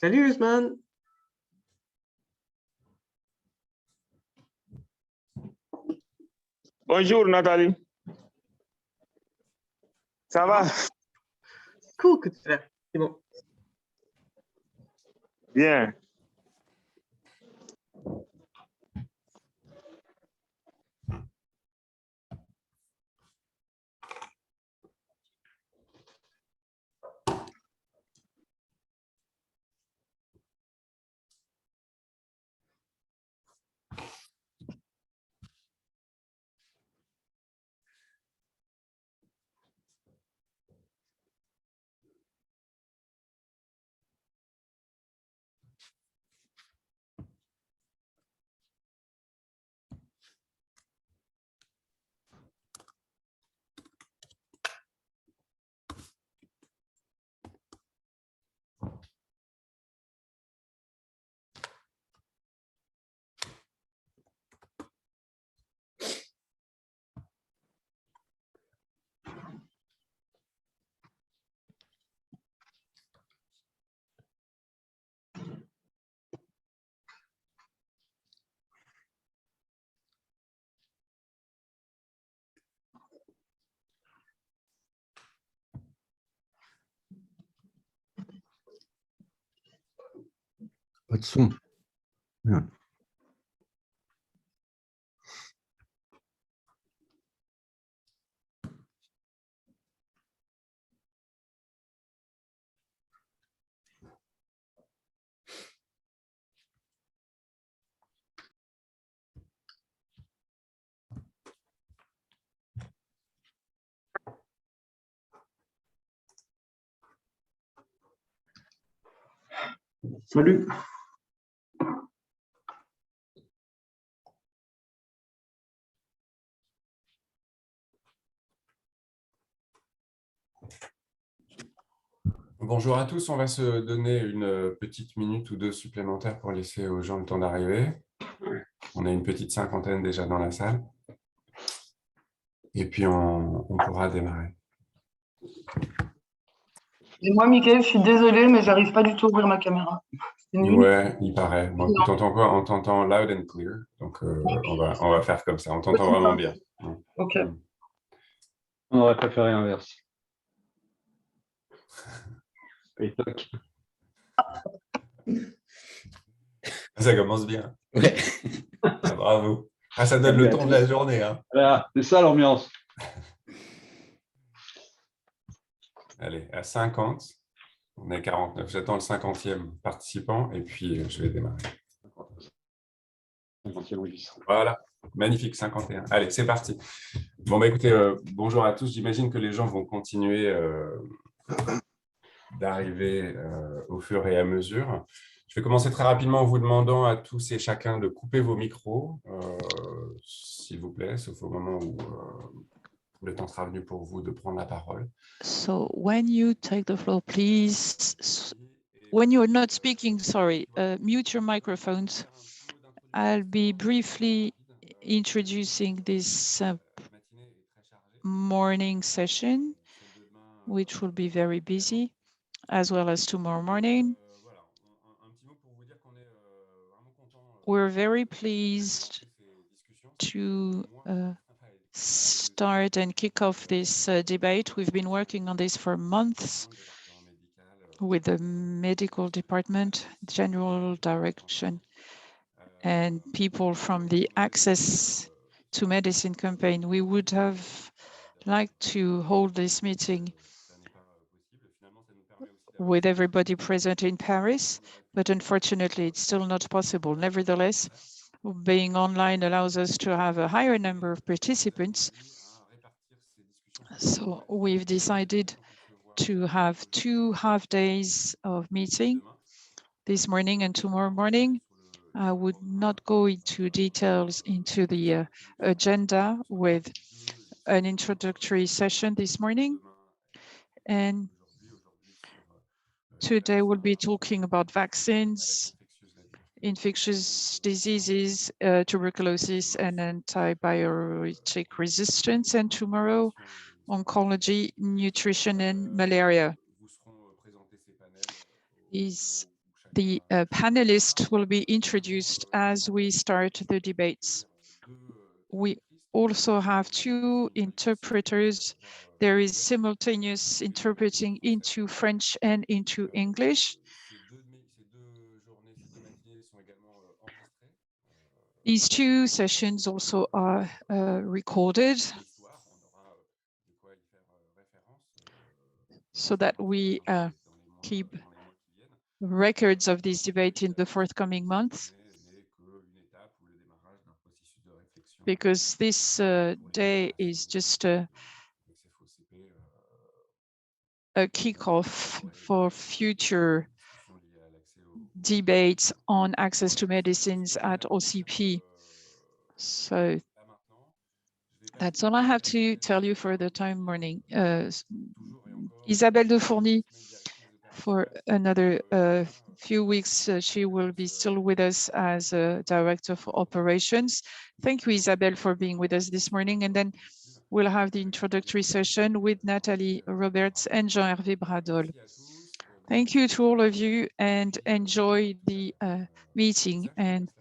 Salut Usman. Bonjour Nathalie. Ça va? Cool que tu fais. C'est bon. Bien. Pas de son. Merde. Salut. Bonjour à tous, on va se donner une petite minute ou deux supplémentaires pour laisser aux gens le temps d'arriver. On a une petite cinquantaine déjà dans la salle. Et puis on pourra démarrer. Et moi, Mickaël, je suis désolée, mais j'arrive pas du tout à ouvrir ma caméra. Ouais, il paraît. Bon, écoute, on t'entend quoi? On t'entend loud and clear. Donc, on va faire comme ça. On t'entend vraiment bien. Ok. On aurait préféré l'inverse. Et toc. Ça commence bien. Ouais. Ah, bravo. Ah, ça donne le ton de la journée. Hein. Voilà, c'est ça l'ambiance. Allez, à 50. On est 49. J'attends le 50e participant et puis je vais démarrer. 50e, oui. Voilà, magnifique, 51. Allez, c'est parti. Bon, bah écoutez, bonjour à tous. J'imagine que les gens vont continuer d'arriver au fur et à mesure. Je vais commencer très rapidement en vous demandant à tous et chacun de couper vos micros, s'il vous plaît, sauf au moment où le temps sera venu pour vous de prendre la parole. So when you take the floor, please, when you're not speaking, sorry, mute your microphones. I'll be briefly introducing this morning session, which will be very busy, as well as tomorrow morning. We're very pleased to start and kick off this debate. We've been working on this for months with the medical department, general direction, and people from the Access to Medicine campaign. We would have liked to hold this meeting with everybody present in Paris, but unfortunately it's still not possible. Nevertheless, being online allows us to have a higher number of participants. So we've decided to have 2 half days of meeting this morning and tomorrow morning. I would not go into details into the agenda with an introductory session this morning. And today we'll be talking about vaccines, infectious diseases, tuberculosis, and antibiotic resistance. And tomorrow, oncology, nutrition, and malaria. The panelists will be introduced as we start the debates. We also have 2 interpreters. There is simultaneous interpreting into French and into English. These 2 sessions also are recorded so that we keep records of this debate in the forthcoming months, because this day is just a kickoff for future debates on access to medicines at OCP. So that's all I have to tell you for the time being. Isabelle de Fourny, for another few weeks, she will be still with us as a Director for Operations. Thank you, Isabelle, for being with us this morning. And then we'll have the introductory session with Nathalie Roberts and Jean-Hervé Bradol. Thank you to all of you and enjoy the meeting. And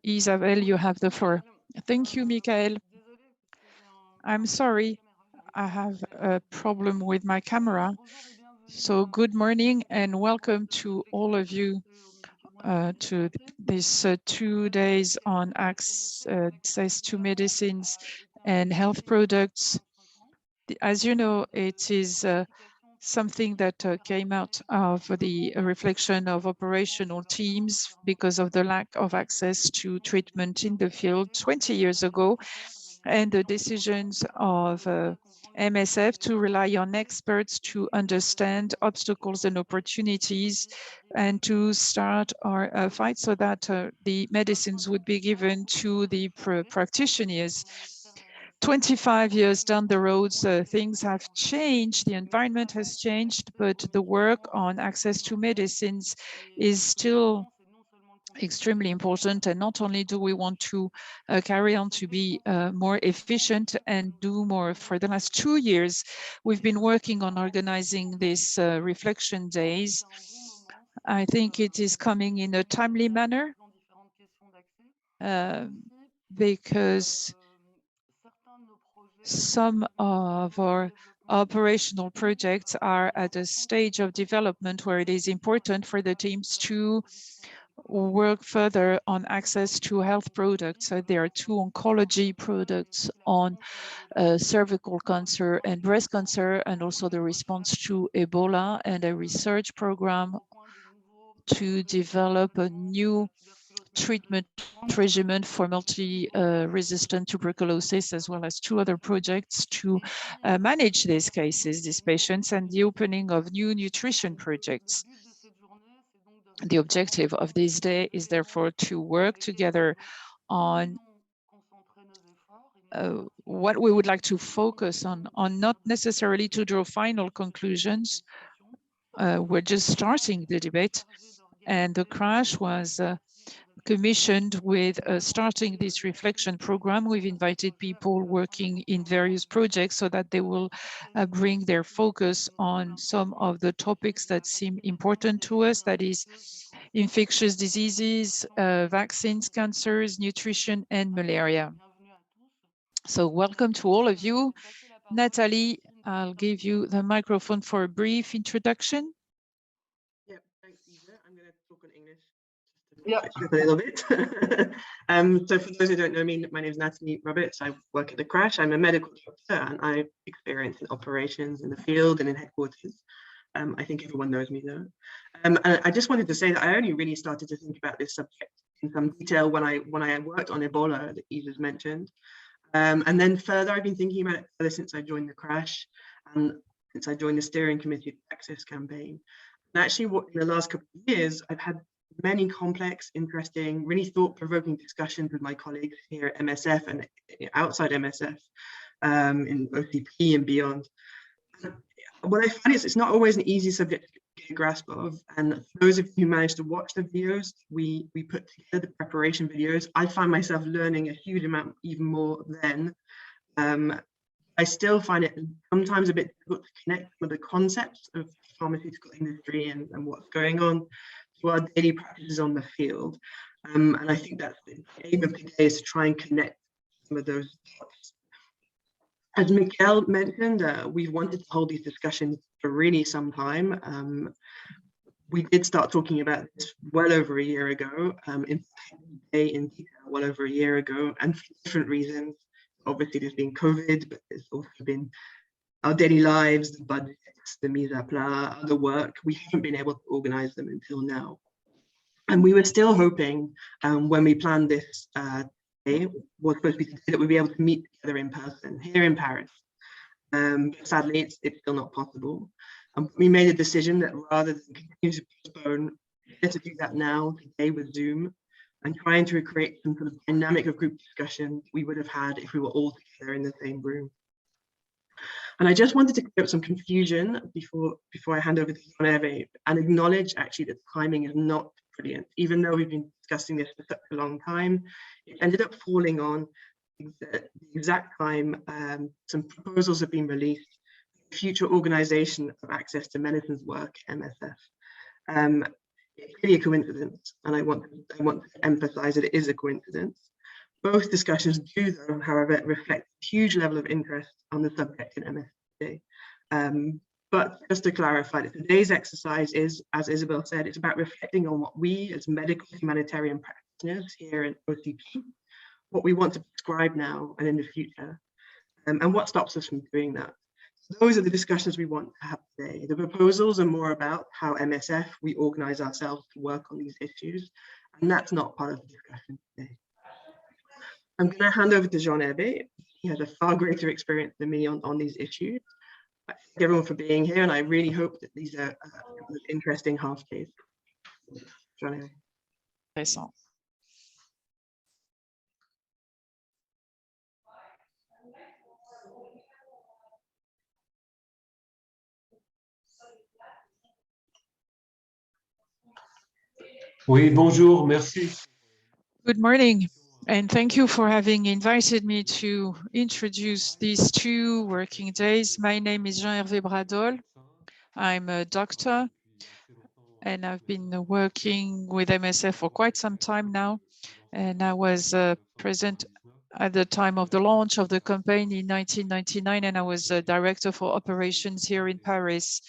Isabelle, you have the floor. Thank you, Michael. I'm sorry, I have a problem with my camera. So good morning and welcome to all of you to this 2 days on access to medicines and health products. As you know, it is something that came out of the reflection of operational teams because of the lack of access to treatment in the field 20 years ago, and the decisions of MSF to rely on experts to understand obstacles and opportunities and to start our fight so that the medicines would be given to the practitioners. 25 years down the road, things have changed, the environment has changed, but the work on access to medicines is still extremely important. And not only do we want to carry on to be more efficient and do more, for the last 2 years, we've been working on organizing these reflection days. I think it is coming in a timely manner because some of our operational projects are at a stage of development where it is important for the teams to work further on access to health products. So there are 2 oncology products on cervical cancer and breast cancer, and also the response to Ebola, and a research program to develop a new treatment regimen for multi-resistant tuberculosis, as well as 2 other projects to manage these cases, these patients, and the opening of new nutrition projects. The objective of this day is therefore to work together on what we would like to focus on not necessarily to draw final conclusions. We're just starting the debate, and the crash was commissioned with starting this reflection program. We've invited people working in various projects so that they will bring their focus on some of the topics that seem important to us, that is infectious diseases, vaccines, cancers, nutrition, and malaria. So welcome to all of you. Nathalie, I'll give you the microphone for a brief introduction. Yeah, thanks, Isa. I'm going to talk on English just to Yeah. catch up a little bit. So for those who don't know me, my name is Nathalie Roberts. I work at the Crash. I'm a medical doctor and I experience in operations in the field and in headquarters. I think everyone knows me though. And I just wanted to say that I only really started to think about this subject in some detail when I worked on Ebola that Isa's mentioned. And then further, I've been thinking about it further since I joined the Crash and since I joined the steering committee of the Access campaign. And actually, in the last couple of years, I've had many complex, interesting, really thought-provoking discussions with my colleagues here at MSF and outside MSF in OCP and beyond. What I find is it's not always an easy subject to get a grasp of. And for those of you who managed to watch the videos, we put together the preparation videos. I find myself learning a huge amount, even more then. I still find it sometimes a bit difficult to connect with the concepts of the pharmaceutical industry and what's going on to our daily practices on the field. And I think that's the aim of today, is to try and connect some of those dots. As Miguel mentioned, we've wanted to hold these discussions for really some time. We did start talking about this well over a year ago, in detail well over a year ago, and for different reasons. Obviously, there's been COVID, but there's also been our daily lives, the budgets, the mise à plat, other work. We haven't been able to organize them until now. And we were still hoping, when we planned this was supposed to be that we'd be able to meet together in person here in Paris. But sadly, it's still not possible. We made a decision that rather than continue to postpone, better do that now, today with Zoom, and trying to recreate some sort of dynamic of group discussion we would have had if we were all together in the same room. And I just wanted to clear up some confusion before I hand over to Jean-Hervé and acknowledge actually that timing is not brilliant. Even though we've been discussing this for such a long time, it ended up falling on the exact time some proposals have been released for future organization of access to medicines work, MSF. It's really a coincidence, and I want to emphasize that it is a coincidence. Both discussions do, though, however, reflect a huge level of interest on the subject in MSF. But just to clarify, that today's exercise is, as Isabel said, it's about reflecting on what we as medical humanitarian practitioners here in OCP, what we want to prescribe now and in the future, and what stops us from doing that. Those are the discussions we want to have today. The proposals are more about how MSF, we organize ourselves to work on these issues, and that's not part of the discussion today. I'm going to hand over to Jean-Hervé. He has a far greater experience than me on these issues. I thank everyone for being here, and I really hope that these are interesting half days. Jean-Hervé. Intéressant. Oui, bonjour, merci. Good morning, and thank you for having invited me to introduce these 2 working days. My name is Jean-Hervé Bradol. I'm a doctor, and I've been working with MSF for quite some time now. And I was present at the time of the launch of the campaign in 1999, and I was a director for operations here in Paris.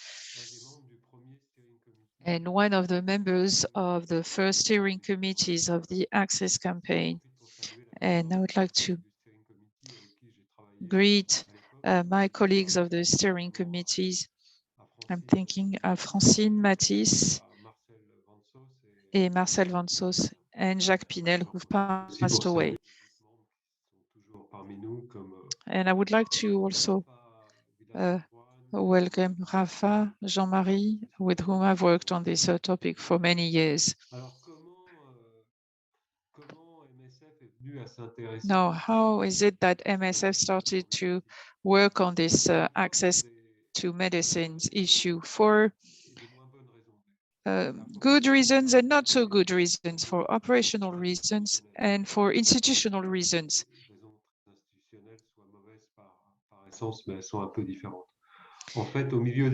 And one of the members of the first steering committees of the Access campaign. And I would like to greet my colleagues of the steering committees. I'm thinking of Francine Matisse et Marcel Vansos and Jacques Pinel, who've passed away. And I would like to also welcome Rafa, Jean-Marie, with whom I've worked on this topic for many years. Now, how is it that MSF started to work on this access to medicines issue? For good reasons and not so good reasons, for operational reasons and for institutional reasons.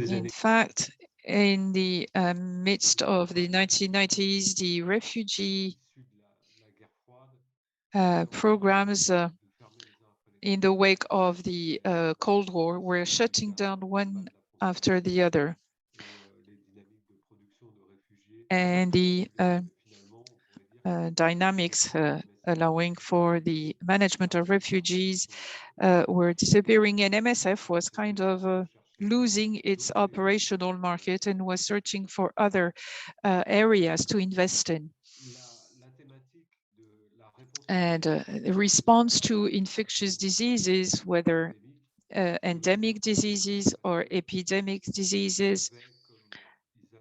In fact, In the midst of the 1990s, the refugee programs in the wake of the Cold War were shutting down one after the other. And the dynamics allowing for the management of refugees were disappearing, and MSF was kind of losing its operational market and was searching for other areas to invest in. And the response to infectious diseases, whether endemic diseases or epidemic diseases,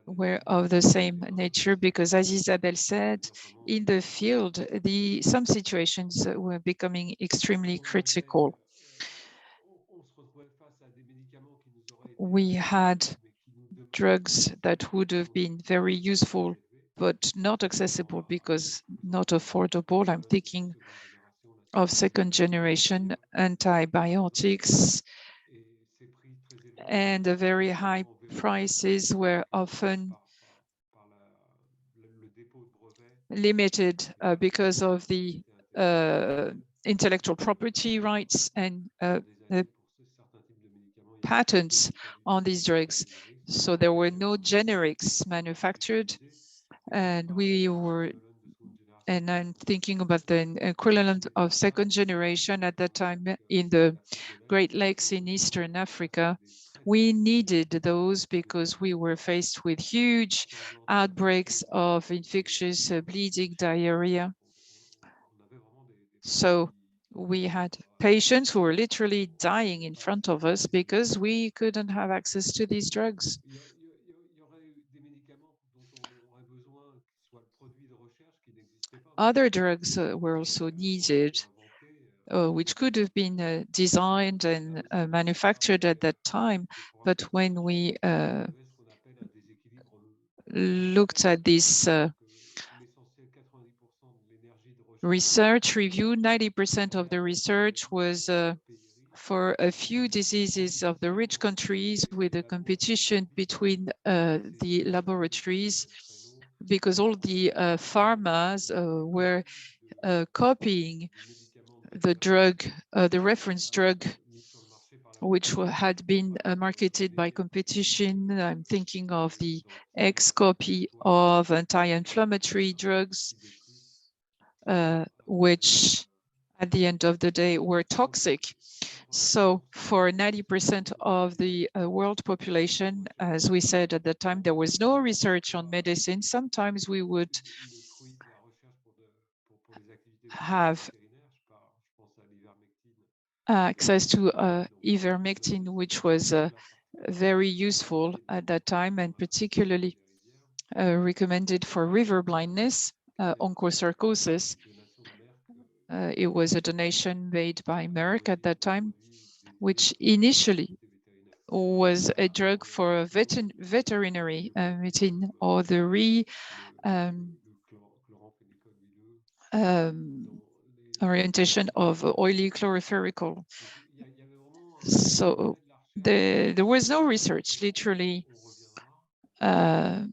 were of the same nature, because as Isabelle said, in the field, some situations were becoming extremely critical. We had drugs that would have been very useful, but not accessible because not affordable. I'm thinking of second generation antibiotics, and the very high prices were often limited because of the intellectual property rights and patents on these drugs. So there were no generics manufactured, and I'm thinking about the equivalent of second generation at that time in the Great Lakes in Eastern Africa. We needed those because we were faced with huge outbreaks of infectious bleeding, diarrhea. So we had patients who were literally dying in front of us because we couldn't have access to these drugs. Other drugs were also needed, which could have been designed and manufactured at that time. But when we looked at this research review, 90% of the research was for a few diseases of the rich countries, with a competition between the laboratories, because all the pharmas were copying the drug, the reference drug, which had been marketed by competition. I'm thinking of the X-copy of anti-inflammatory drugs, which at the end of the day were toxic. So for 90% of the world population, as we said at the time, there was no research on medicine. Sometimes we would have access to ivermectin, which was very useful at that time, and particularly recommended for river blindness, onchocercosis. It was a donation made by Merck at that time, which initially was a drug for a veterinary medicine, or the orientation of oily chlorophyrical. So there was no research, literally, and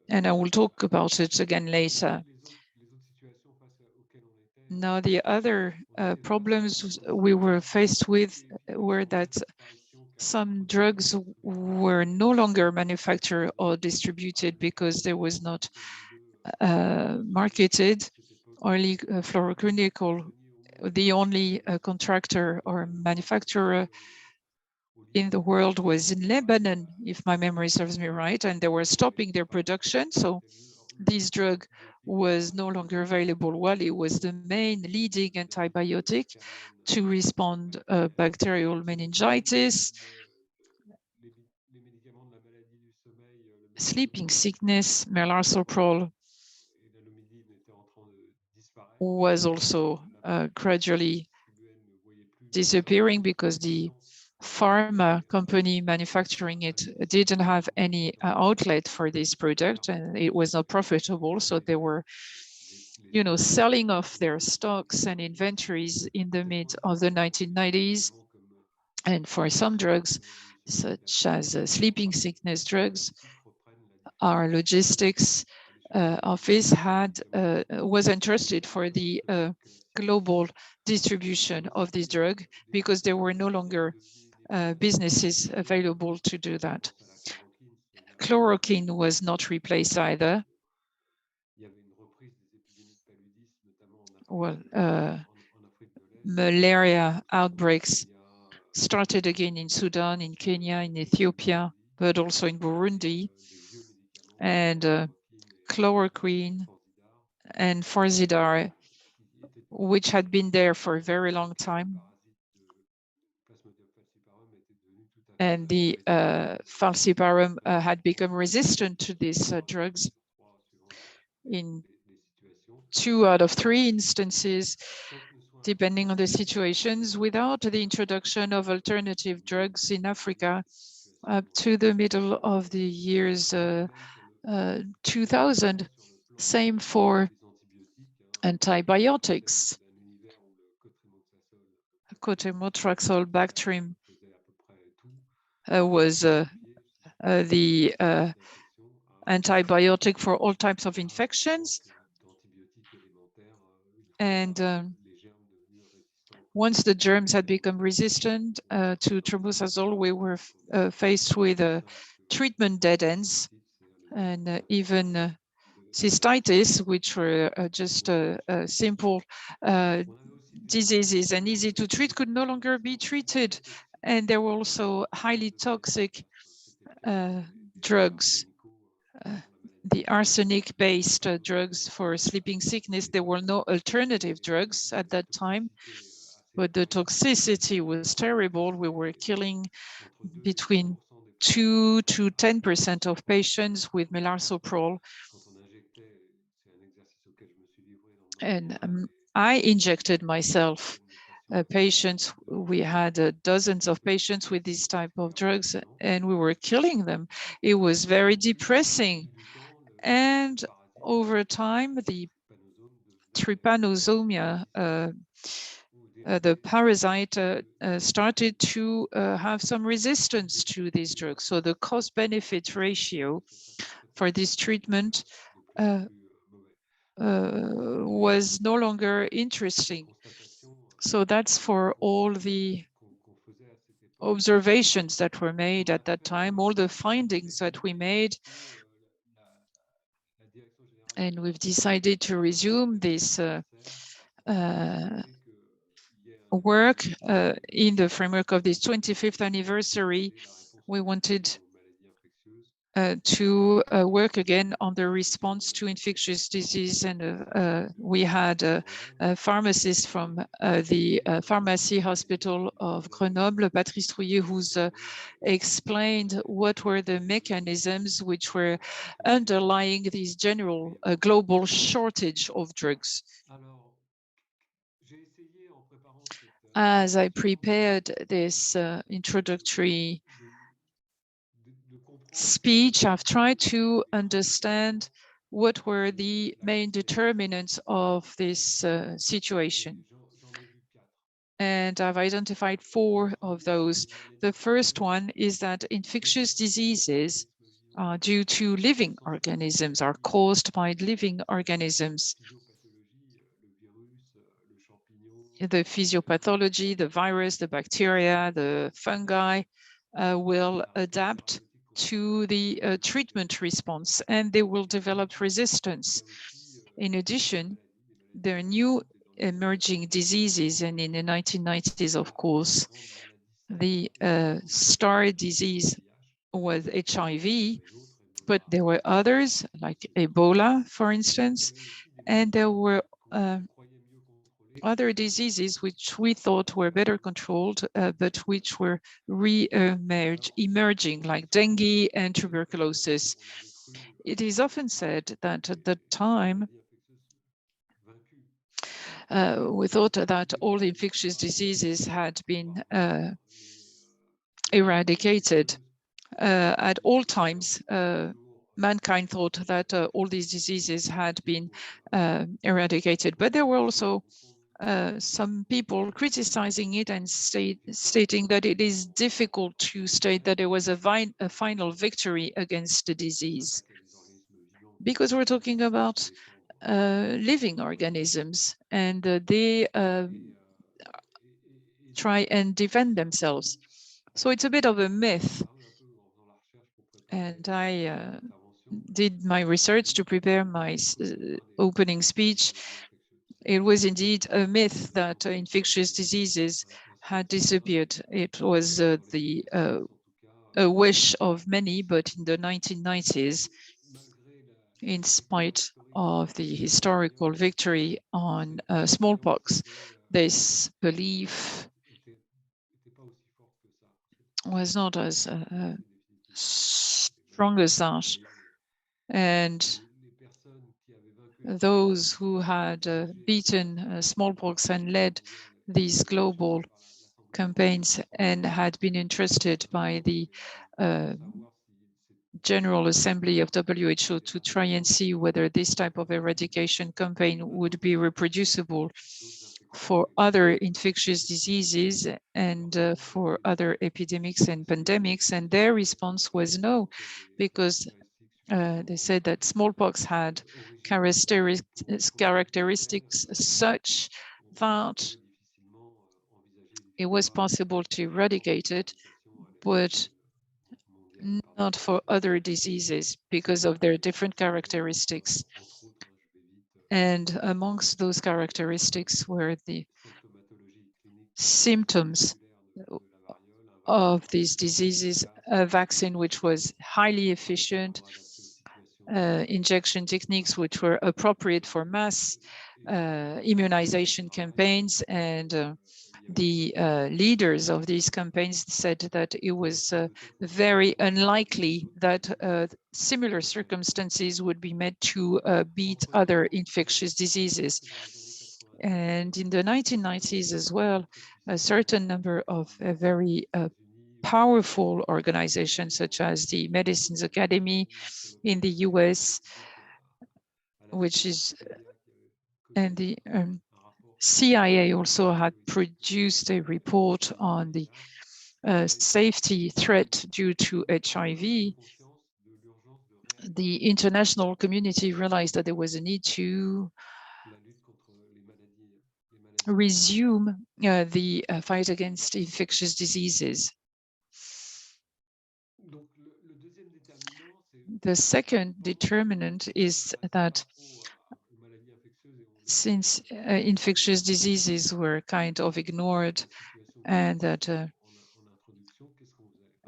I will talk about it again later. Now, the other problems we were faced with were that some drugs were no longer manufactured or distributed because there was not marketed. Oily fluoroclinical, the only contractor or manufacturer in the world was in Lebanon, if my memory serves me right, and they were stopping their production. So this drug was no longer available. Well, it was the main leading antibiotic to respond bacterial meningitis, sleeping sickness. Melarsoprol was also gradually disappearing because the pharma company manufacturing it didn't have any outlet for this product, and it was not profitable. So they were, selling off their stocks and inventories in the mid of the 1990s. And for some drugs, such as sleeping sickness drugs. Our logistics office was entrusted for the global distribution of this drug because there were no longer businesses available to do that. Chloroquine was not replaced either. Well, malaria outbreaks started again in Sudan, in Kenya, in Ethiopia, but also in Burundi. And chloroquine and Farxidar, which had been there for a very long time. And the falciparum had become resistant to these drugs in 2 out of 3 instances, depending on the situations, without the introduction of alternative drugs in Africa up to the middle of the years 2000. Same for antibiotics. Cotrimoxazole, Bactrim was the antibiotic for all types of infections. And once the germs had become resistant to trimoxazole, we were faced with treatment dead ends, and even cystitis, which were just simple diseases and easy to treat, could no longer be treated. And there were also highly toxic drugs, the arsenic-based drugs for sleeping sickness. There were no alternative drugs at that time, but the toxicity was terrible. We were killing between 2 to 10% of patients with melarsoprol. And I injected myself patients. We had dozens of patients with these type of drugs, and we were killing them. It was very depressing. And over time, the trypanosomia, the parasite, started to have some resistance to these drugs. So the cost-benefit ratio for this treatment was no longer interesting. So that's for all the observations that were made at that time, all the findings that we made. And we've decided to resume this work in the framework of this 25th anniversary. We wanted to work again on the response to infectious disease. And we had a pharmacist from the pharmacy hospital of Grenoble, Patrice Trouillet, who's explained what were the mechanisms which were underlying this general global shortage of drugs. As I prepared this introductory speech, I've tried to understand what were the main determinants of this situation. And I've identified 4 of those. The first one is that infectious diseases due to living organisms, are caused by living organisms. The physiopathology, the virus, the bacteria, the fungi will adapt to the treatment response, and they will develop resistance. In addition, there are new emerging diseases, and in the 1990s, of course, the star disease was HIV, but there were others like Ebola, for instance, and there were other diseases which we thought were better controlled, but which were emerging, like dengue and tuberculosis. It is often said that at the time, we thought that all the infectious diseases had been eradicated. At all times, mankind thought that all these diseases had been eradicated, but there were also some people criticizing it and stating that it is difficult to state that there was a final victory against the disease, because we're talking about living organisms, and they try and defend themselves. So it's a bit of a myth. And I did my research to prepare my opening speech. It was indeed a myth that infectious diseases had disappeared. It was a wish of many, but in the 1990s, in spite of the historical victory on smallpox, this belief was not as strong as that. And those who had beaten smallpox and led these global campaigns and had been entrusted by the General Assembly of WHO to try and see whether this type of eradication campaign would be reproducible for other infectious diseases and for other epidemics and pandemics. And their response was no, because they said that smallpox had characteristics such that it was possible to eradicate it, but not for other diseases because of their different characteristics. And amongst those characteristics were the symptoms of these diseases, a vaccine which was highly efficient, injection techniques which were appropriate for mass immunization campaigns, and the leaders of these campaigns said that it was very unlikely that similar circumstances would be met to beat other infectious diseases. And in the 1990s as well, a certain number of very powerful organizations, such as the Medicines Academy in the US, which is, and the CIA also had produced a report on the safety threat due to HIV. The international community realized that there was a need to resume the fight against infectious diseases. The second determinant is that since infectious diseases were kind of ignored and that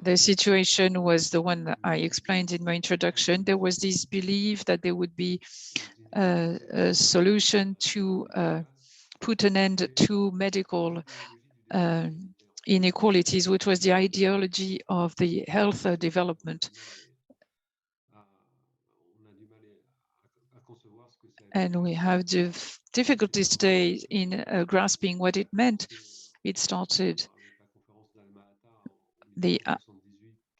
the situation was the one that I explained in my introduction, there was this belief that there would be a solution to put an end to medical inequalities, which was the ideology of the health development. And we have difficulties today in grasping what it meant. It started the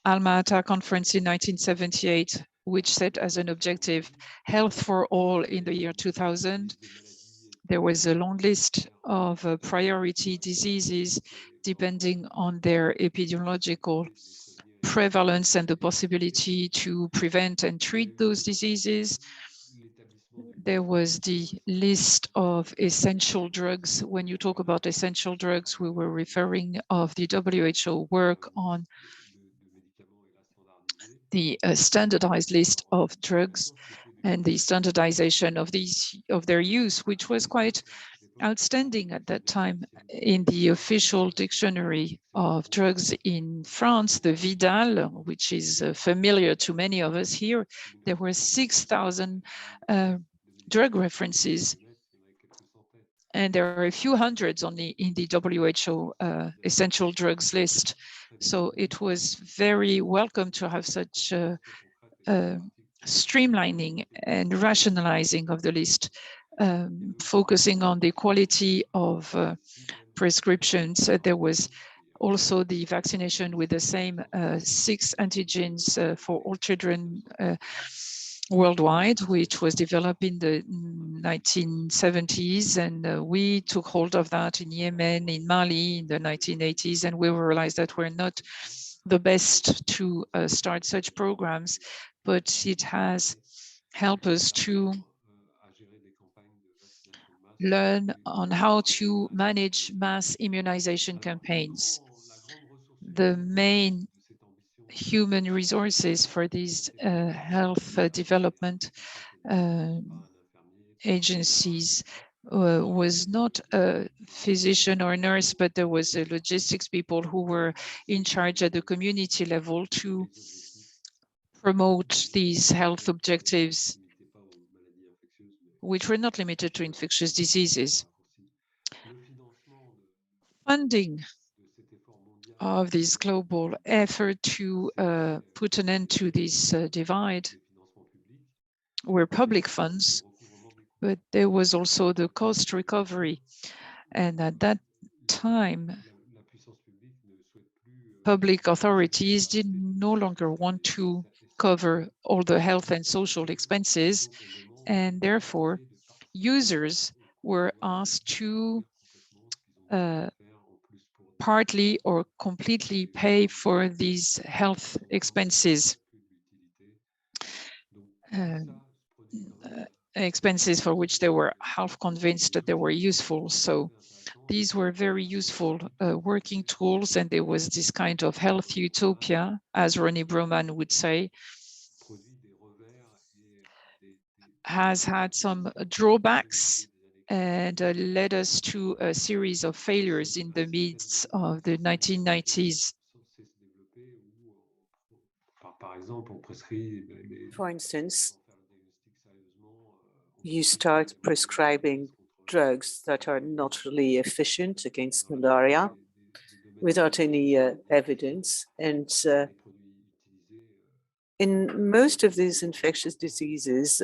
Alma-Ata conference in 1978, which set as an objective health for all in the year 2000. There was a long list of priority diseases depending on their epidemiological prevalence and the possibility to prevent and treat those diseases. There was the list of essential drugs. When you talk about essential drugs, we were referring of the WHO work on the standardized list of drugs and the standardization of their use, which was quite outstanding at that time. In the official dictionary of drugs in France, the Vidal, which is familiar to many of us here, there were 6,000 drug references, and there are a few hundreds only in the WHO essential drugs list. So it was very welcome to have such streamlining and rationalizing of the list, focusing on the quality of prescriptions. There was also the vaccination with the same 6 antigens for all children worldwide, which was developed in the 1970s, and we took hold of that in Yemen, in Mali in the 1980s, and we realized that we're not the best to start such programs, but it has helped us to learn on how to manage mass immunization campaigns. The main human resources for these health development agencies was not a physician or a nurse, but there was a logistics people who were in charge at the community level to promote these health objectives, which were not limited to infectious diseases. Funding of this global effort to put an end to this divide were public funds, but there was also the cost recovery. And at that time, public authorities did no longer want to cover all the health and social expenses, and therefore users were asked to partly or completely pay for these health expenses, expenses for which they were half convinced that they were useful. So these were very useful working tools, and there was this kind of health utopia, as Ronnie Broman would say, has had some drawbacks and led us to a series of failures in the midst of the 1990s. For instance, you start prescribing drugs that are not really efficient against malaria without any evidence. And in most of these infectious diseases,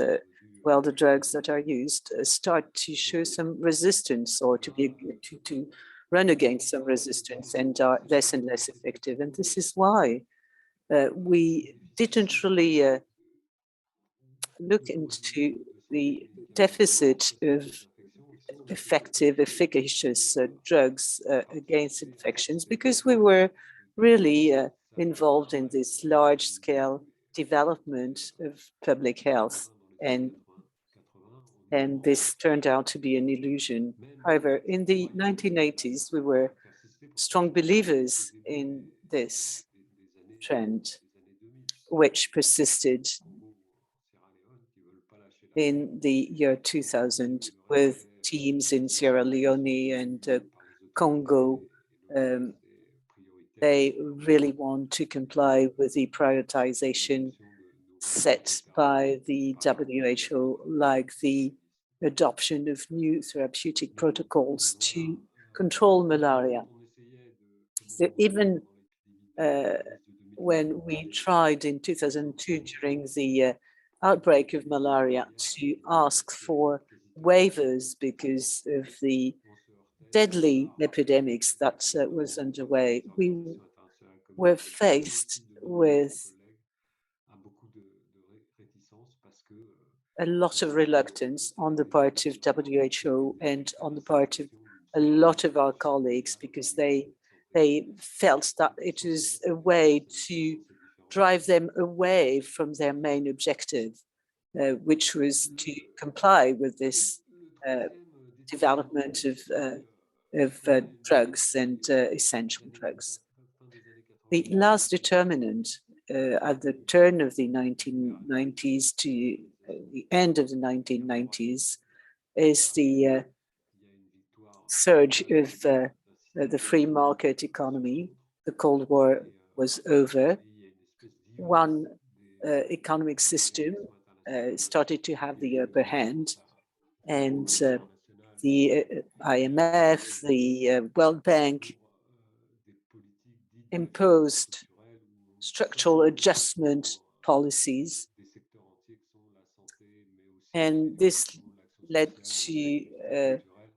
well, the drugs that are used start to show some resistance or to run against some resistance and are less and less effective. And this is why we didn't really look into the deficit of effective, efficacious drugs against infections, because we were really involved in this large-scale development of public health, and this turned out to be an illusion. However, in the 1980s, we were strong believers in this trend, which persisted in the year 2000 with teams in Sierra Leone and Congo. They really want to comply with the prioritization set by the WHO, like the adoption of new therapeutic protocols to control malaria. So even when we tried in 2002 during the outbreak of malaria to ask for waivers because of the deadly epidemics that was underway, we were faced with a lot of reluctance on the part of WHO and on the part of a lot of our colleagues, because they felt that it is a way to drive them away from their main objective, which was to comply with this development of drugs and essential drugs. The last determinant at the turn of the 1990s to the end of the 1990s is the surge of the free market economy. The Cold War was over. One economic system started to have the upper hand, and the IMF, the World Bank imposed structural adjustment policies, and this led to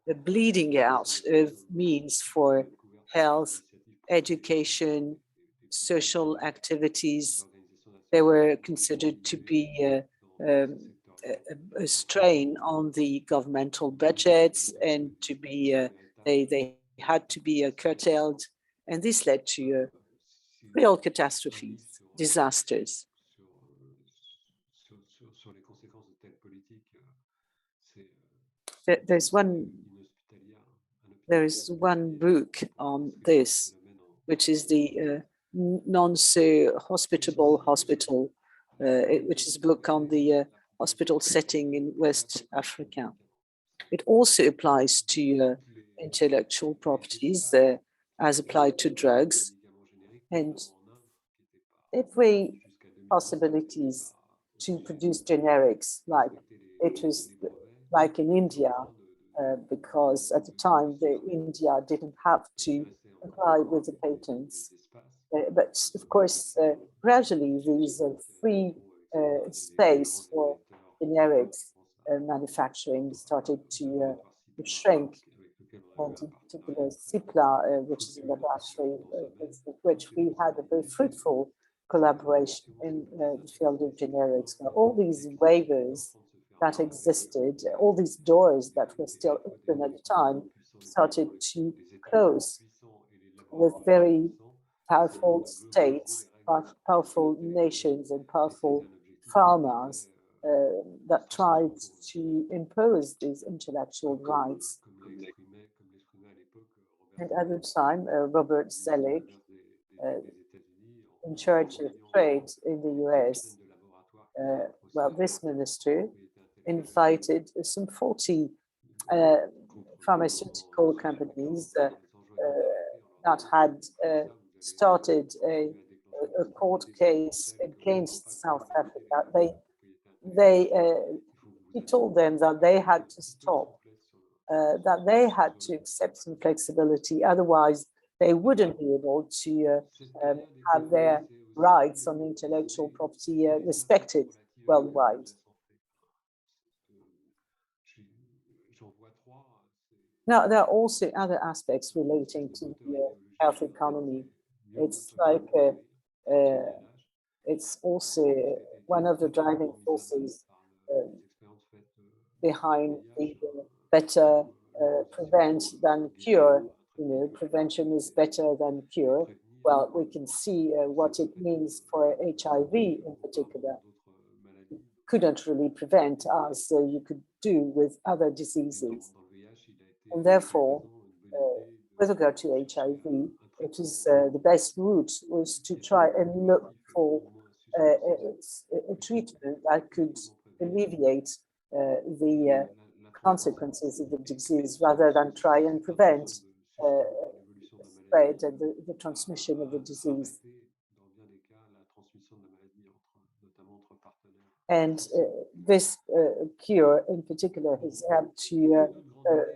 the bleeding out of means for health, education, social activities. They were considered to be a strain on the governmental budgets, and to be they had to be curtailed, and this led to real catastrophes, disasters. There is one book on this, which is the non-so-hospitable hospital, which is a book on the hospital setting in West Africa. It also applies to intellectual properties as applied to drugs, and every possibilities to produce generics, like it was like in India, because at the time India didn't have to apply with the patents. But of course, gradually there is a free space for generics manufacturing started to shrink, and in particular CIPLA, which is a laboratory with which we had a very fruitful collaboration in the field of generics. Now, all these waivers that existed, all these doors that were still open at the time, started to close with very powerful states, powerful nations, and powerful farmers that tried to impose these intellectual rights. And at the time, Robert Zoellick, in charge of trade in the US, well, this minister invited some 40 pharmaceutical companies that had started a court case against South Africa. He told them that they had to stop, that they had to accept some flexibility, otherwise they wouldn't be able to have their rights on intellectual property respected worldwide. Now, there are also other aspects relating to the health economy. It's like, it's also one of the driving forces behind the better prevent than cure. You know, prevention is better than cure. Well, we can see what it means for HIV in particular. You couldn't really prevent as you could do with other diseases. And therefore, with regard to HIV, it is the best route was to try and look for a treatment that could alleviate the consequences of the disease rather than try and prevent spread and the transmission of the disease. And this cure in particular has helped to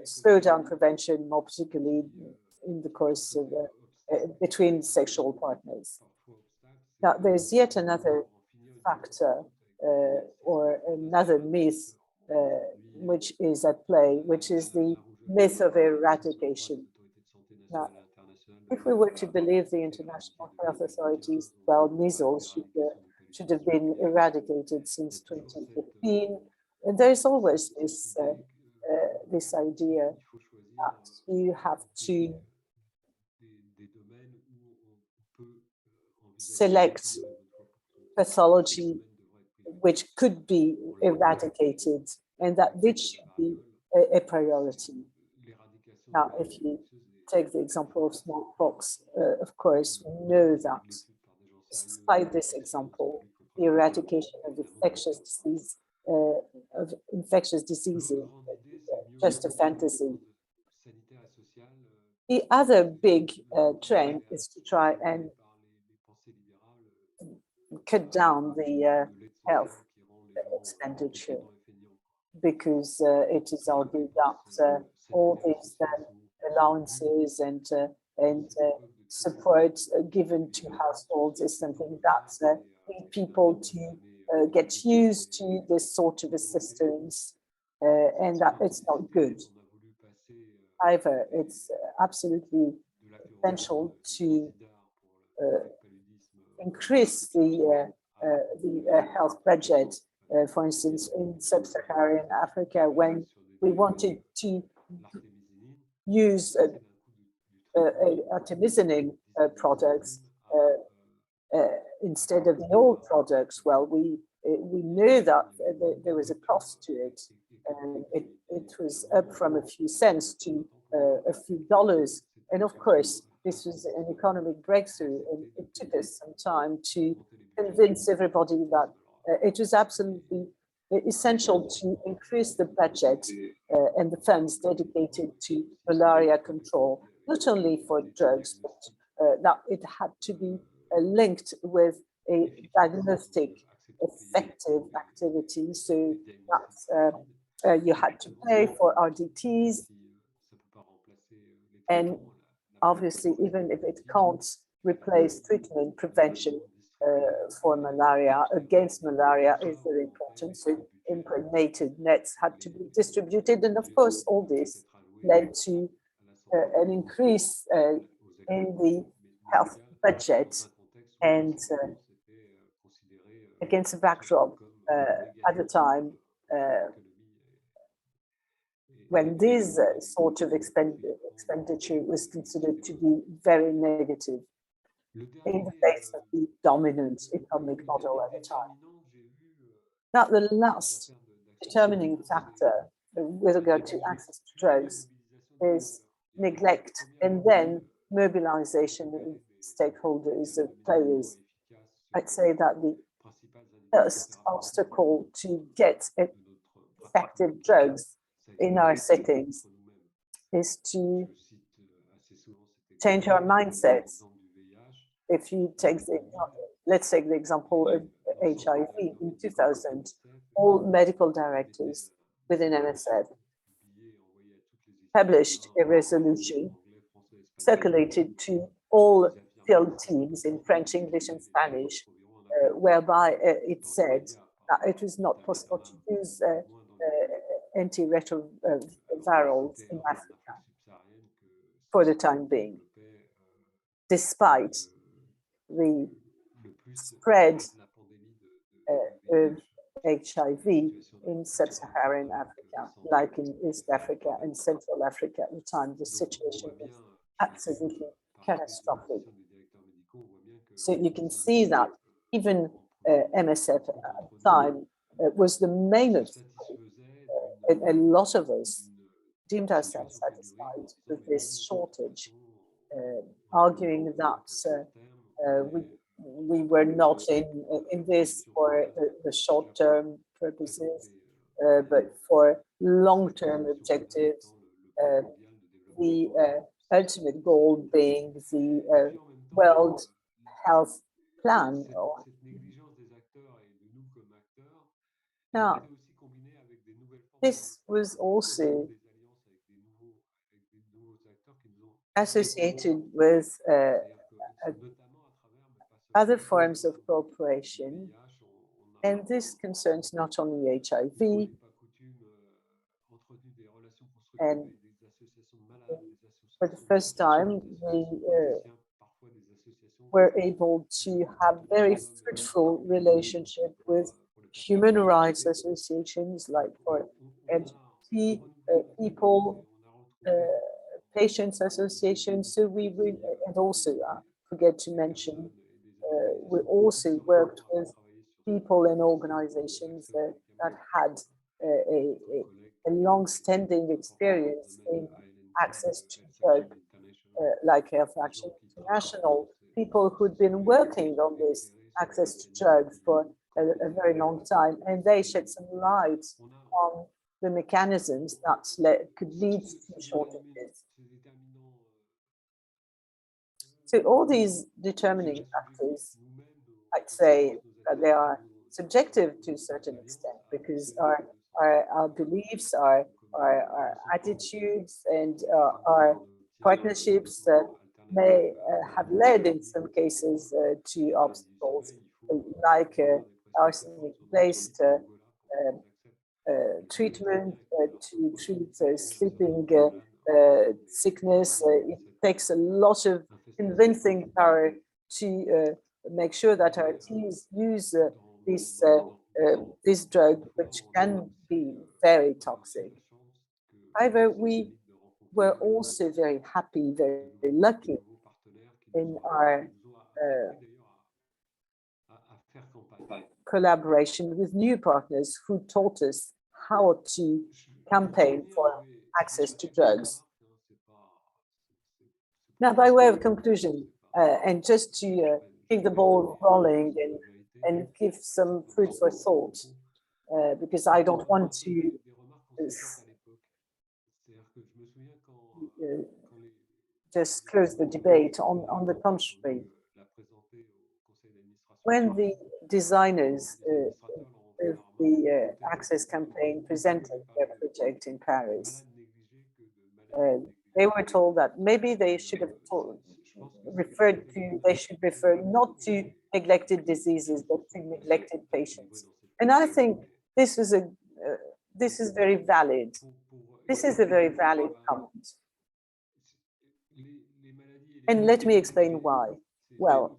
slow down prevention, more particularly in the course of between sexual partners. Now, there's yet another factor or another myth which is at play, which is the myth of eradication. Now, if we were to believe the international health authorities, well, measles should have been eradicated since 2015. And there's always this, this idea that you have to select pathology which could be eradicated, and that this should be a priority. Now, if you take the example of smallpox, of course, we know that despite this example, the eradication of infectious diseases, just a fantasy. The other big trend is to try and cut down the health expenditure, because it is argued that all these allowances and support given to households is something that lead people to get used to this sort of assistance, and that it's not good. However, it's absolutely essential to increase the health budget For instance, in sub-Saharan Africa, when we wanted to use artemisinin products instead of the old products, well, we knew that there was a cost to it, and it was up from a few cents to a few dollars. And of course, this was an economic breakthrough, and it took us some time to convince everybody that it was absolutely essential to increase the budget and the funds dedicated to malaria control, not only for drugs, but that it had to be linked with a diagnostic effective activity. So that you had to pay for RDTs, and obviously, even if it can't replace treatment, prevention for malaria, against malaria, is very important. So impregnated nets had to be distributed. And of course, all this led to an increase in the health budget. And against a backdrop at the time, when this sort of expenditure was considered to be very negative in the face of the dominant economic model at the time. Now, the last determining factor with regard to access to drugs is neglect, and then mobilization of stakeholders, of players. I'd say that the first obstacle to get effective drugs in our settings is to change our mindsets. If you take let's take the example of HIV. In 2000, all medical directors within MSF published a resolution circulated to all field teams in French, English, and Spanish, whereby it said that it was not possible to use antiretrovirals in Africa for the time being, despite the spread of HIV in sub-Saharan Africa, like in East Africa and Central Africa at the time. The situation was absolutely catastrophic. So you can see that even MSF at the time was the main obstacle. A lot of us deemed ourselves satisfied with this shortage, arguing that we were not in this for the short-term purposes, but for long-term objectives, the ultimate goal being the World Health Plan. Now, this was also associated with other forms of cooperation, and this concerns not only HIV, and for the first time, we were able to have very fruitful relationship with human rights associations, like for LGBT people, patients associations. So and also forget to mention, we also worked with people and organizations that had a long-standing experience in access to drugs, like Health Action International, people who'd been working on this access to drugs for a very long time, and they shed some light on the mechanisms that could lead to shortages. So all these determining factors, I'd say that they are subjective to a certain extent, because our beliefs, our attitudes, and our partnerships may have led in some cases to obstacles, like arsenic-based treatment to treat sleeping sickness. It takes a lot of convincing power to make sure that our teams use this this drug, which can be very toxic. However, we were also very happy, very lucky in our collaboration with new partners who taught us how to campaign for access to drugs. Now, by way of conclusion, and just to keep the ball rolling and give some food for thought, because I don't want to just close the debate. On the contrary, when the designers of the access campaign presented their project in Paris, they were told that maybe they should have they should refer not to neglected diseases, but to neglected patients. And I think this is very valid. This is a very valid comment. And let me explain why. Well,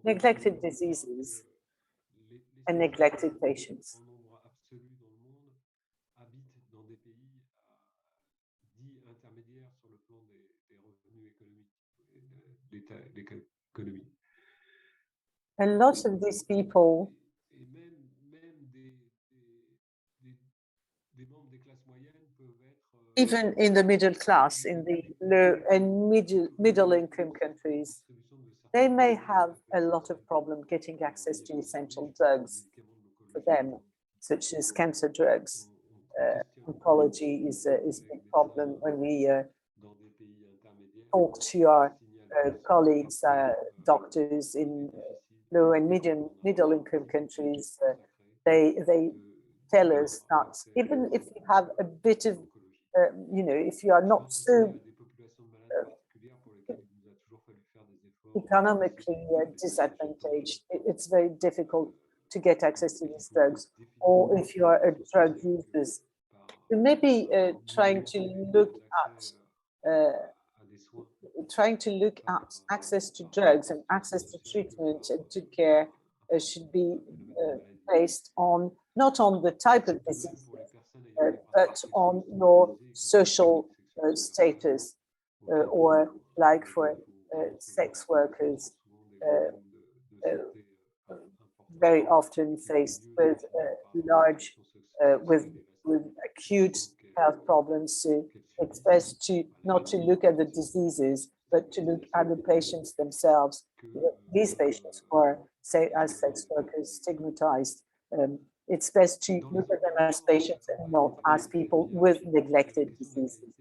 neglected diseases and neglected patients. A lot of these people even in the middle class, in the low and middle income countries, they may have a lot of problem getting access to essential drugs for them, such as cancer drugs. Oncology is a big problem. When we talk to our colleagues, doctors in low and middle income countries, they tell us that even if you have a bit of, if you are not so economically disadvantaged, it's very difficult to get access to these drugs. Or if you are a drug user, you may be trying to look at access to drugs and access to treatment and to care should be based on not on the type of disease, but on your social status, or like for sex workers, very often faced with large, with acute health problems. So it's best to not to look at the diseases, but to look at the patients themselves. These patients who are, say, as sex workers, stigmatized. It's best to look at them as patients and not as people with neglected diseases.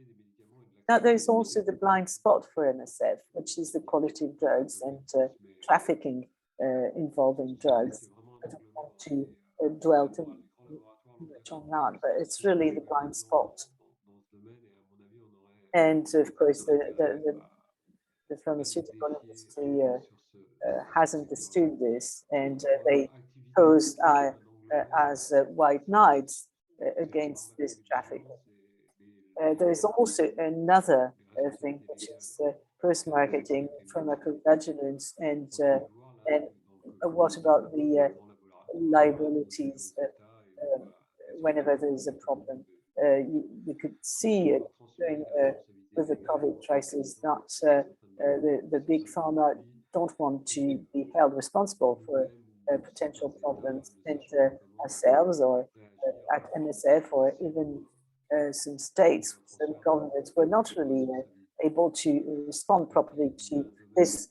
Now, there's also the blind spot for MSF, which is the quality of drugs and trafficking involving drugs. I don't want to dwell too much on that, but it's really the blind spot. And of course, the pharmaceutical industry has understood this, and they pose as white knights against this trafficking. There is also another thing, which is post-marketing pharmacovigilance, and what about the liabilities whenever there is a problem? You could see during with the COVID crisis that the big pharma don't want to be held responsible for potential problems, and ourselves or at MSF or even some states, some governments were not really able to respond properly to this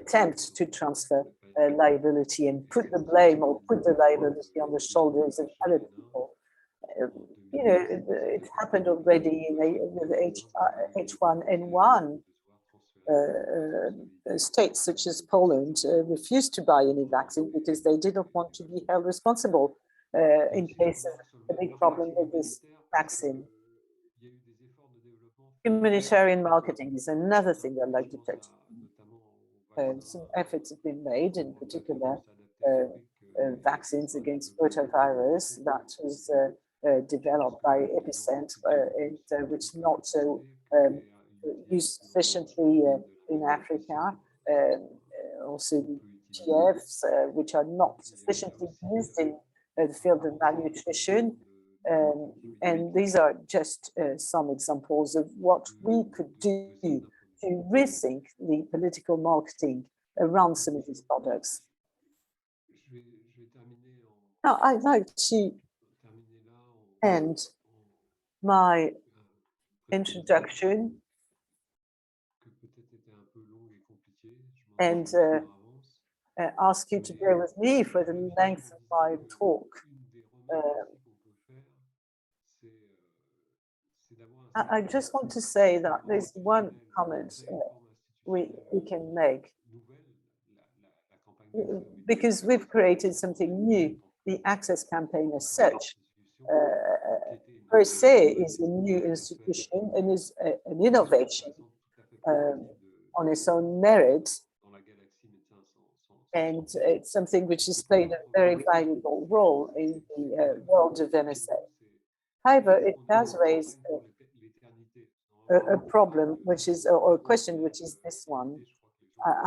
attempt to transfer liability and put the blame or put the liability on the shoulders of other people. It happened already with H1N1. States such as Poland refused to buy any vaccine because they didn't want to be held responsible in case of a big problem with this vaccine. Humanitarian marketing is another thing I'd like to touch on. Some efforts have been made, in particular vaccines against rotavirus that was developed by Epicent, and which not used sufficiently in Africa. Also, FGFs, which are not sufficiently used in the field of malnutrition. And these are just some examples of what we could do to rethink the political marketing around some of these products. Now, I'd like to end my introduction and ask you to bear with me for the length of my talk. I just want to say that there's one comment we can make, because we've created something new. The Access campaign as such, per se, is a new institution and is an innovation on its own merit. And it's something which has played a very valuable role in the world of MSF. However, it does raise a problem, which is, or a question, which is this one,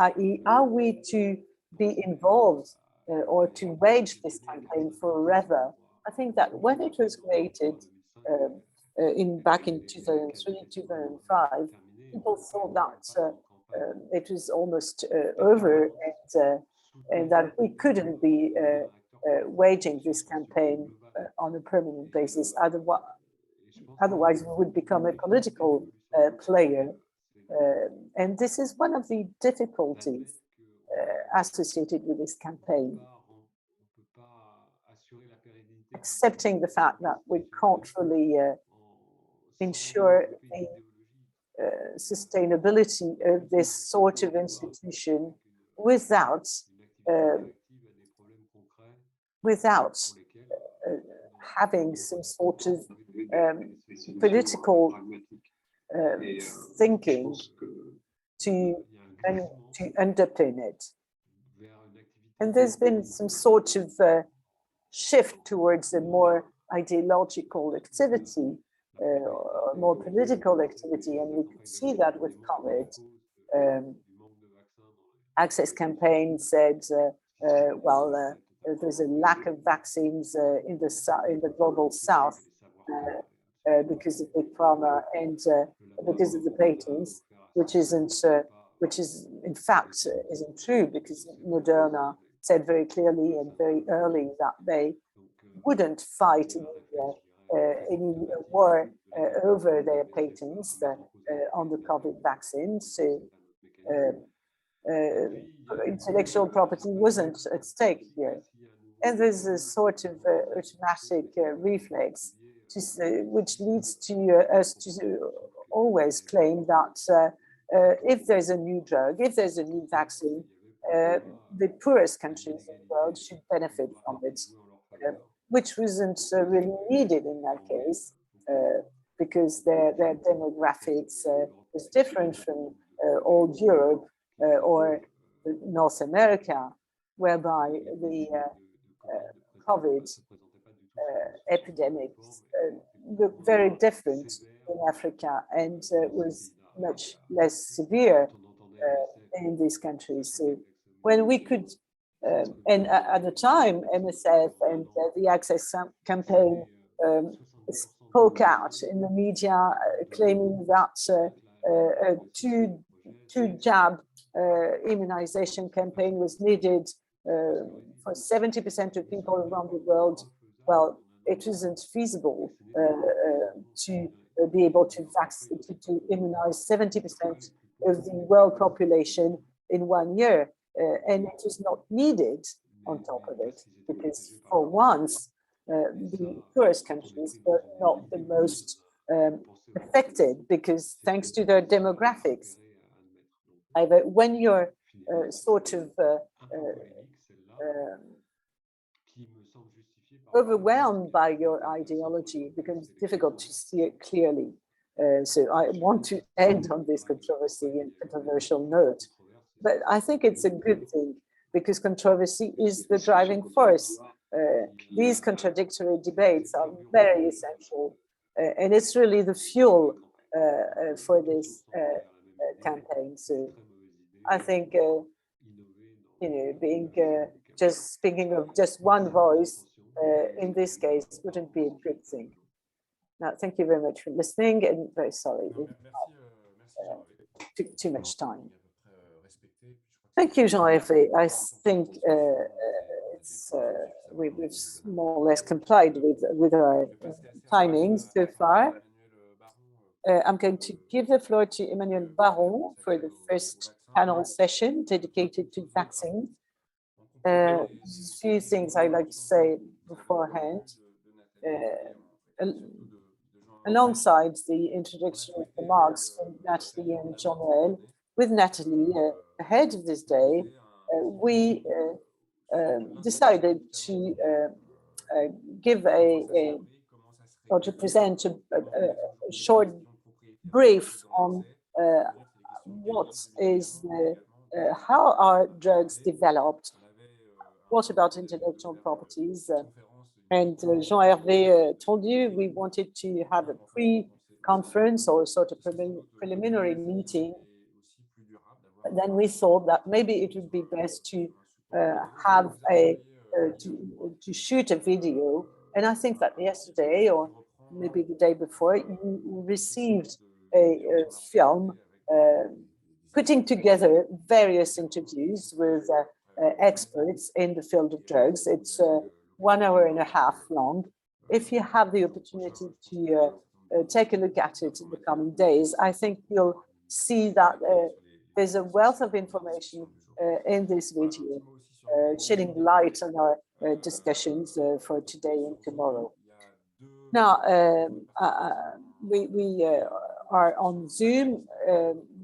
i.e., are we to be involved or to wage this campaign forever? I think that when it was created back in 2003, 2005, people thought that it was almost over and that we couldn't be waging this campaign on a permanent basis. Otherwise, we would become a political player. And this is one of the difficulties associated with this campaign. Accepting the fact that we can't really ensure the sustainability of this sort of institution without having some sort of political thinking to underpin it. And there's been some sort of shift towards a more ideological activity, or more political activity, and we could see that with COVID. Access campaign said, well, there's a lack of vaccines in the global south because of big pharma and because of the patents, which is in fact isn't true, because Moderna said very clearly and very early that they wouldn't fight any war over their patents on the COVID vaccine. So intellectual property wasn't at stake here. And there's a sort of automatic reflex which leads to us to always claim that if there's a new drug, if there's a new vaccine, the poorest countries in the world should benefit from it, which wasn't really needed in that case, because their demographics was different from old Europe or North America, whereby the COVID epidemics looked very different in Africa and was much less severe in these countries. So when we could, and at the time, MSF and the Access campaign spoke out in the media, claiming that a two-jab immunization campaign was needed for 70% of people around the world. Well, it isn't feasible to be able to immunize 70% of the world population in 1 year. And it is not needed on top of it, because for once, the poorest countries were not the most affected, because thanks to their demographics. However, when you're sort of overwhelmed by your ideology, it becomes difficult to see it clearly. So I want to end on this controversy and controversial note. But I think it's a good thing, because controversy is the driving force. These contradictory debates are very essential, and it's really the fuel for this campaign. So I think you know, being just speaking of just one voice in this case wouldn't be a good thing. Now, thank you very much for listening, and very sorry if I took too much time. Thank you, Jean-Hervé. I think we've more or less complied with our timings so far. I'm going to give the floor to Emmanuel Baron for the first panel session dedicated to vaccines. A few things I'd like to say beforehand. Alongside the introductory remarks from Natalie and Jean-Noël, with Natalie, ahead of this day, we decided to give or to present a short brief on what is how are drugs developed, what about intellectual properties, and Jean-Hervé told you we wanted to have a pre-conference or sort of preliminary meeting. Then we thought that maybe it would be best to have to shoot a video. And I think that yesterday or maybe the day before, you received a film putting together various interviews with experts in the field of drugs. It's 1.5 hours long. If you have the opportunity to take a look at it in the coming days, I think you'll see that there's a wealth of information in this video, shedding light on our discussions for today and tomorrow. Now, we are on Zoom.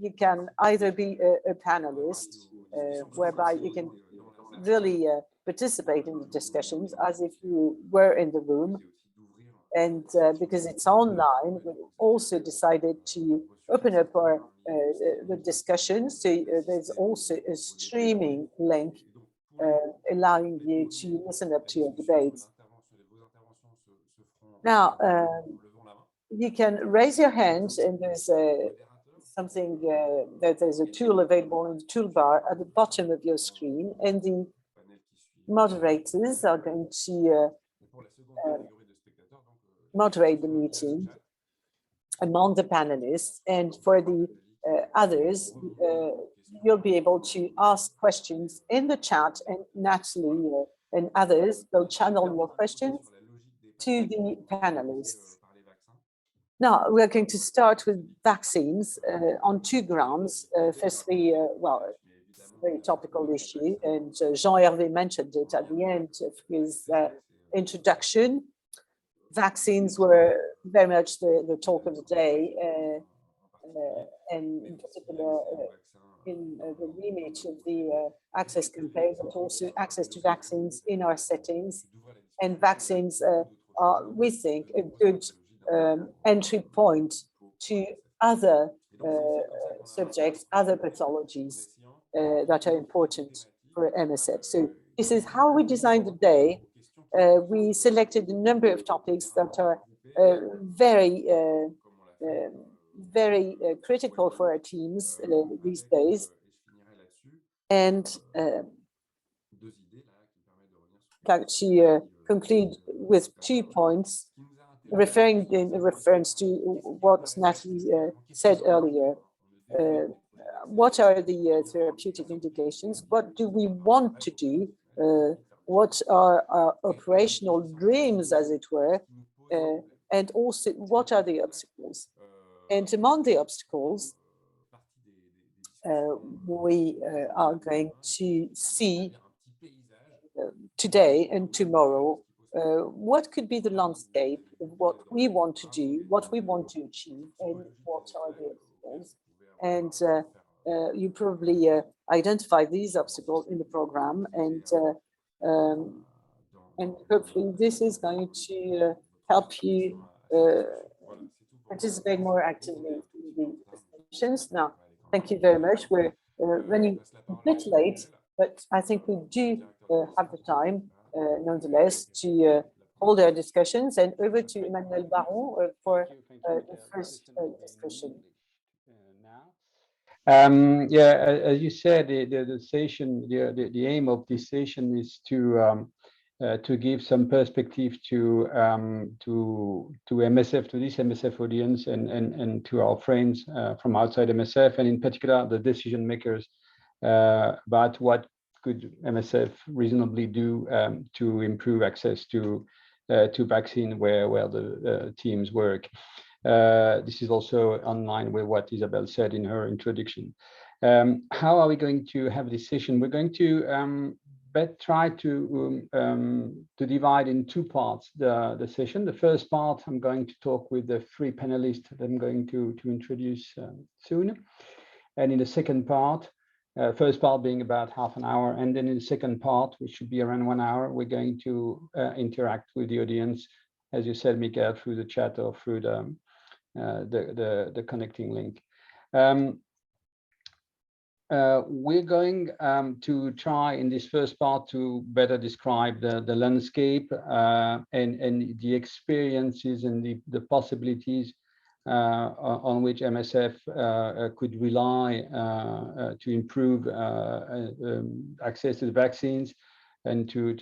You can either be a panelist, whereby you can really participate in the discussions as if you were in the room. And because it's online, we also decided to open up our the discussions. So there's also a streaming link allowing you to listen up to your debates. Now, you can raise your hand, and there's something that there's a tool available in the toolbar at the bottom of your screen, and the moderators are going to moderate the meeting among the panelists, and for the others, you'll be able to ask questions in the chat, and Natalie and others will channel your questions to the panelists. Now, we're going to start with vaccines on 2 grounds. Firstly, well, it's a very topical issue, and Jean-Hervé mentioned it at the end of his introduction. Vaccines were very much the talk of the day, and in particular in the remit of the access campaign, but also access to vaccines in our settings. And vaccines are, we think, a good entry point to other subjects, other pathologies that are important for MSF. So this is how we designed the day. We selected a number of topics that are very critical for our teams these days. And like to conclude with 2 points, referring in reference to what Natalie said earlier. What are the therapeutic indications? What do we want to do? What are our operational dreams, as it were? And also, what are the obstacles? And among the obstacles, we are going to see today and tomorrow what could be the landscape of what we want to do, what we want to achieve, and what are the obstacles. And you probably identify these obstacles in the program, and hopefully this is going to help you participate more actively in the discussions. Now, thank you very much. We're running a bit late, but I think we do have the time, nonetheless, to hold our discussions. And over to Emmanuel Baron for the first discussion. Yeah, as you said, the session, the aim of this session is to give some perspective to MSF, to this MSF audience, and to our friends from outside MSF, and in particular the decision makers about what could MSF reasonably do to improve access to vaccine where the teams work. This is also in line with what Isabel said in her introduction. How are we going to have this session? We're going to try to divide in two parts the session. The first part, I'm going to talk with the three panelists that I'm going to introduce soon. And in the second part, first part being about half an hour, and then in the second part, which should be around 1 hour, we're going to interact with the audience, as you said, Mikael, through the chat or through the connecting link. We're going to try in this first part to better describe the landscape and the experiences and the possibilities on which MSF could rely to improve access to the vaccines, and to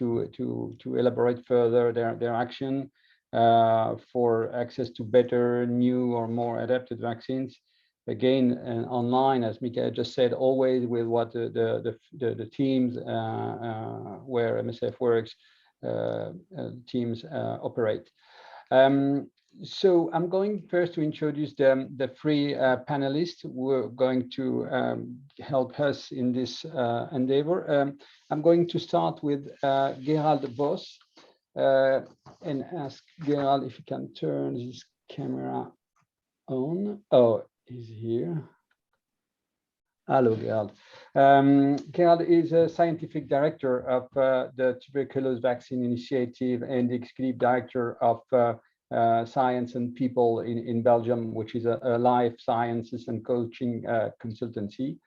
elaborate further their action for access to better, new or more adapted vaccines. Again, online, as Mikael just said, always with what the teams where MSF works, teams operate. So I'm going first to introduce the three panelists who are going to help us in this endeavor. I'm going to start with Gerald Voss and ask Gerald if he can turn his camera on. Oh, he's here. Hello, Gerald. Gerald is a scientific director of the Tuberculosis Vaccine Initiative and the executive director of Science and People in Belgium, which is a life sciences and coaching consultancy.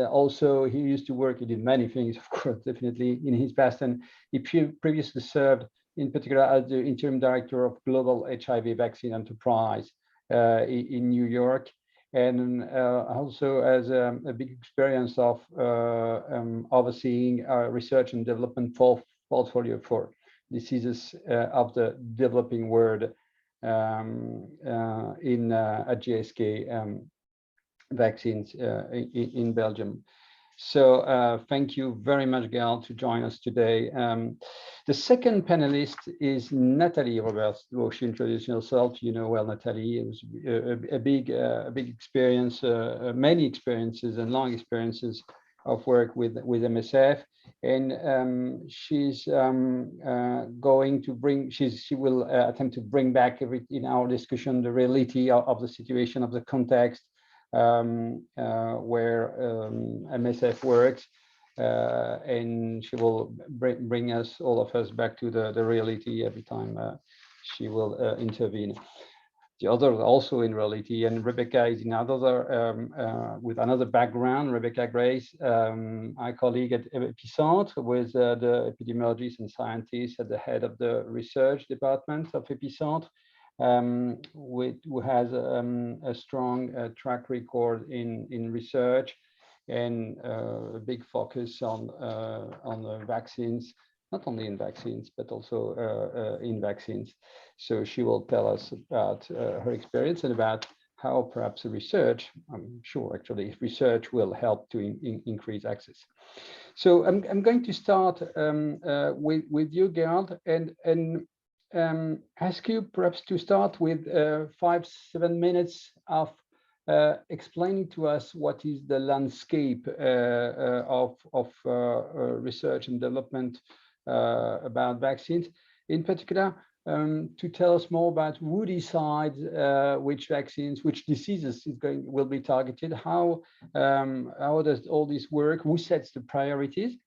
Also, he used to work, he did many things, of course, definitely in his past, and he previously served in particular as the interim director of Global HIV Vaccine Enterprise in New York, and also has a big experience of overseeing research and development portfolio for diseases of the developing world at GSK vaccines in Belgium. So thank you very much, Gail, to join us today. The second panelist is Nathalie Roberts. Well, she introduced herself. You know well, Nathalie. It was a big experience, many experiences and long experiences of work with MSF, and she's going to bring. She will attempt to bring back in our discussion the reality of the situation, of the context where MSF works, and she will bring us, all of us, back to the reality every time she will intervene. The other also in reality, and Rebecca is another with another background. Rebecca Grace, my colleague at Epicentre, was the epidemiologist and scientist at the head of the research department of Epicentre, who has a strong track record in research and a big focus on the vaccines, not only in vaccines, but also in vaccines. So she will tell us about her experience and about how perhaps research, I'm sure actually research will help to increase access. So I'm going to start with you, Gerald, and ask you perhaps to start with 5-7 minutes of explaining to us what is the landscape of research and development about vaccines, in particular to tell us more about who decides which vaccines, which diseases will be targeted, how does all this work, who sets the priorities,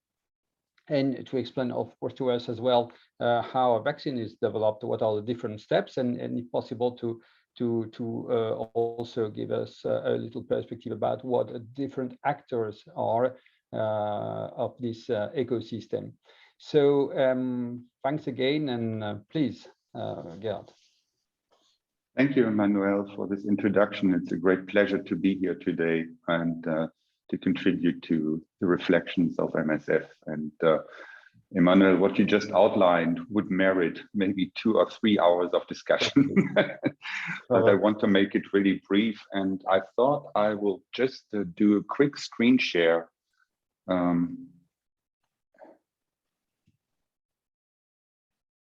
and to explain, of course, to us as well how a vaccine is developed, what are the different steps, and if possible to also give us a little perspective about what different actors are of this ecosystem. So thanks again, and please, Gerald. Thank you, Emmanuel, for this introduction. It's a great pleasure to be here today and to contribute to the reflections of MSF. And Emmanuel, what you just outlined would merit maybe 2 or 3 hours of discussion, but I want to make it really brief. And I thought I will just do a quick screen share. And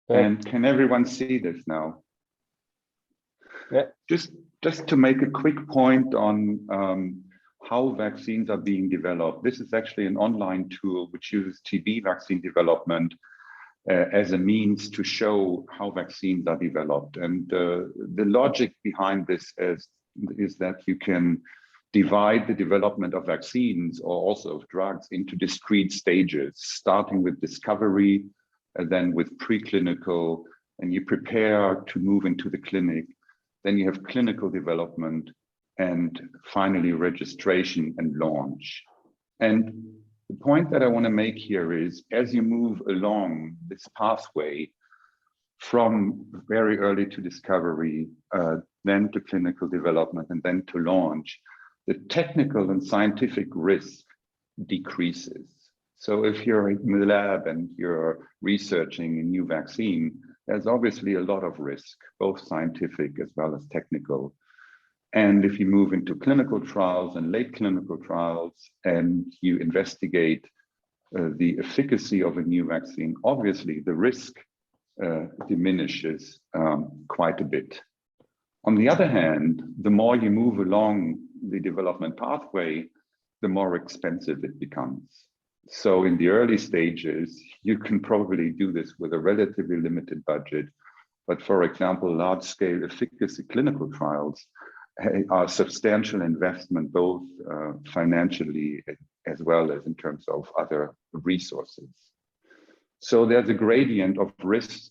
can everyone see this now? Yeah. Just to make a quick point on how vaccines are being developed. This is actually an online tool which uses TB vaccine development as a means to show how vaccines are developed. And the logic behind this is that you can divide the development of vaccines or also of drugs into discrete stages, starting with discovery, and then with preclinical, and you prepare to move into the clinic. Then you have clinical development, and finally registration and launch. And the point that I want to make here is, as you move along this pathway from very early to discovery, then to clinical development, and then to launch, the technical and scientific risk decreases. So if you're in the lab and you're researching a new vaccine, there's obviously a lot of risk, both scientific as well as technical. And if you move into clinical trials and late clinical trials and you investigate the efficacy of a new vaccine, obviously the risk diminishes quite a bit. On the other hand, the more you move along the development pathway, the more expensive it becomes. So in the early stages, you can probably do this with a relatively limited budget. But for example, large-scale efficacy clinical trials are substantial investment, both financially as well as in terms of other resources. So there's a gradient of risk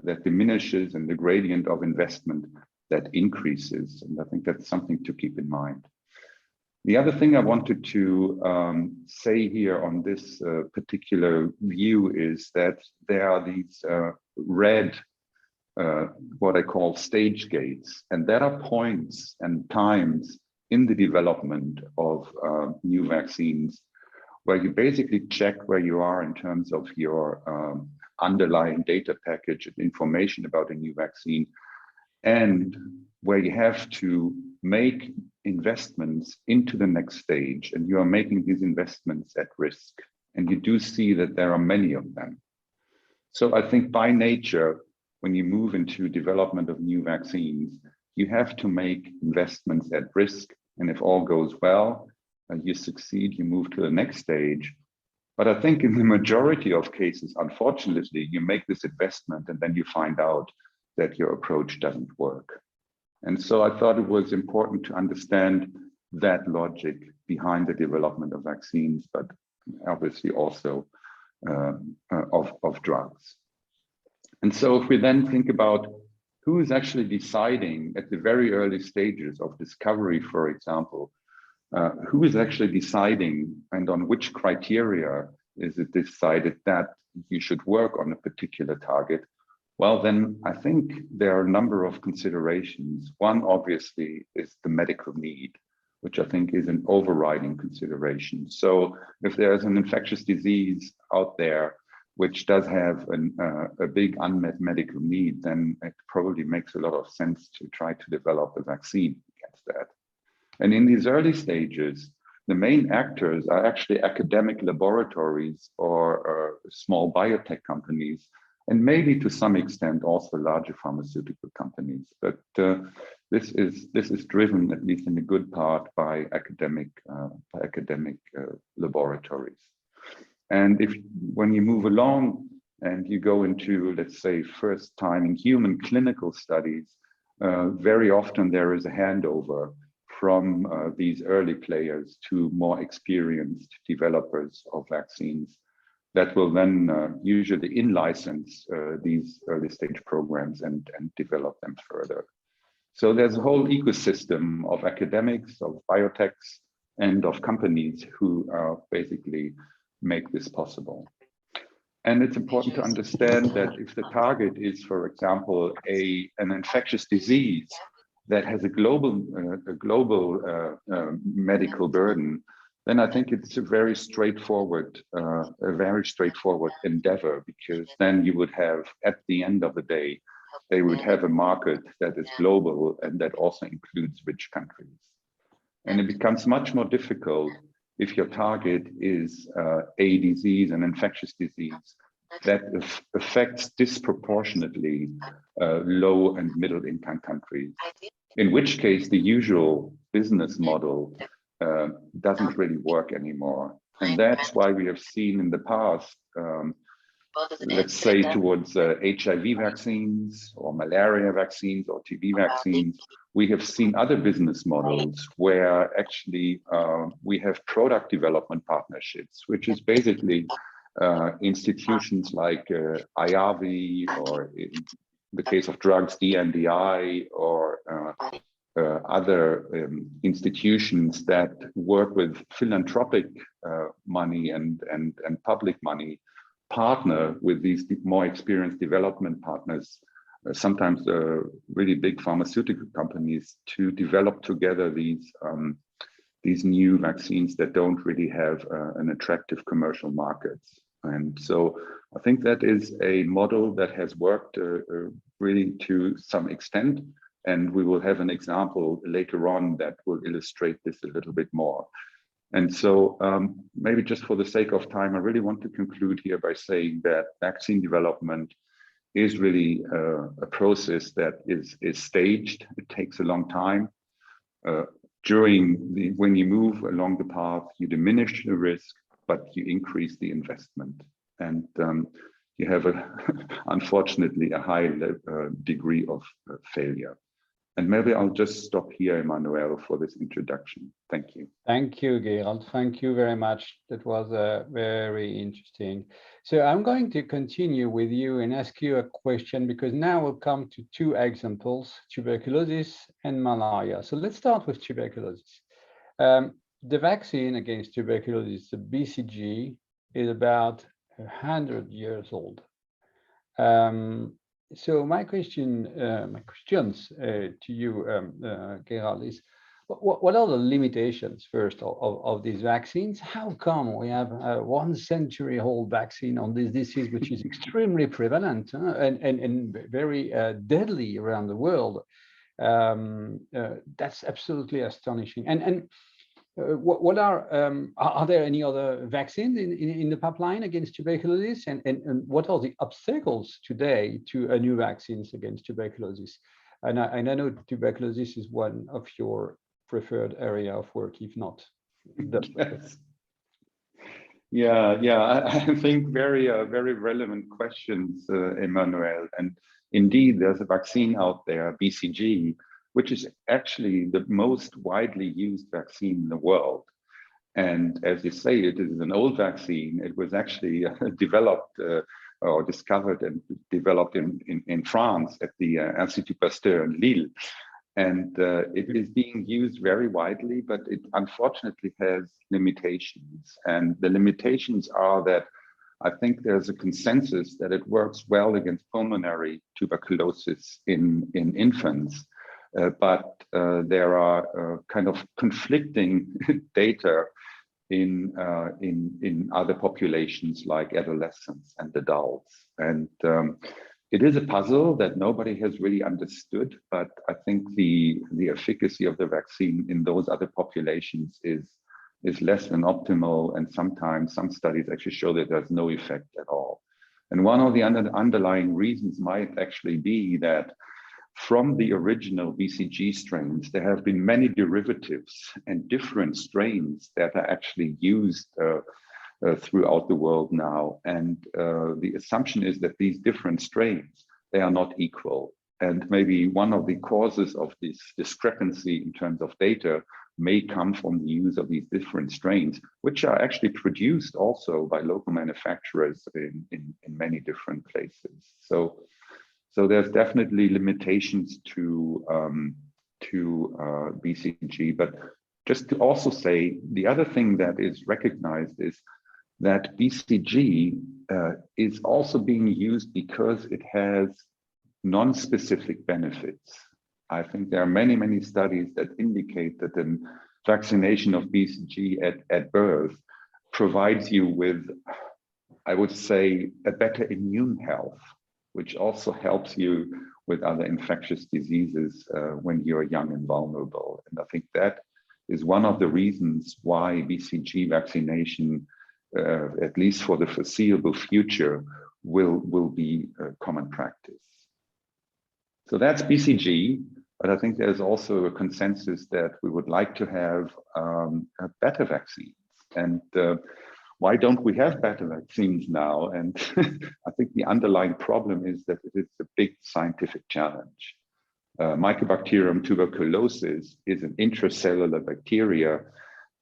that diminishes and the gradient of investment that increases. And I think that's something to keep in mind. The other thing I wanted to say here on this particular view is that there are these red, what I call stage gates, and there are points and times in the development of new vaccines where you basically check where you are in terms of your underlying data package and information about a new vaccine, and where you have to make investments into the next stage, and you are making these investments at risk. And you do see that there are many of them. So I think by nature, when you move into development of new vaccines, you have to make investments at risk. And if all goes well, and you succeed, you move to the next stage. But I think in the majority of cases, unfortunately, you make this investment and then you find out that your approach doesn't work. And so I thought it was important to understand that logic behind the development of vaccines, but obviously also of drugs. And so if we then think about who is actually deciding at the very early stages of discovery, for example, who is actually deciding and on which criteria is it decided that you should work on a particular target? Well, then I think there are a number of considerations. One, obviously, is the medical need, which I think is an overriding consideration. So if there's an infectious disease out there which does have a big unmet medical need, then it probably makes a lot of sense to try to develop a vaccine against that. And in these early stages, the main actors are actually academic laboratories or small biotech companies, and maybe to some extent also larger pharmaceutical companies. But this is driven, at least in a good part, by academic laboratories. And when you move along and you go into, let's say, first time in human clinical studies, very often there is a handover from these early players to more experienced developers of vaccines that will then usually in-license these early stage programs and develop them further. So there's a whole ecosystem of academics, of biotechs, and of companies who basically make this possible. And it's important to understand that if the target is, for example, an infectious disease that has a global medical burden, then I think it's a very straightforward endeavor, because then you would have, at the end of the day, they would have a market that is global and that also includes rich countries. And it becomes much more difficult if your target is a disease, an infectious disease that affects disproportionately low and middle income countries, in which case the usual business model doesn't really work anymore. And that's why we have seen in the past, let's say towards HIV vaccines or malaria vaccines or TB vaccines, we have seen other business models where actually we have product development partnerships, which is basically institutions like IAVI, or in the case of drugs, DNDi, or other institutions that work with philanthropic money and public money, partner with these more experienced development partners, sometimes really big pharmaceutical companies, to develop together these new vaccines that don't really have an attractive commercial market. And so I think that is a model that has worked really to some extent. And we will have an example later on that will illustrate this a little bit more. And so maybe just for the sake of time, I really want to conclude here by saying that vaccine development is really a process that is staged. It takes a long time. When you move along the path, you diminish the risk, but you increase the investment. And you have, unfortunately, a high degree of failure. And maybe I'll just stop here, Emmanuel, for this introduction. Thank you. Thank you, Gerald. Thank you very much. That was very interesting. So I'm going to continue with you and ask you a question, because now we'll come to two examples, tuberculosis and malaria. So let's start with tuberculosis. The vaccine against tuberculosis, the BCG, is about 100 years old. So my questions to you, Gerald, is what are the limitations first of these vaccines? How come we have a 1 century-old vaccine on this disease, which is extremely prevalent and very deadly around the world? That's absolutely astonishing. And what are there any other vaccines in the pipeline against tuberculosis? And what are the obstacles today to new vaccines against tuberculosis? And I know tuberculosis is one of your preferred area of work, if not the yes. Yeah. I think very relevant questions, Emmanuel. And indeed, there's a vaccine out there, BCG, which is actually the most widely used vaccine in the world. And as you say, it is an old vaccine. It was actually developed or discovered and developed in France at the Institut Pasteur in Lille. And it is being used very widely, but it unfortunately has limitations. And the limitations are that I think there's a consensus that it works well against pulmonary tuberculosis in infants. But there are kind of conflicting data in other populations like adolescents and adults. And it is a puzzle that nobody has really understood, but I think the efficacy of the vaccine in those other populations is less than optimal. And sometimes some studies actually show that there's no effect at all. And one of the underlying reasons might actually be that from the original BCG strains, there have been many derivatives and different strains that are actually used throughout the world now. And the assumption is that these different strains, they are not equal. And maybe one of the causes of this discrepancy in terms of data may come from the use of these different strains, which are actually produced also by local manufacturers in many different places. So there's definitely limitations to BCG, but just to also say, the other thing that is recognized is that BCG is also being used because it has non-specific benefits. I think there are many, many studies that indicate that the vaccination of BCG at birth provides you with, I would say, a better immune health, which also helps you with other infectious diseases when you're young and vulnerable. And I think that is one of the reasons why BCG vaccination, at least for the foreseeable future, will be common practice. So that's BCG, but I think there's also a consensus that we would like to have better vaccines. And why don't we have better vaccines now? And I think the underlying problem is that it is a big scientific challenge. Mycobacterium tuberculosis is an intracellular bacteria,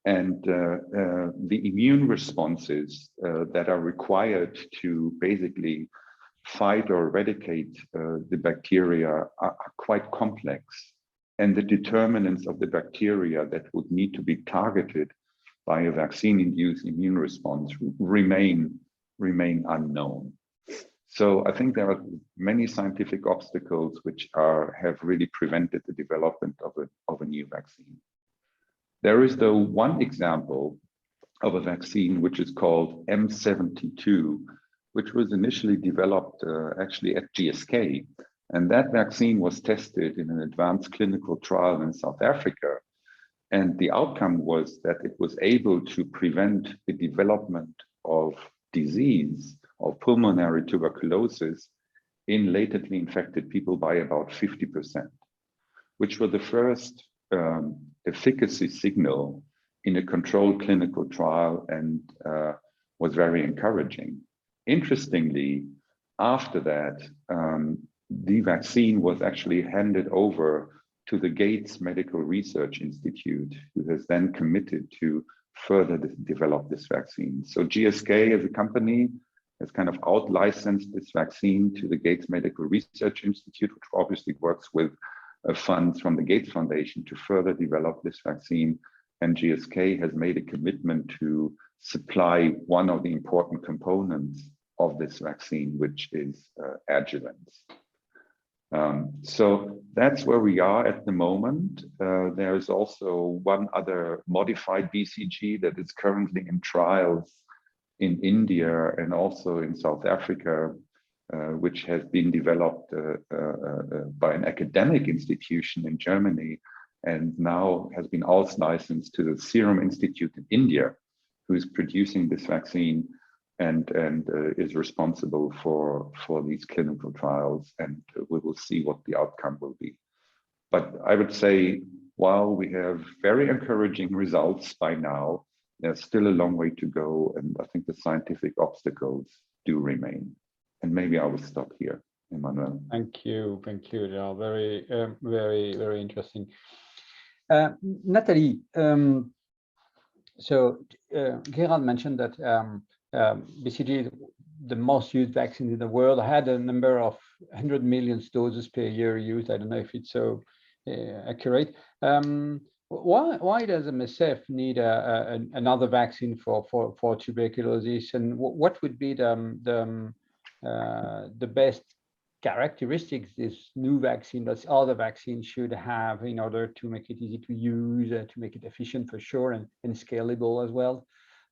and the immune responses that are required to basically fight or eradicate the bacteria are quite complex. And the determinants of the bacteria that would need to be targeted by a vaccine-induced immune response remain unknown. So I think there are many scientific obstacles which have really prevented the development of a new vaccine. There is, though, one example of a vaccine which is called M72, which was initially developed actually at GSK. And that vaccine was tested in an advanced clinical trial in South Africa. And the outcome was that it was able to prevent the development of disease of pulmonary tuberculosis in latently infected people by about 50%, which were the first efficacy signal in a controlled clinical trial, and was very encouraging. Interestingly, after that, the vaccine was actually handed over to the Gates Medical Research Institute, who has then committed to further develop this vaccine. So GSK as a company has kind of out-licensed this vaccine to the Gates Medical Research Institute, which obviously works with funds from the Gates Foundation to further develop this vaccine. And GSK has made a commitment to supply one of the important components of this vaccine, which is adjuvants. So that's where we are at the moment. There is also one other modified BCG that is currently in trials in India and also in South Africa, which has been developed by an academic institution in Germany, and now has been out-licensed to the Serum Institute in India, who is producing this vaccine and is responsible for these clinical trials, and we will see what the outcome will be. But I would say, while we have very encouraging results by now, there's still a long way to go, and I think the scientific obstacles do remain. And maybe I will stop here, Emmanuel. Thank you, they are very, very interesting. Nathalie, so Gerald mentioned that BCG, the most used vaccine in the world, had a number of 100 million doses per year used. I don't know if it's so accurate. Why does MSF need another vaccine for tuberculosis, and what would be the best characteristics this new vaccine that other vaccines should have in order to make it easy to use, to make it efficient for sure, and scalable as well?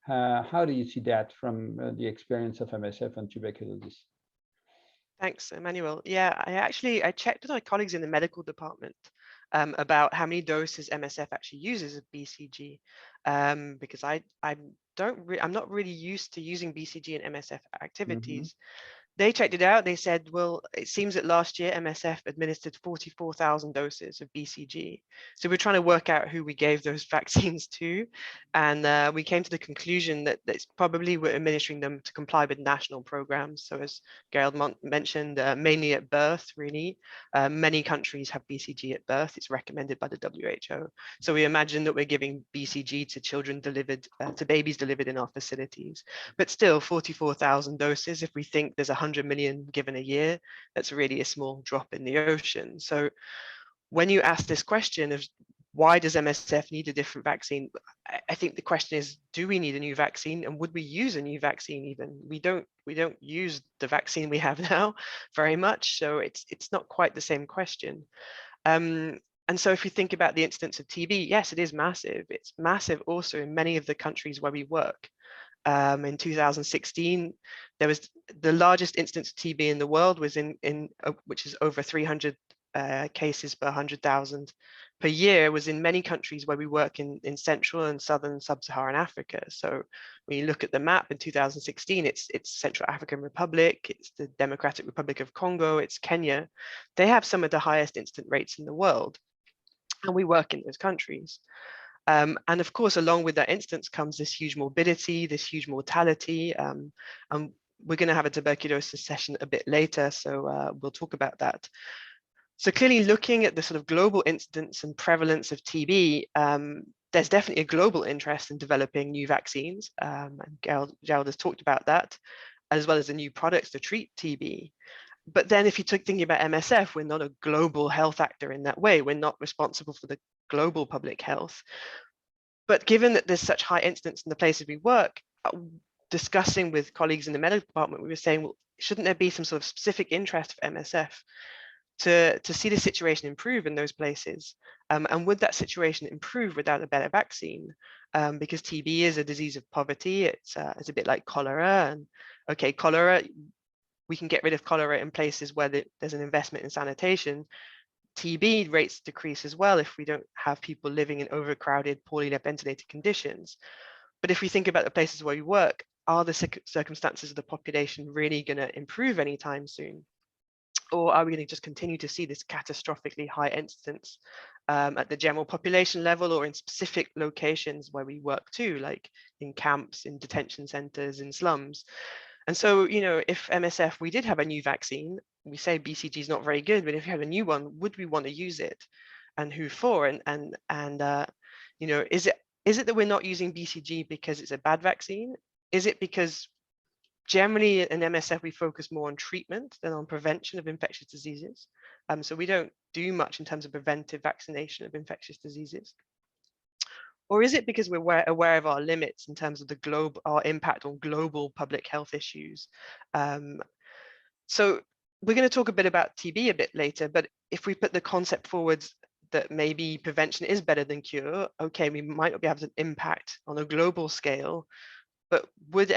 How do you see that from the experience of MSF and tuberculosis? Thanks, Emmanuel. Yeah, I checked with my colleagues in the medical department about how many doses MSF actually uses of BCG, because I'm not really used to using BCG in MSF activities. They checked it out. They said, well, it seems that last year MSF administered 44,000 doses of BCG. So we're trying to work out who we gave those vaccines to. And we came to the conclusion that it's probably we're administering them to comply with national programs. So as Gerald mentioned, mainly at birth, really. Many countries have BCG at birth. It's recommended by the WHO. So we imagine that we're giving BCG to children delivered, to babies delivered in our facilities. But still, 44,000 doses, if we think there's 100 million given a year, that's really a small drop in the ocean. So when you ask this question of why does MSF need a different vaccine? I think the question is, do we need a new vaccine, and would we use a new vaccine even? We don't use the vaccine we have now very much, so it's not quite the same question. And so if you think about the incidence of TB, yes, it is massive. It's massive also in many of the countries where we work. In 2016, there was the largest incidence of TB in the world was which is over 300 cases per 100,000 per year, was in many countries where we work in Central and Southern Sub-Saharan Africa. So when you look at the map in 2016, it's Central African Republic, it's the Democratic Republic of Congo, it's Kenya. They have some of the highest incident rates in the world, and we work in those countries. And of course, along with that instance comes this huge morbidity, this huge mortality. And we're going to have a tuberculosis session a bit later, so we'll talk about that. So clearly looking at the sort of global incidence and prevalence of TB, there's definitely a global interest in developing new vaccines. And Gerald has talked about that, as well as the new products to treat TB. But then if you took thinking about MSF, we're not a global health actor in that way. We're not responsible for the global public health. But given that there's such high incidence in the places we work, discussing with colleagues in the medical department, we were saying, well, shouldn't there be some sort of specific interest for MSF to see the situation improve in those places? And would that situation improve without a better vaccine? Because TB is a disease of poverty. It's a bit like cholera. And okay, cholera, we can get rid of cholera in places where there's an investment in sanitation. TB rates decrease as well if we don't have people living in overcrowded, poorly ventilated conditions. But if we think about the places where we work, are the circumstances of the population really going to improve anytime soon? Or are we going to just continue to see this catastrophically high incidence at the general population level, or in specific locations where we work too, like in camps, in detention centers, in slums? And so, you know, if MSF, we did have a new vaccine, we say BCG is not very good, but if you have a new one, would we want to use it? And who for? And you know, is it that we're not using BCG because it's a bad vaccine? Is it because generally in MSF, we focus more on treatment than on prevention of infectious diseases? So we don't do much in terms of preventive vaccination of infectious diseases. Or is it because we're aware of our limits in terms of our impact on global public health issues? So we're going to talk a bit about TB a bit later, but if we put the concept forwards that maybe prevention is better than cure, okay, we might not be able to impact on a global scale, but would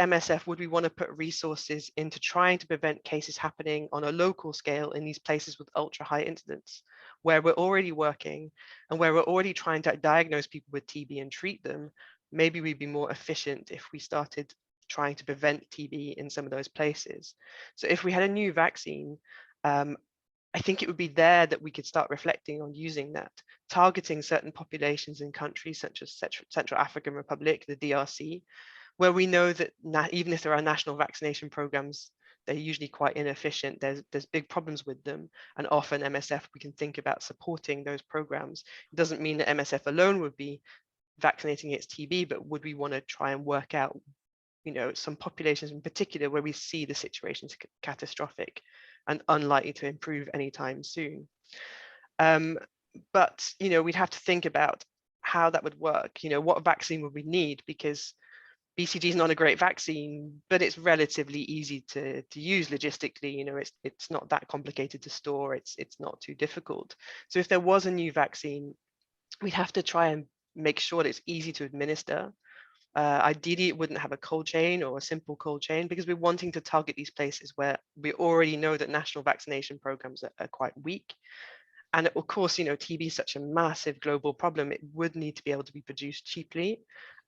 we want to put resources into trying to prevent cases happening on a local scale in these places with ultra high incidence, where we're already working and where we're already trying to diagnose people with TB and treat them? Maybe we'd be more efficient if we started trying to prevent TB in some of those places. So if we had a new vaccine, I think it would be there that we could start reflecting on using that, targeting certain populations in countries such as Central African Republic, the DRC, where we know that even if there are national vaccination programs, they're usually quite inefficient. There's big problems with them. And often MSF, we can think about supporting those programs. It doesn't mean that MSF alone would be vaccinating against TB, but would we want to try and work out, you know, some populations in particular where we see the situation's catastrophic and unlikely to improve anytime soon? But, you know, we'd have to think about how that would work. You know, what vaccine would we need? Because BCG is not a great vaccine, but it's relatively easy to use logistically. You know, it's not that complicated to store. It's not too difficult. So if there was a new vaccine, we'd have to try and make sure that it's easy to administer. Ideally, it wouldn't have a cold chain or a simple cold chain, because we're wanting to target these places where we already know that national vaccination programs are quite weak. And of course, you know, TB is such a massive global problem. It would need to be able to be produced cheaply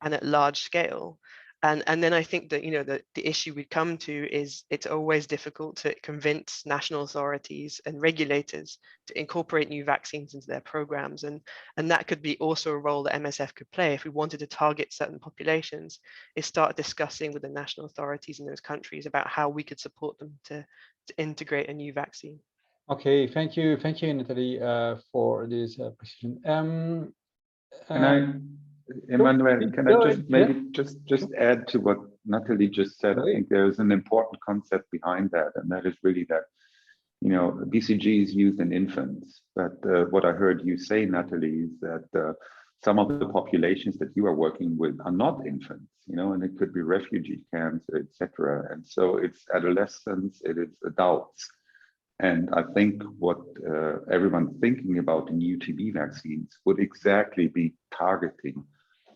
and at large scale. And then I think that, you know, the issue we come to is it's always difficult to convince national authorities and regulators to incorporate new vaccines into their programs. And that could be also a role that MSF could play if we wanted to target certain populations, is start discussing with the national authorities in those countries about how we could support them to integrate a new vaccine. Okay, thank you, Nathalie, for this precision. Emmanuel, can I just maybe just add to what Nathalie just said? I think there is an important concept behind that, and that is really that BCG is used in infants, but what I heard you say, Natalie, is that some of the populations that you are working with are not infants, and it could be refugee camps, etc. And so it's adolescents, it is adults. And I think what everyone's thinking about in new TB vaccines would exactly be targeting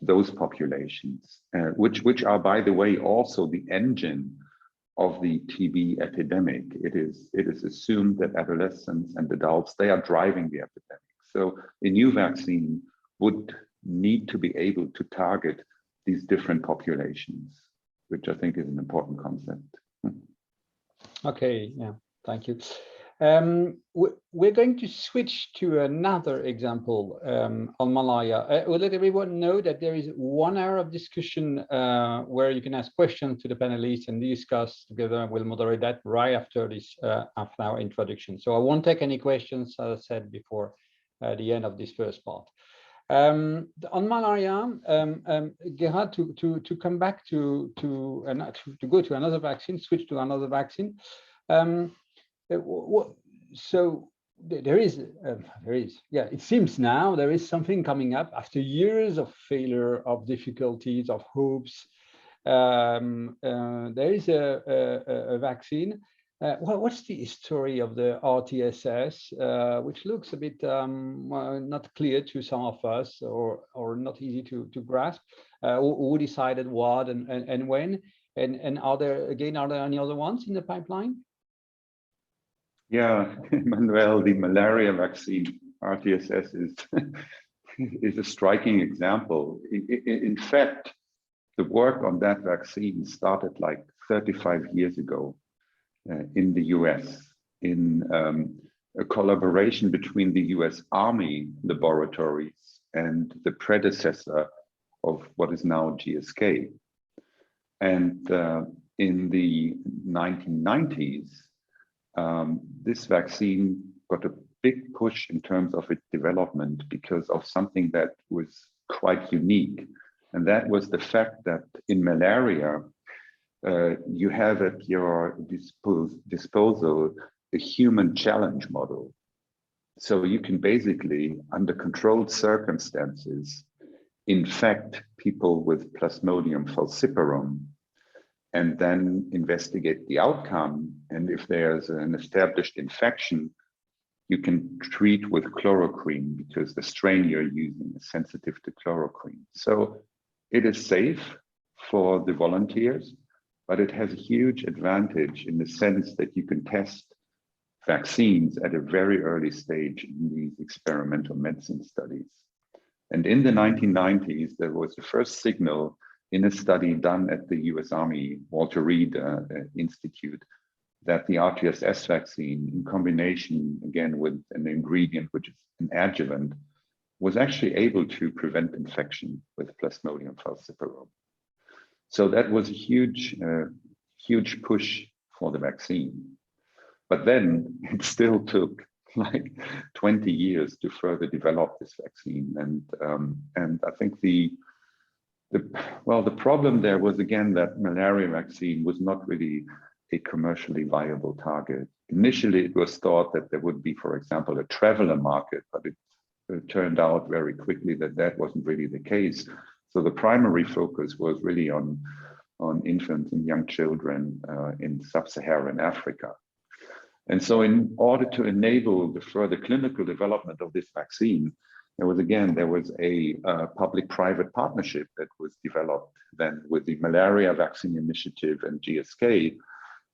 those populations, which are, by the way, also the engine of the TB epidemic. It is assumed that adolescents and adults, they are driving the epidemic. So a new vaccine would need to be able to target these different populations, which I think is an important concept. Okay, yeah, thank you. We're going to switch to another example on malaria. We'll let everyone know that there is 1 hour of discussion where you can ask questions to the panelists and discuss together. We'll moderate that right after this half-an-hour introduction. So I won't take any questions, as I said before, the end of this first part. On malaria, Gerhard, to come back to go to another vaccine, switch to another vaccine. So there is, yeah, it seems now there is something coming up after years of failure, of difficulties, of hopes. There is a vaccine. What's the history of the RTSS, which looks a bit not clear to some of us, or not easy to grasp? Who decided what and when? And are there any other ones in the pipeline? Yeah, Manuel, the malaria vaccine, RTSS, is a striking example. In fact, the work on that vaccine started like 35 years ago in the US, in a collaboration between the US Army laboratories and the predecessor of what is now GSK. And in the 1990s, this vaccine got a big push in terms of its development because of something that was quite unique. And that was the fact that in malaria, you have at your disposal a human challenge model. So you can basically, under controlled circumstances, infect people with Plasmodium falciparum, and then investigate the outcome. And if there's an established infection, you can treat with chloroquine because the strain you're using is sensitive to chloroquine. So it is safe for the volunteers, but it has a huge advantage in the sense that you can test vaccines at a very early stage in these experimental medicine studies. And in the 1990s, there was the first signal in a study done at the US Army Walter Reed Institute that the RTSS vaccine, in combination again with an ingredient which is an adjuvant, was actually able to prevent infection with Plasmodium falciparum. So that was a huge push for the vaccine. But then it still took like 20 years to further develop this vaccine. And I think the problem there was, again, that malaria vaccine was not really a commercially viable target. Initially, it was thought that there would be, for example, a traveler market, but it turned out very quickly that that wasn't really the case. So the primary focus was really on infants and young children in sub-Saharan Africa. And so in order to enable the further clinical development of this vaccine, there was a public-private partnership that was developed then with the Malaria Vaccine Initiative and GSK,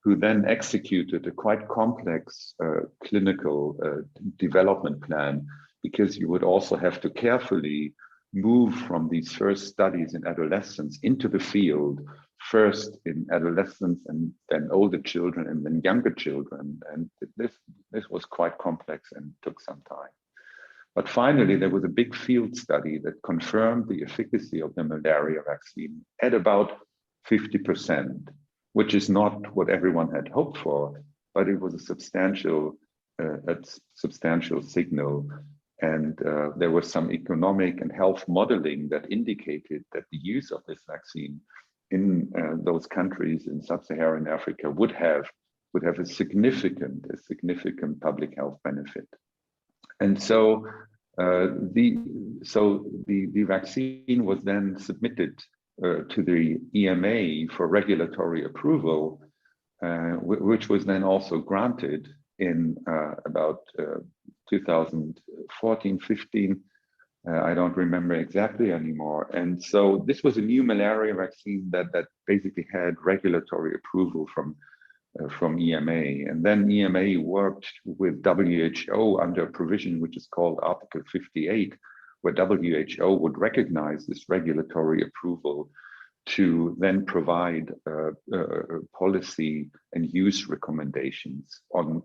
who then executed a quite complex clinical development plan, because you would also have to carefully move from these first studies in adolescents into the field, first in adolescents and then older children and then younger children. And this was quite complex and took some time. But finally, there was a big field study that confirmed the efficacy of the malaria vaccine at about 50%, which is not what everyone had hoped for, but it was a substantial signal. And there was some economic and health modeling that indicated that the use of this vaccine in those countries in sub-Saharan Africa would have would have a significant public health benefit. And so the vaccine was then submitted to the EMA for regulatory approval, which was then also granted in about 2014, 15. I don't remember exactly anymore. And so this was a new malaria vaccine that basically had regulatory approval from EMA. And then EMA worked with WHO under a provision which is called Article 58, where WHO would recognize this regulatory approval to then provide policy and use recommendations on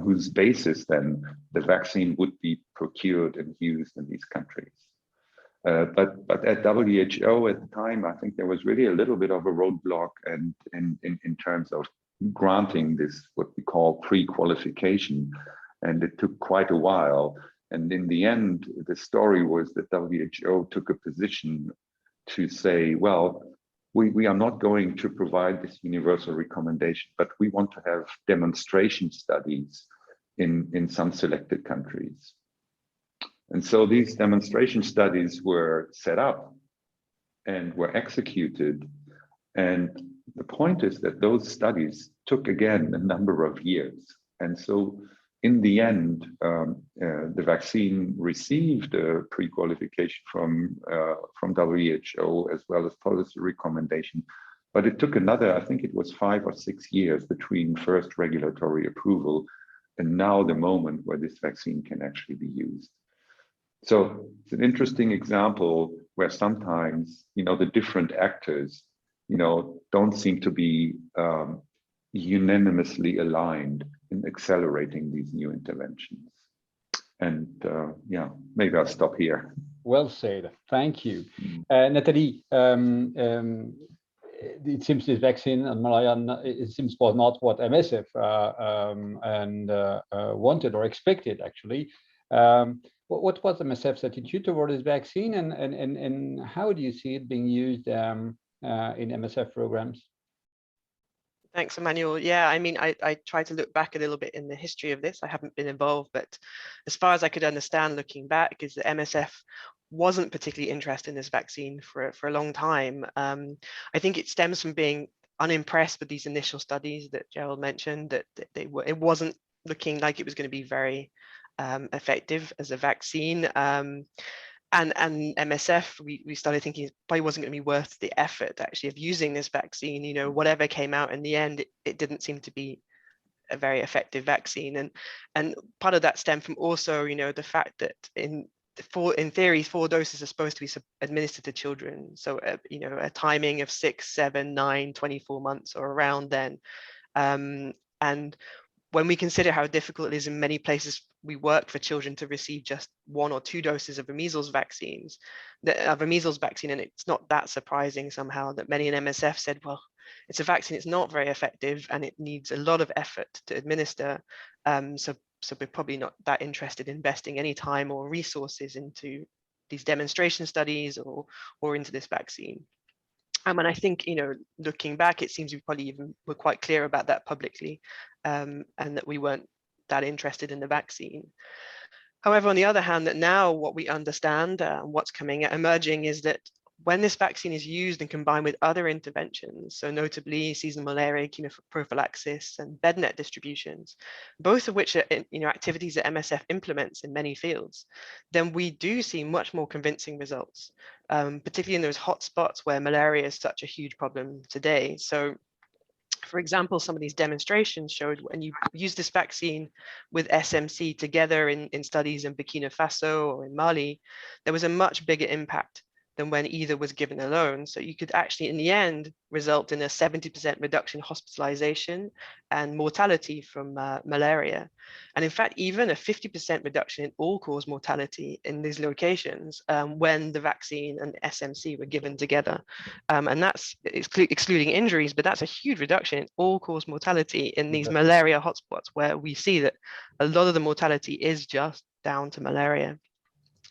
whose basis then the vaccine would be procured and used in these countries. But at WHO at the time, I think there was really a little bit of a roadblock and in terms of granting this, what we call pre-qualification, and it took quite a while. And in the end, the story was that WHO took a position to say, well, we are not going to provide this universal recommendation, but we want to have demonstration studies in some selected countries. And so these demonstration studies were set up and were executed. And the point is that those studies took, again, a number of years. And so in the end, the vaccine received a pre-qualification from WHO as well as policy recommendation. But it took another, I think it was 5 or 6 years between first regulatory approval and now the moment where this vaccine can actually be used. So it's an interesting example where sometimes, the different actors, don't seem to be unanimously aligned in accelerating these new interventions. And yeah, maybe I'll stop here. Well said, thank you. Nathalie, it seems this vaccine and malaria, it seems was not what MSF wanted or expected, actually. What was MSF's attitude toward this vaccine, and how do you see it being used in MSF programs? Thanks, Emmanuel. Yeah, I mean, I tried to look back a little bit in the history of this. I haven't been involved, but as far as I could understand looking back, is that MSF wasn't particularly interested in this vaccine for a long time. I think it stems from being unimpressed with these initial studies that Gerald mentioned, that it wasn't looking like it was going to be very effective as a vaccine. And MSF, we started thinking it probably wasn't going to be worth the effort actually of using this vaccine. Whatever came out in the end, it didn't seem to be a very effective vaccine. And part of that stemmed from also, the fact that in theory, 4 doses are supposed to be administered to children. So, a timing of 6, 7, 9, 24 months or around then. And when we consider how difficult it is in many places we work for children to receive just 1 or 2 doses of a measles vaccine, and it's not that surprising somehow that many in MSF said, well, it's a vaccine, it's not very effective, and it needs a lot of effort to administer. So we're probably not that interested in investing any time or resources into these demonstration studies or into this vaccine. And I think, looking back, it seems we probably even were quite clear about that publicly, and that we weren't that interested in the vaccine. However, on the other hand, that now what we understand, what's emerging is that when this vaccine is used and combined with other interventions, so notably seasonal malaria, chemoprophylaxis, and bed net distributions, both of which are activities that MSF implements in many fields, then we do see much more convincing results, particularly in those hotspots where malaria is such a huge problem today. So, for example, some of these demonstrations showed when you use this vaccine with SMC together in studies in Burkina Faso or in Mali, there was a much bigger impact than when either was given alone. So you could actually, in the end, result in a 70% reduction in hospitalization and mortality from malaria. And in fact, even a 50% reduction in all-cause mortality in these locations when the vaccine and SMC were given together. And that's excluding injuries, but that's a huge reduction in all-cause mortality in these malaria hotspots, where we see that a lot of the mortality is just down to malaria.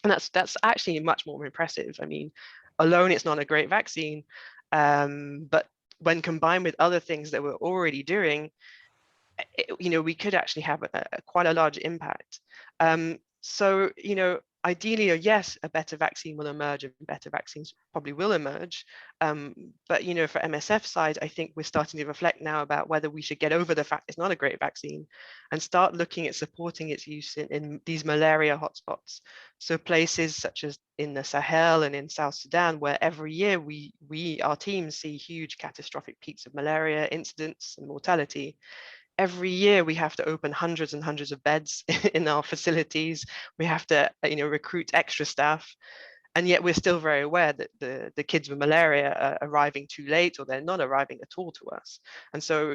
And that's actually much more impressive. I mean, alone, it's not a great vaccine, but when combined with other things that we're already doing, we could actually have quite a large impact. So, ideally, yes, a better vaccine will emerge, and better vaccines probably will emerge. But, for MSF side, I think we're starting to reflect now about whether we should get over the fact it's not a great vaccine and start looking at supporting its use in these malaria hotspots. So places such as in the Sahel and in South Sudan, where every year our teams see huge catastrophic peaks of malaria incidents and mortality. Every year we have to open hundreds and hundreds of beds in our facilities. We have to, recruit extra staff. And yet we're still very aware that the kids with malaria are arriving too late, or they're not arriving at all to us. And so,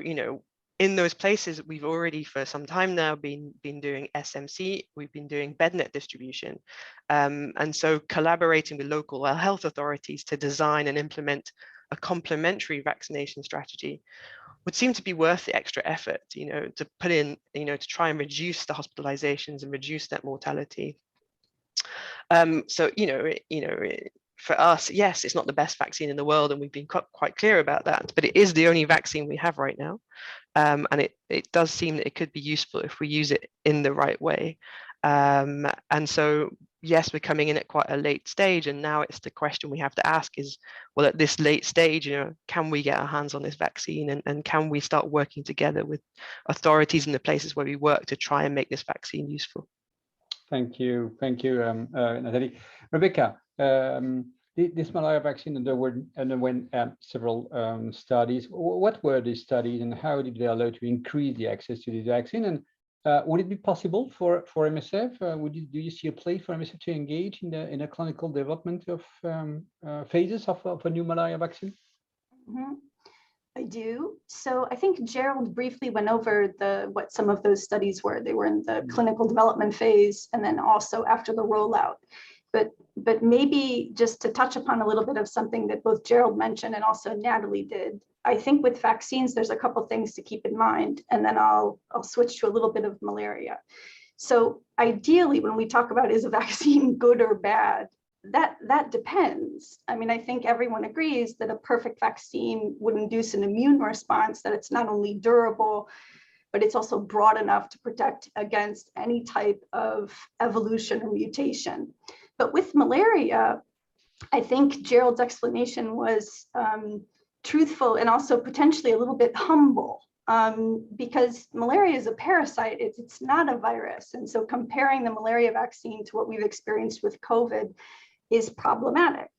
in those places, we've already for some time now been doing SMC, we've been doing bednet distribution. And so collaborating with local health authorities to design and implement a complementary vaccination strategy would seem to be worth the extra effort, to put in, to try and reduce the hospitalizations and reduce that mortality. So, for us, yes, it's not the best vaccine in the world, and we've been quite clear about that, but it is the only vaccine we have right now. And it does seem that it could be useful if we use it in the right way. And so, yes, we're coming in at quite a late stage, and now it's the question we have to ask is, well, at this late stage, can we get our hands on this vaccine, and can we start working together with authorities in the places where we work to try and make this vaccine useful? Thank you, Nathalie. Rebecca, this malaria vaccine underwent several studies. What were these studies, and how did they allow to increase the access to this vaccine? And would it be possible for MSF? Do you see a place for MSF to engage in a clinical development of phases of a new malaria vaccine? Mm-hmm. I do. So I think Gerald briefly went over what some of those studies were. They were in the clinical development phase, and then also after the rollout. But maybe just to touch upon a little bit of something that both Gerald mentioned and also Natalie did. I think with vaccines, there's a couple things to keep in mind, and then I'll switch to a little bit of malaria. So ideally, when we talk about is a vaccine good or bad, that depends. I mean, I think everyone agrees that a perfect vaccine would induce an immune response, that it's not only durable, but it's also broad enough to protect against any type of evolution or mutation. But with malaria, I think Gerald's explanation was truthful and also potentially a little bit humble, because malaria is a parasite, it's not a virus. And so comparing the malaria vaccine to what we've experienced with COVID is problematic.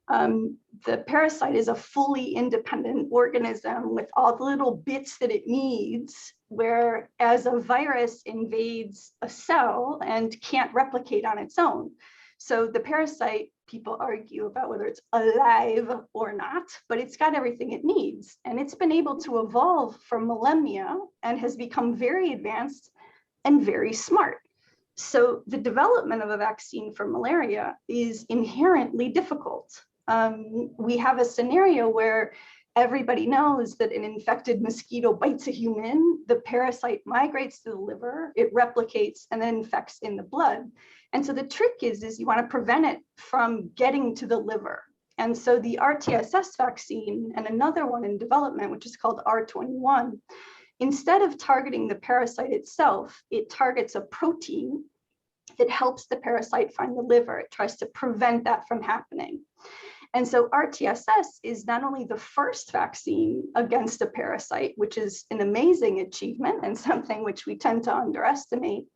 The parasite is a fully independent organism with all the little bits that it needs, whereas a virus invades a cell and can't replicate on its own. So the parasite, people argue about whether it's alive or not, but it's got everything it needs. And it's been able to evolve for millennia and has become very advanced and very smart. So the development of a vaccine for malaria is inherently difficult. We have a scenario where everybody knows that an infected mosquito bites a human, the parasite migrates to the liver, it replicates and then infects in the blood. And so the trick is you want to prevent it from getting to the liver. And so the RTSS vaccine and another one in development, which is called R21, instead of targeting the parasite itself, it targets a protein that helps the parasite find the liver. It tries to prevent that from happening. And so RTSS is not only the first vaccine against a parasite, which is an amazing achievement and something which we tend to underestimate,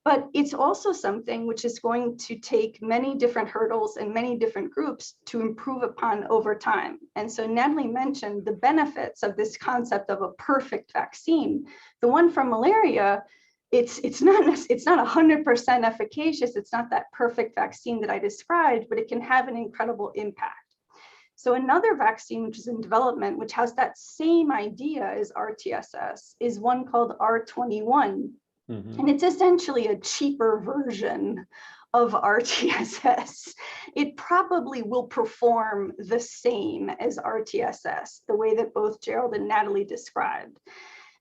but it's also something which is going to take many different hurdles and many different groups to improve upon over time. And so Natalie mentioned the benefits of this concept of a perfect vaccine. The one from malaria, it's not 100% efficacious. It's not that perfect vaccine that I described, but it can have an incredible impact. So another vaccine which is in development, which has that same idea as RTSS, is one called R21. Mm-hmm. And it's essentially a cheaper version of RTSS. It probably will perform the same as RTSS, the way that both Gerald and Natalie described.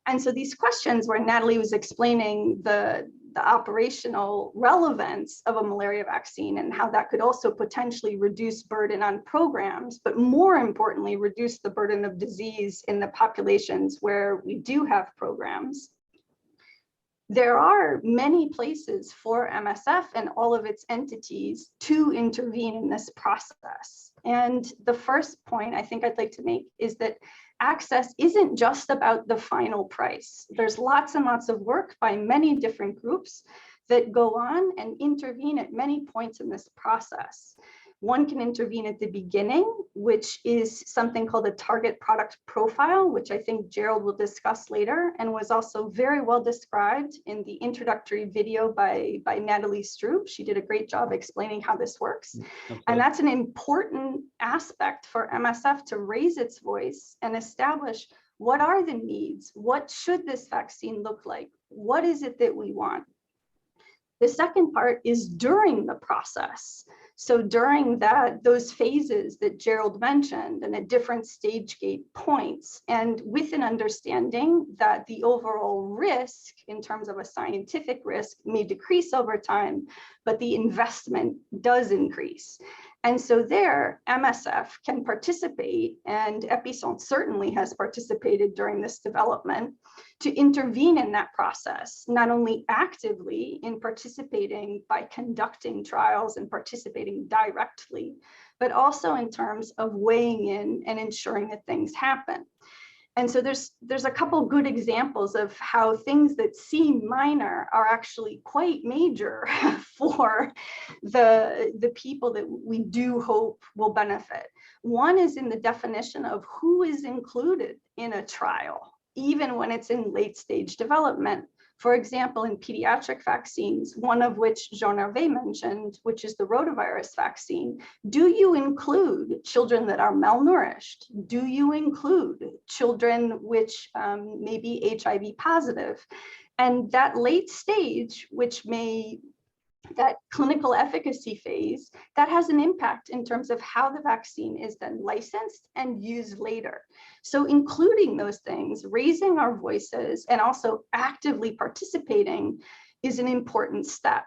And so these questions where Natalie was explaining the the operational relevance of a malaria vaccine and how that could also potentially reduce burden on programs, but more importantly, reduce the burden of disease in the populations where we do have programs. There are many places for MSF and all of its entities to intervene in this process. And the first point I think I'd like to make is that access isn't just about the final price. There's lots and lots of work by many different groups that go on and intervene at many points in this process. One can intervene at the beginning, which is something called a target product profile, which I think Gerald will discuss later, and was also very well described in the introductory video by Natalie Stroop. She did a great job explaining how this works. Okay. And that's an important aspect for MSF to raise its voice and establish what are the needs? What should this vaccine look like? What is it that we want? The second part is during the process. So during those phases that Gerald mentioned and at different stage gate points, and with an understanding that the overall risk in terms of a scientific risk may decrease over time, but the investment does increase. And so there, MSF can participate, and Epicent certainly has participated during this development to intervene in that process, not only actively in participating by conducting trials and participating directly, but also in terms of weighing in and ensuring that things happen. And so there's a couple good examples of how things that seem minor are actually quite major for the people that we do hope will benefit. One is in the definition of who is included in a trial, even when it's in late stage development. For example, in pediatric vaccines, one of which Jean-Hervé mentioned, which is the rotavirus vaccine, do you include children that are malnourished? Do you include children which may be HIV positive? And that late stage, that clinical efficacy phase, that has an impact in terms of how the vaccine is then licensed and used later. So including those things, raising our voices, and also actively participating is an important step.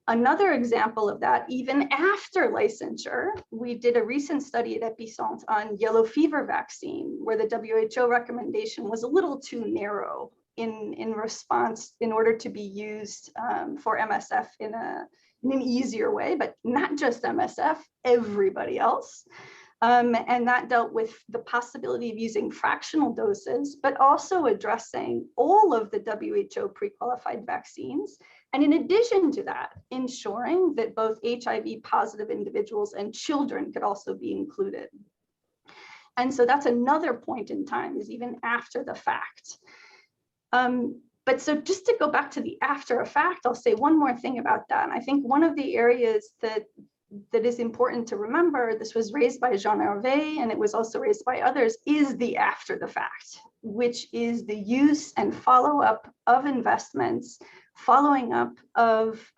Another example of that, even after licensure, we did a recent study at Epicent on yellow fever vaccine, where the WHO recommendation was a little too narrow in response in order to be used for MSF in an easier way, but not just MSF, everybody else. And that dealt with the possibility of using fractional doses, but also addressing all of the WHO pre-qualified vaccines. And in addition to that, ensuring that both HIV positive individuals and children could also be included. And so that's another point in time, is even after the fact. But so just to go back to the after effect, I'll say one more thing about that. I think one of the areas that is important to remember, this was raised by Jean-Hervé and it was also raised by others, is the after the fact, which is the use and follow-up of investments, following up of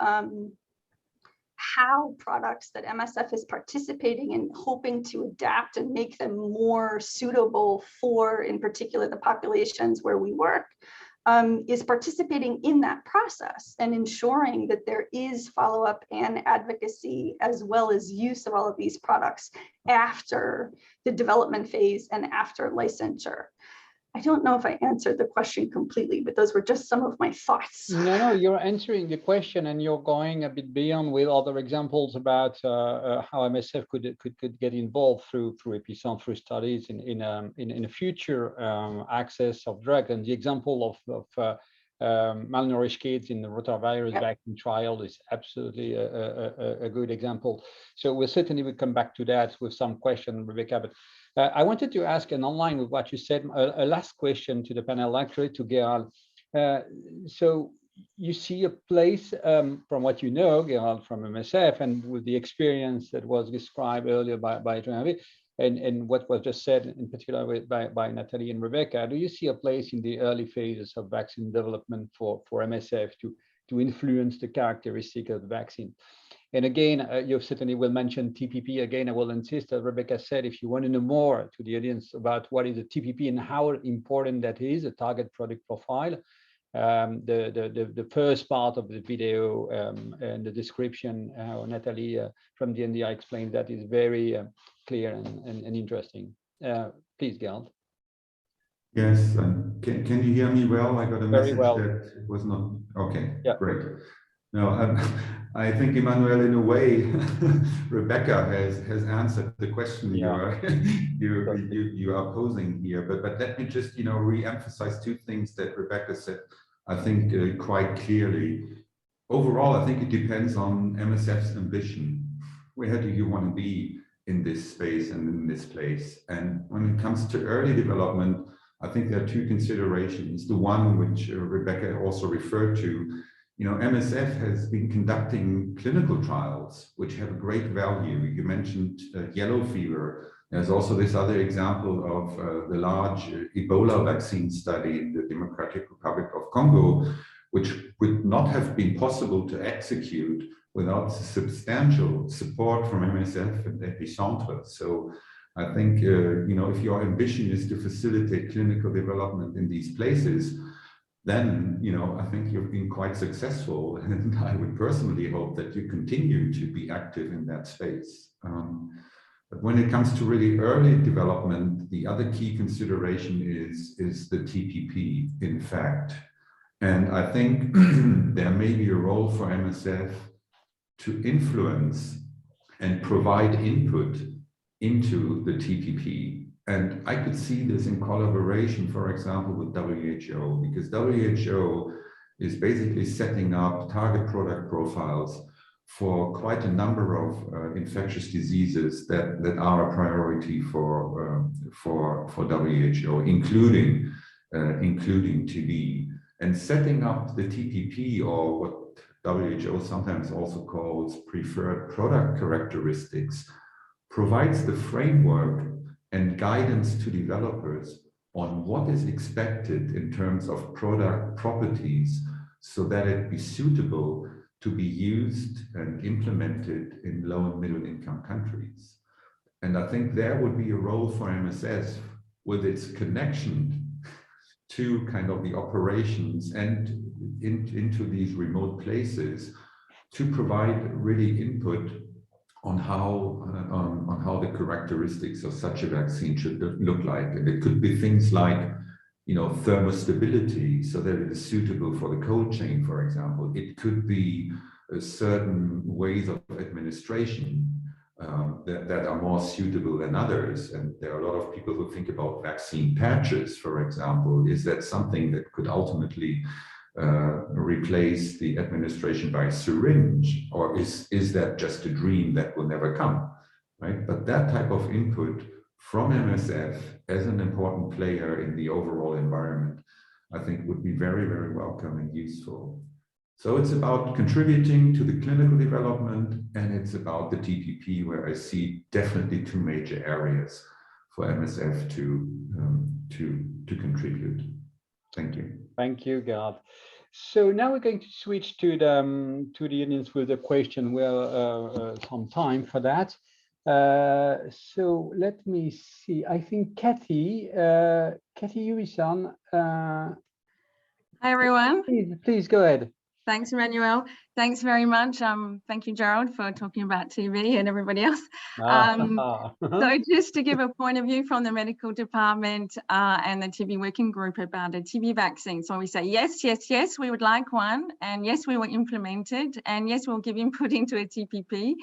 how products that MSF is participating in, hoping to adapt and make them more suitable for, in particular, the populations where we work, is participating in that process and ensuring that there is follow-up and advocacy, as well as use of all of these products after the development phase and after licensure. I don't know if I answered the question completely, but those were just some of my thoughts. No, you're answering the question, and you're going a bit beyond with other examples about how MSF could get involved through Epicent, through studies in a future access of drugs. And the example of malnourished kids in the rotavirus vaccine trial is absolutely a good example. So we'll certainly come back to that with some questions, Rebecca. But I wanted to ask, and online with what you said, a last question to the panel, actually to Gerald. So you see a place, from what you know, Gerald, from MSF, and with the experience that was described earlier by Jean-Hervé, and what was just said in particular by Nathalie and Rebecca, do you see a place in the early phases of vaccine development for MSF to influence the characteristic of the vaccine? And again, you certainly will mention TPP. Again, I will insist, as Rebecca said, if you want to know more to the audience about what is a TPP and how important that is, a target product profile, The first part of the video and the description, how Natalie from the NDI explained that, is very clear and interesting. Please, Gerd. Yes, can you hear me well? I got a Very message well. that it was not, okay, Yeah. great. No, I think, Emmanuel, in a way, Rebecca has answered the question you are posing here. But let me just, re-emphasize two things that Rebecca said, I think, quite clearly. Overall, I think it depends on MSF's ambition. Where do you want to be in this space and in this place? And when it comes to early development, I think there are two considerations. The one which Rebecca also referred to, MSF has been conducting clinical trials, which have a great value. You mentioned yellow fever. There's also this other example of the large Ebola vaccine study in the Democratic Republic of Congo, which would not have been possible to execute without substantial support from MSF and Epicentre. So I think, if your ambition is to facilitate clinical development in these places, then, I think you've been quite successful. And I would personally hope that you continue to be active in that space. But when it comes to really early development, the other key consideration is the TPP, in fact. And I think there may be a role for MSF to influence and provide input into the TPP. And I could see this in collaboration, for example, with WHO, because WHO is basically setting up target product profiles for quite a number of infectious diseases that are a priority for WHO, including TB. And setting up the TPP, or what WHO sometimes also calls preferred product characteristics, provides the framework and guidance to developers on what is expected in terms of product properties, so that it be suitable to be used and implemented in low and middle income countries. And I think there would be a role for MSF with its connection to kind of the operations and into these remote places, to provide really input on how the characteristics of such a vaccine should look like. And it could be things like, thermostability, so that it is suitable for the cold chain, for example. It could be certain ways of administration that are more suitable than others. And there are a lot of people who think about vaccine patches, for example. Is that something that could ultimately replace the administration by syringe, or is that just a dream that will never come, right? But that type of input from MSF as an important player in the overall environment, I think would be very, very welcome and useful. So it's about contributing to the clinical development, and it's about the TPP, where I see definitely two major areas for MSF to contribute. Thank you. Thank you, Gerd. So now we're going to switch to the audience with a question. Well, some time for that. So let me see. I think Kathy Uisan. Hi everyone. Please go ahead. Thanks, Emmanuel. Thanks very much. Thank you, Gerald, for talking about TB and everybody else. So just to give a point of view from the medical department and the TB working group about a TB vaccine. So we say, yes, yes, yes, we would like one. And yes, we will implement it. And yes, we'll give input into a TPP.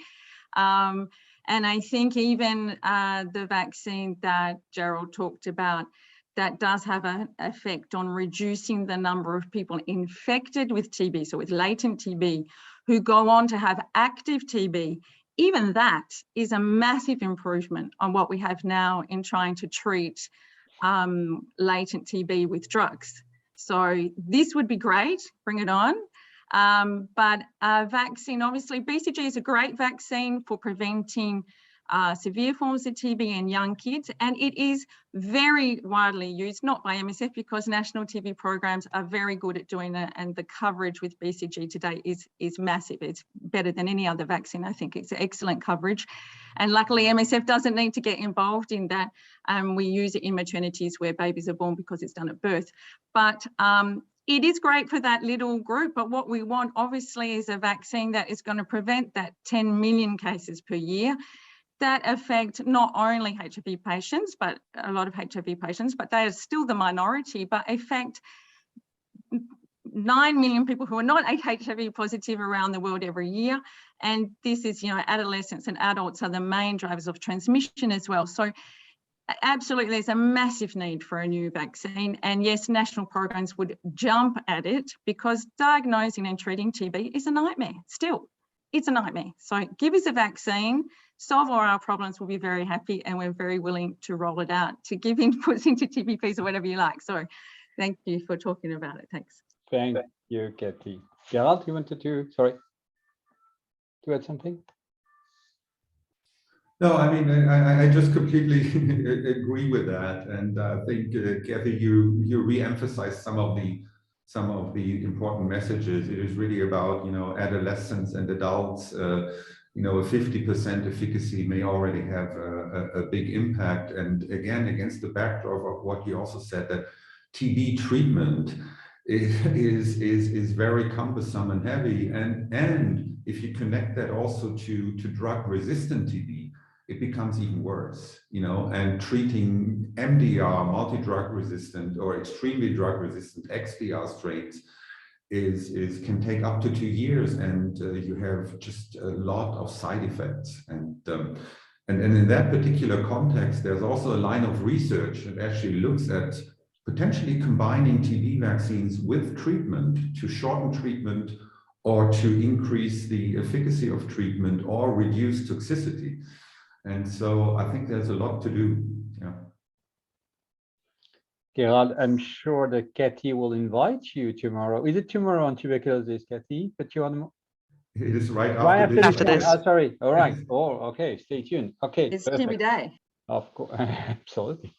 And I think even the vaccine that Gerald talked about, that does have an effect on reducing the number of people infected with TB, so with latent TB, who go on to have active TB. Even that is a massive improvement on what we have now in trying to treat latent TB with drugs. So this would be great, bring it on. But a vaccine, obviously, BCG is a great vaccine for preventing severe forms of TB in young kids, and it is very widely used, not by MSF, because national TB programs are very good at doing it, and the coverage with BCG today is massive. It's better than any other vaccine. I think it's excellent coverage, and luckily MSF doesn't need to get involved in that. We use it in maternities where babies are born because it's done at birth. But it is great for that little group, but what we want obviously is a vaccine that is going to prevent that 10 million cases per year that affect not only HIV patients, but a lot of HIV patients, but they are still the minority, but affect 9 million people who are not HIV positive around the world every year. And this is, you know, adolescents and adults are the main drivers of transmission as well. So absolutely, there's a massive need for a new vaccine. And yes, national programs would jump at it because diagnosing and treating TB is a nightmare. Still, it's a nightmare. So give us a vaccine, solve all our problems, we'll be very happy, and we're very willing to roll it out, to give inputs into TBPs or whatever you like. So thank you for talking about it. Thanks. Thank you, Kathy. Gerald, you wanted to, sorry, to add something? No, I mean, I just completely agree with that, and I think Kathy, you re-emphasized some of the important messages. It is really about, you know, adolescents and adults. You know, a 50% efficacy may already have a big impact, and again, against the backdrop of what you also said, that TB treatment is very cumbersome and heavy, and if you connect that also to drug-resistant TB, it becomes even worse, you know, and treating MDR, multi-drug resistant or extremely drug resistant XDR strains can take up to 2 years, and you have just a lot of side effects. And in that particular context, there's also a line of research that actually looks at potentially combining TB vaccines with treatment to shorten treatment or to increase the efficacy of treatment or reduce toxicity. And so I think there's a lot to do. Yeah. Gerald, I'm sure that Kathy will invite you tomorrow. Is it tomorrow on tuberculosis, Kathy? But you on? It is right after this. Oh, sorry. All right. Oh, okay. Stay tuned. Okay. It's TB Day. Of course, absolutely.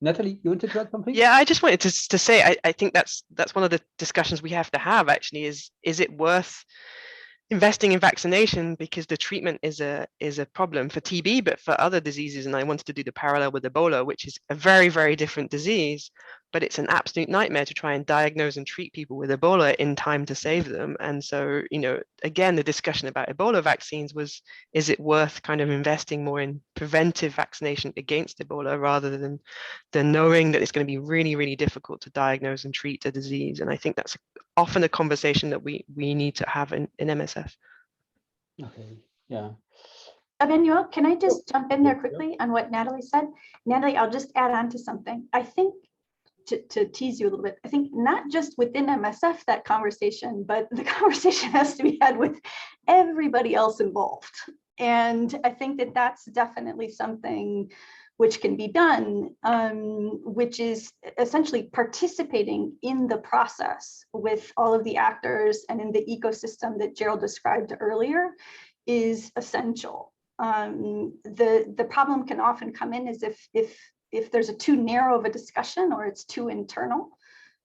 Natalie, you wanted to add something? Yeah, I just wanted to say I think that's one of the discussions we have to have. Actually, is it worth investing in vaccination because the treatment is a problem for TB, but for other diseases? And I wanted to do the parallel with Ebola, which is a very, very different disease, but it's an absolute nightmare to try and diagnose and treat people with Ebola in time to save them. And so, you know, again, the discussion about Ebola vaccines was, is it worth kind of investing more in preventive vaccination against Ebola rather than knowing that it's going to be really, really difficult to diagnose and treat the disease? And I think that's often a conversation that we need to have in MSF. Okay, yeah. Emmanuel, can I just jump in there quickly on what Natalie said? Natalie, I'll just add on to something. I think, to tease you a little bit, I think not just within MSF that conversation, but the conversation has to be had with everybody else involved. And I think that that's definitely something which can be done, which is essentially participating in the process with all of the actors and in the ecosystem that Gerald described earlier is essential. The problem can often come in is if there's a too narrow of a discussion or it's too internal.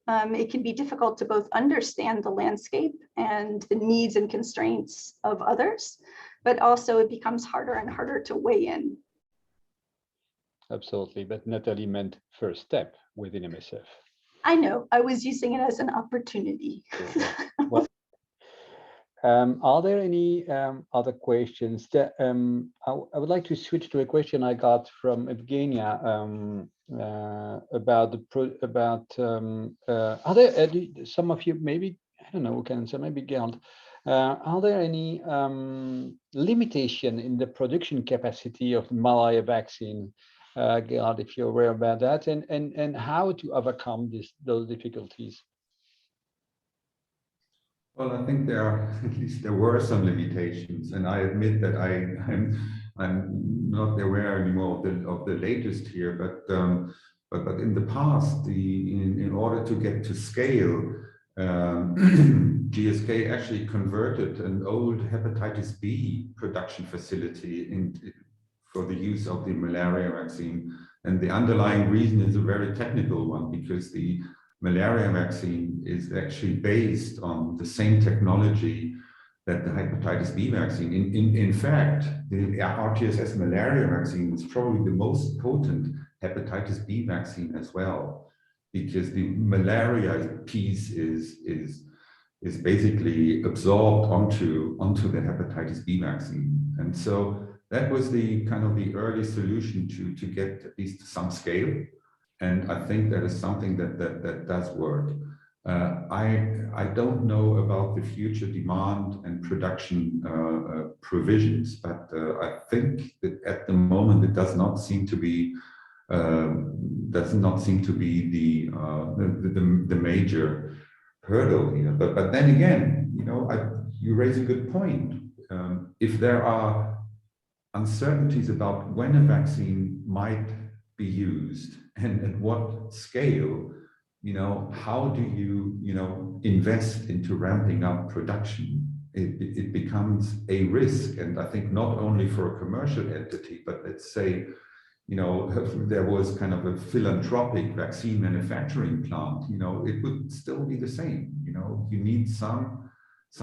It can be difficult to both understand the landscape and the needs and constraints of others, but also it becomes harder and harder to weigh in. Absolutely, but Natalie meant first step within MSF. I know, I was using it as an opportunity. Well, are there any other questions? That, I would like to switch to a question I got from Evgenia about are there some of you, maybe, I don't know who can answer, maybe Gerald, are there any limitation in the production capacity of the malaria vaccine? Gerald, if you're aware about that, and how to overcome those difficulties? Well, I think at least there were some limitations, and I admit that I'm not aware anymore of the latest here. But in the past, in order to get to scale, GSK actually converted an old hepatitis B production facility for the use of the malaria vaccine. And the underlying reason is a very technical one, because the malaria vaccine is actually based on the same technology that the hepatitis B vaccine. In fact, the RTSS malaria vaccine is probably the most potent hepatitis B vaccine as well. because the malaria piece is basically absorbed onto the hepatitis B vaccine. And so that was the kind of the early solution to get at least some scale. And I think that is something that does work. I don't know about the future demand and production provisions, but I think that at the moment it does not seem to be the major hurdle here. But then again, you know, you raise a good point. If there are uncertainties about when a vaccine might be used and at what scale, you know, how do you, you know, invest into ramping up production? It becomes a risk. And I think not only for a commercial entity, but let's say, you know, there was kind of a philanthropic vaccine manufacturing plant, you know, it would still be the same. You know, you need some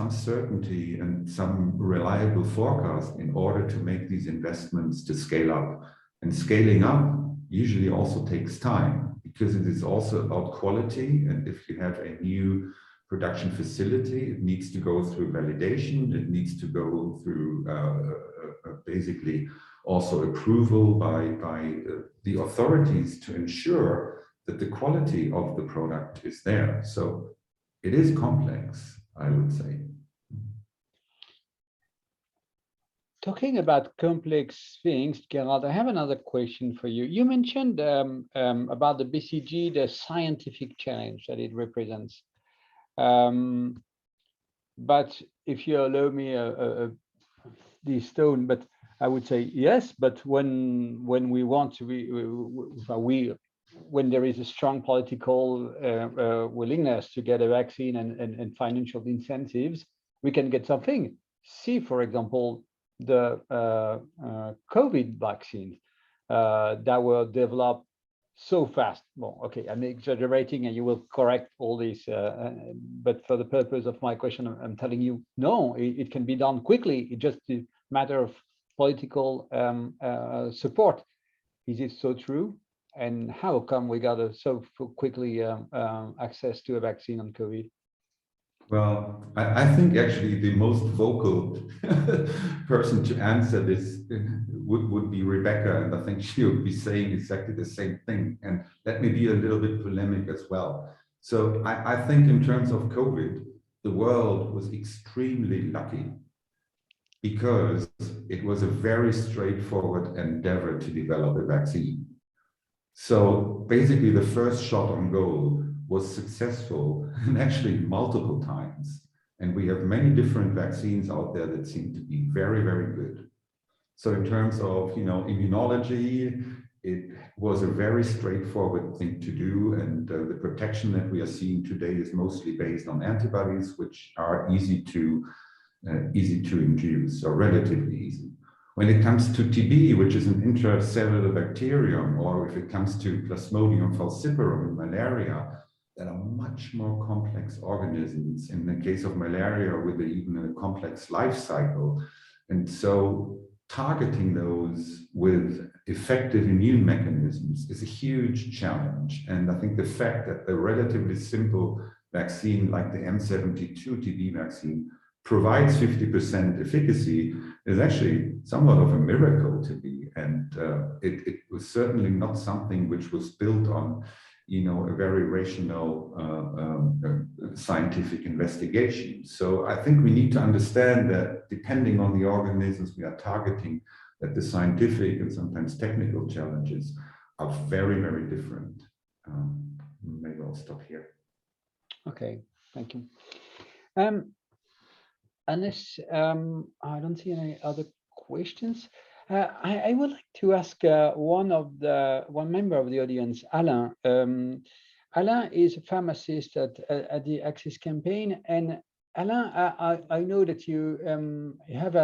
certainty and some reliable forecast in order to make these investments to scale up. And scaling up usually also takes time, because it is also about quality. And if you have a new production facility, it needs to go through validation, it needs to go through basically also approval by the authorities to ensure that the quality of the product is there. So it is complex, I would say. Talking about complex things, Gerald, I have another question for you. You mentioned about the BCG, the scientific challenge that it represents. But if you allow me this tone, but I would say yes, but when we want to when there is a strong political willingness to get a vaccine and financial incentives, we can get something. See, for example, the COVID vaccines that were developed so fast. Well, okay, I'm exaggerating and you will correct all this, but for the purpose of my question, I'm telling you, no, it can be done quickly. It's just a matter of political support. Is it so true? And how come we got so quickly access to a vaccine on COVID? Well, I think actually the most vocal person to answer this would be Rebecca, and I think she would be saying exactly the same thing. And let me be a little bit polemic as well. So I think in terms of COVID, the world was extremely lucky because it was a very straightforward endeavor to develop a vaccine. So basically the first shot on goal was successful, and actually multiple times. And we have many different vaccines out there that seem to be very, very good. So in terms of, you know, immunology, it was a very straightforward thing to do. And the protection that we are seeing today is mostly based on antibodies, which are easy to induce, or relatively easy. When it comes to TB, which is an intracellular bacterium, or if it comes to Plasmodium falciparum in malaria, that are much more complex organisms. In the case of malaria, with even a complex life cycle. And so targeting those with effective immune mechanisms is a huge challenge. And I think the fact that the relatively simple vaccine like the M72 TB vaccine provides 50% efficacy is actually somewhat of a miracle to me. And it was certainly not something which was built on, you know, a very rational scientific investigation. So I think we need to understand that depending on the organisms we are targeting, that the scientific and sometimes technical challenges are very, very different. Maybe I'll stop here. Okay, thank you. Unless I don't see any other questions, I would like to ask one member of the audience, Alain. Alain is a pharmacist at the Access campaign, and Alain, I know that you have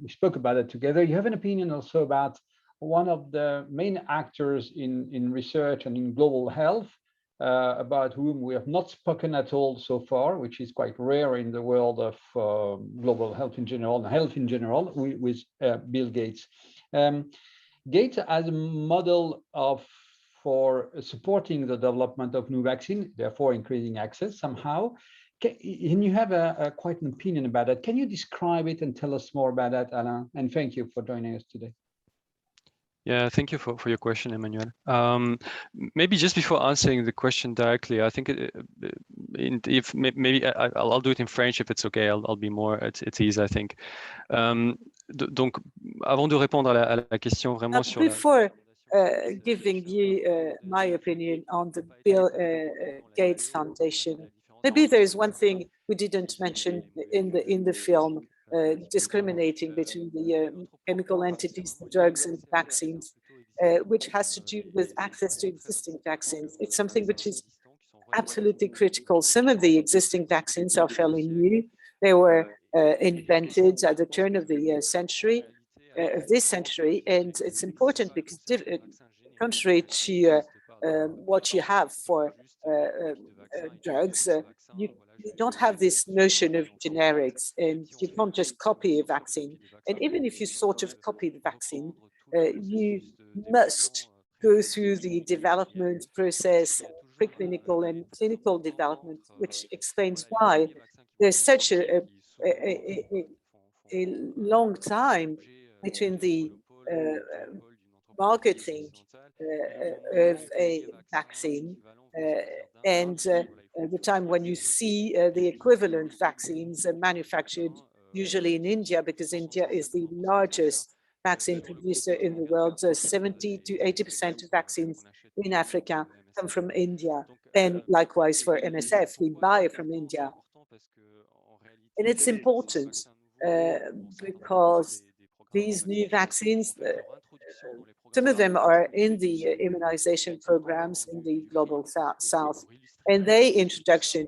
we spoke about it together. You have an opinion also about one of the main actors in research and in global health, about whom we have not spoken at all so far, which is quite rare in the world of global health in general, with Bill Gates. Gates as a model of for supporting the development of new vaccine, therefore increasing access somehow. And you have quite an opinion about that. Can you describe it and tell us more about that, Alain? And thank you for joining us today. Yeah, thank you for your question, Emmanuel. Maybe just before answering the question directly, I think if maybe I'll do it in French if it's okay. I'll be more it's easy, I think. Donc, avant de répondre à la question vraiment sur before giving you my opinion on the Bill Gates Foundation, maybe there is one thing we didn't mention in the film. Discriminating between the chemical entities, the drugs and vaccines, which has to do with access to existing vaccines. It's something which is absolutely critical. Some of the existing vaccines are fairly new. They were invented at the turn of the century, of this century, and it's important because contrary to what you have for drugs, you don't have this notion of generics, and you can't just copy a vaccine. And even if you sort of copy the vaccine, you must go through the development process, preclinical and clinical development, which explains why there's such a long time between the marketing of a vaccine and the time when you see the equivalent vaccines manufactured usually in India, because India is the largest vaccine producer in the world. 70 to 80% of vaccines in Africa come from India. And likewise for MSF, we buy from India. And it's important because these new vaccines, some of them are in the immunization programs in the global south, and their introduction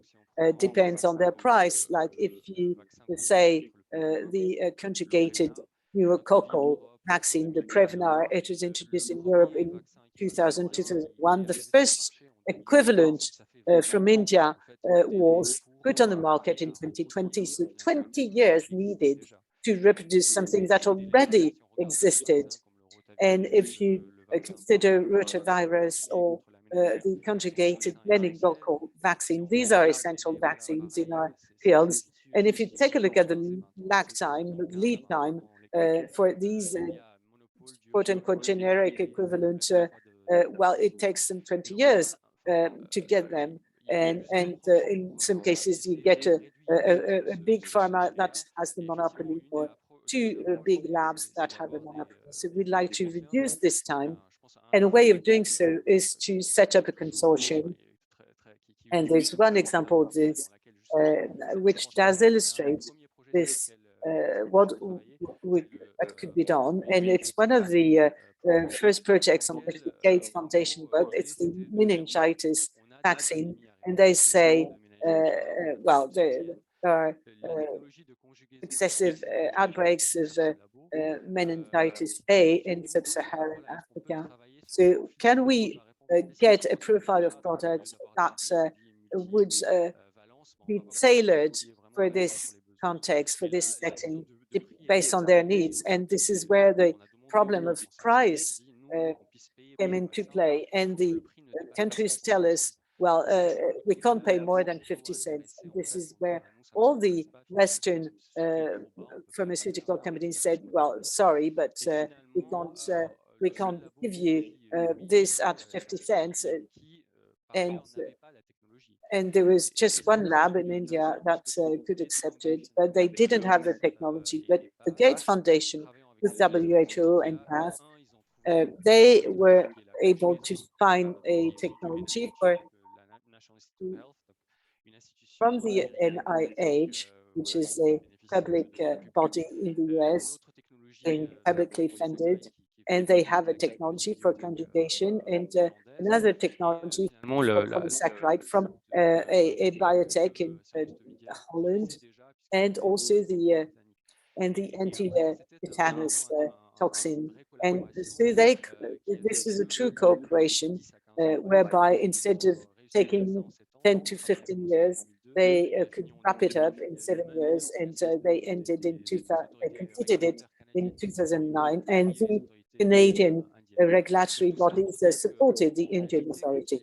depends on their price. Like if you say the conjugated pneumococcal vaccine, the Prevnar, it was introduced in Europe in 2001. The first equivalent from India was put on the market in 2020. So 20 years needed to reproduce something that already existed. And if you consider rotavirus or the conjugated meningococcal vaccine, these are essential vaccines in our fields. And if you take a look at the lag time, the lead time for these quote unquote generic equivalent, well, it takes them 20 years to get them. And in some cases, you get a big pharma that has the monopoly, or two big labs that have a monopoly. So we'd like to reduce this time. And a way of doing so is to set up a consortium. And there's one example of this, which does illustrate this, what could be done. And it's one of the first projects on which the Gates Foundation worked. It's the meningitis vaccine. And they say, well, there are excessive outbreaks of meningitis A in sub-Saharan Africa. So can we get a profile of products that would be tailored for this context, for this setting, based on their needs? And this is where the problem of price came into play. And the countries tell us, well, we can't pay more than 50 cents. And this is where all the Western pharmaceutical companies said, well, sorry, but we can't give you this at 50 cents. And there was just one lab in India that could accept it, but they didn't have the technology. But the Gates Foundation with WHO and PATH, they were able to find a technology from the NIH, which is a public body in the US, and publicly funded, and they have a technology for conjugation and another technology for polysaccharide from a biotech in Holland, and also the anti-tetanus toxin. And so this is a true cooperation whereby instead of taking 10 to 15 years, they could wrap it up in 7 years, and they completed it in 2009. And the Canadian regulatory bodies supported the Indian authority.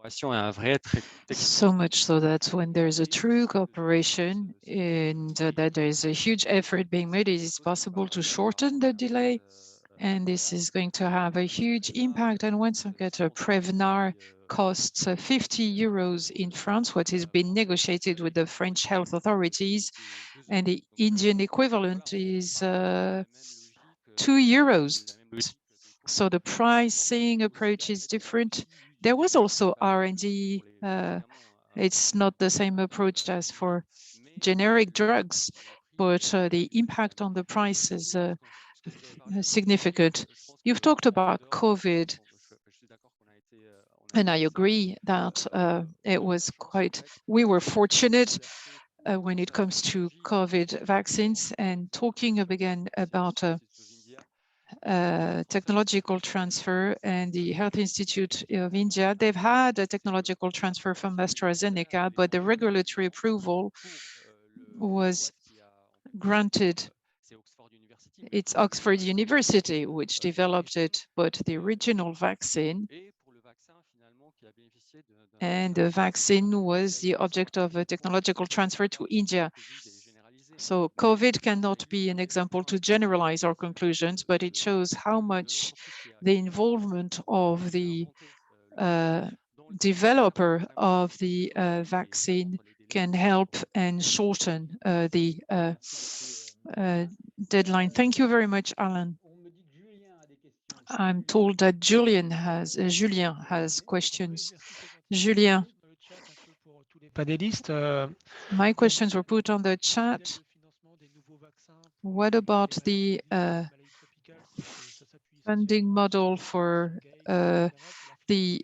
So much so that when there's a true cooperation and that there is a huge effort being made, it is possible to shorten the delay. And this is going to have a huge impact. And once I get a Prevnar costs 50 euros in France, what has been negotiated with the French health authorities, and the Indian equivalent is 2 euros. So the pricing approach is different. There was also R&D. It's not the same approach as for generic drugs, but the impact on the price is significant. You've talked about COVID, and I agree that we were fortunate when it comes to COVID vaccines. And talking again about technological transfer, and the Health Institute of India, they've had a technological transfer from AstraZeneca, but the regulatory approval was granted. It's Oxford University which developed it, but the original vaccine and the vaccine was the object of a technological transfer to India. So COVID cannot be an example to generalize our conclusions, but it shows how much the involvement of the developer of the vaccine can help and shorten the deadline. Thank you very much, Alan. I'm told that Julien has questions. Julien, my questions were put on the chat. What about the funding model for the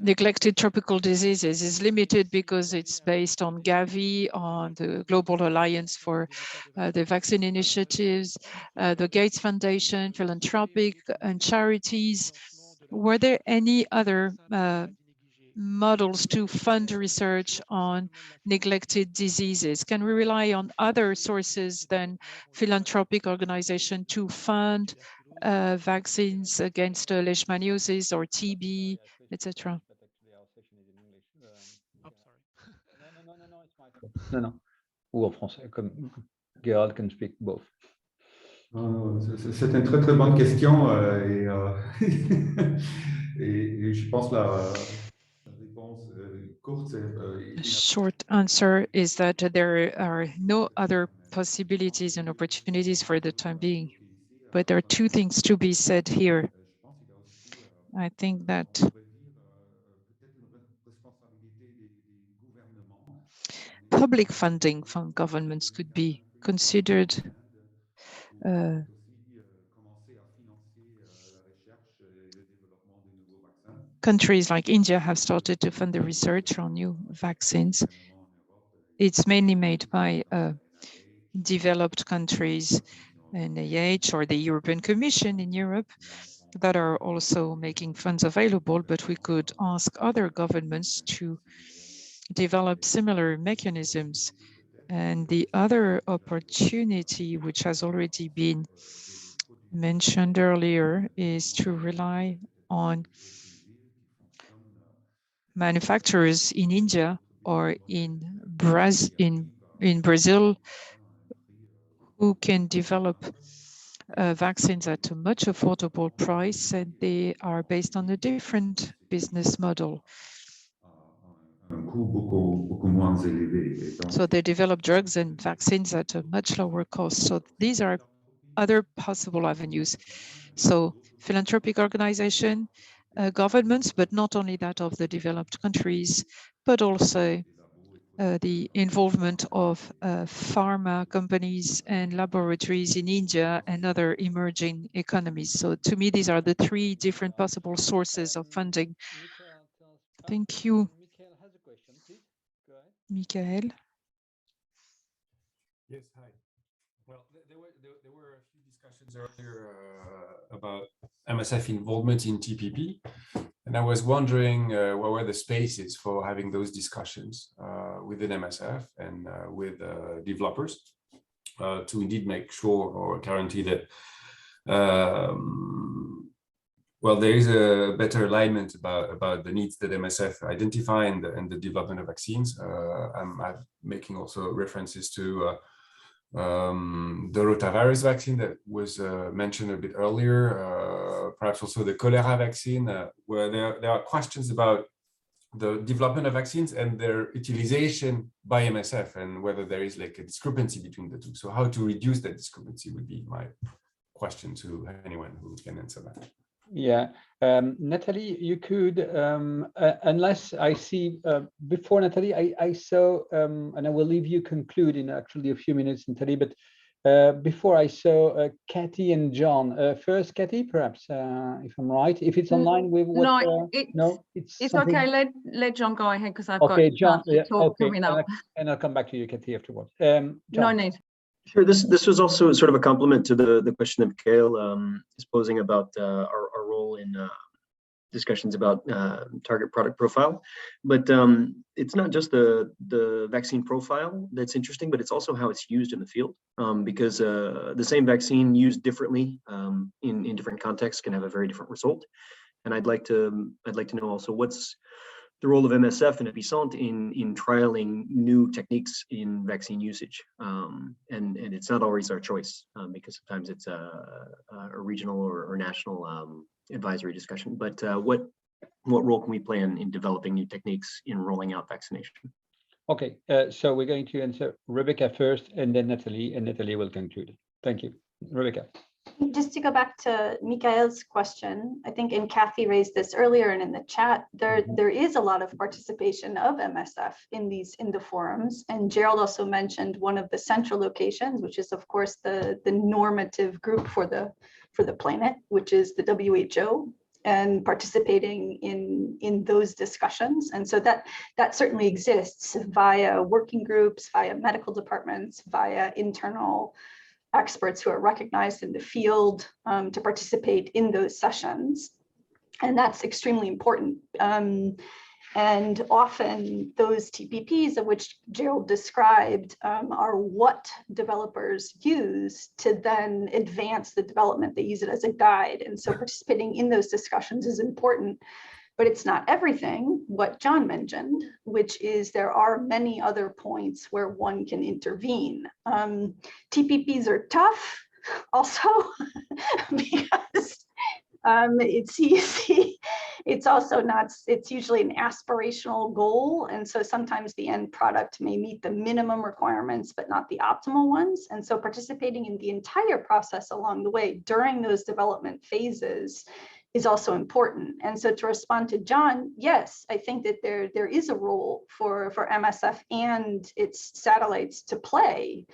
neglected tropical diseases? Is limited because it's based on Gavi, on the Global Alliance for the Vaccine Initiatives, the Gates Foundation, philanthropic and charities. Were there any other models to fund research on neglected diseases? Can we rely on other sources than philanthropic organizations to fund vaccines against leishmaniasis or TB, etc.? No, ou en français, comme Gerald can speak both. C'est une très très bonne question et je pense la réponse courte. Short answer is that there are no other possibilities and opportunities for the time being. But there are two things to be said here. I think that public funding from governments could be considered. Countries like India have started to fund the research on new vaccines. It's mainly made by developed countries, NIH or the European Commission in Europe, that are also making funds available, but we could ask other governments to develop similar mechanisms. And the other opportunity, which has already been mentioned earlier, is to rely on manufacturers in India or in Brazil who can develop vaccines at a much affordable price, and they are based on a different business model. So they develop drugs and vaccines at a much lower cost. So these are other possible avenues. So philanthropic organization, governments, but not only that of the developed countries, but also the involvement of pharma companies and laboratories in India and other emerging economies. So to me, these are the three different possible sources of funding. Thank you. Michael has a question, please. Go ahead. Michael. Yes, hi. Well, there were a few discussions earlier about MSF involvement in TPP, and I was wondering what were the spaces for having those discussions within MSF and with developers to indeed make sure or guarantee that well, there is a better alignment about the needs that MSF identify in the development of vaccines. I'm making also references to the rotavirus vaccine that was mentioned a bit earlier, perhaps also the cholera vaccine, where there are questions about the development of vaccines and their utilization by MSF, and whether there is like a discrepancy between the two. So how to reduce that discrepancy would be my question to anyone who can answer that. Yeah, Natalie, you could, unless I see, before Natalie, I saw, and I will leave you conclude in actually a few minutes, Natalie, but before I saw Kathy and John. First, Kathy, perhaps, if I'm right, if it's online with what? No, it's something... okay. Let John go ahead because I've okay, got John. Yeah, talk okay, coming up. and I'll come back to you, Kathy, afterwards. John. No need. Sure. This was also sort of a complement to the question that Mikhail is posing about our role in discussions about target product profile. But it's not just the vaccine profile that's interesting, but it's also how it's used in the field, because the same vaccine used differently in different contexts can have a very different result. And I'd like to know also what's the role of MSF and Epicent in trialing new techniques in vaccine usage. And it's not always our choice, because sometimes it's a regional or national advisory discussion. But what role can we play in developing new techniques in rolling out vaccination? Okay, so we're going to answer Rebecca first, and then Natalie, and Natalie will conclude. Thank you. Rebecca. Just to go back to Mikhail's question, I think, and Kathy raised this earlier and in the chat, there is a lot of participation of MSF in the forums. And Gerald also mentioned one of the central locations, which is of course the normative group for the planet, which is the WHO, and participating in those discussions. And so that certainly exists via working groups, via medical departments, via internal experts who are recognized in the field to participate in those sessions. And that's extremely important. And often those TPPs of which Gerald described are what developers use to then advance the development. They use it as a guide. And so participating in those discussions is important. But it's not everything, what John mentioned, which is there are many other points where one can intervene. TPPs are tough also because it's easy. It's also not, it's usually an aspirational goal. And so sometimes the end product may meet the minimum requirements, but not the optimal ones. And so participating in the entire process along the way during those development phases is also important. And so to respond to John, yes, I think that there is a role for MSF and its satellites to play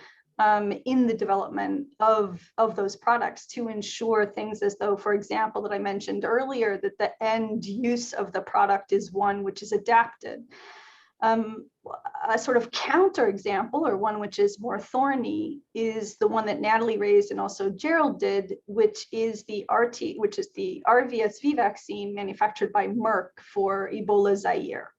in the development of those products to ensure things as though, for example, that I mentioned earlier, that the end use of the product is one which is adapted. A sort of counter example, or one which is more thorny, is the one that Natalie raised and also Gerald did, which is the RVSV vaccine manufactured by Merck for Ebola Zaire.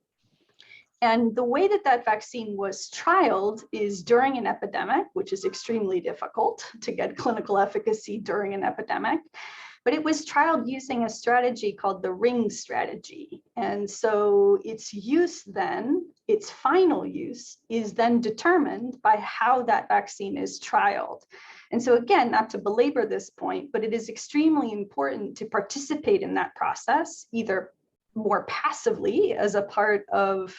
And the way that vaccine was trialed is during an epidemic, which is extremely difficult to get clinical efficacy during an epidemic. But it was trialed using a strategy called the ring strategy. And so its use then, its final use, is then determined by how that vaccine is trialed. And so again, not to belabor this point, but it is extremely important to participate in that process, either more passively as a part of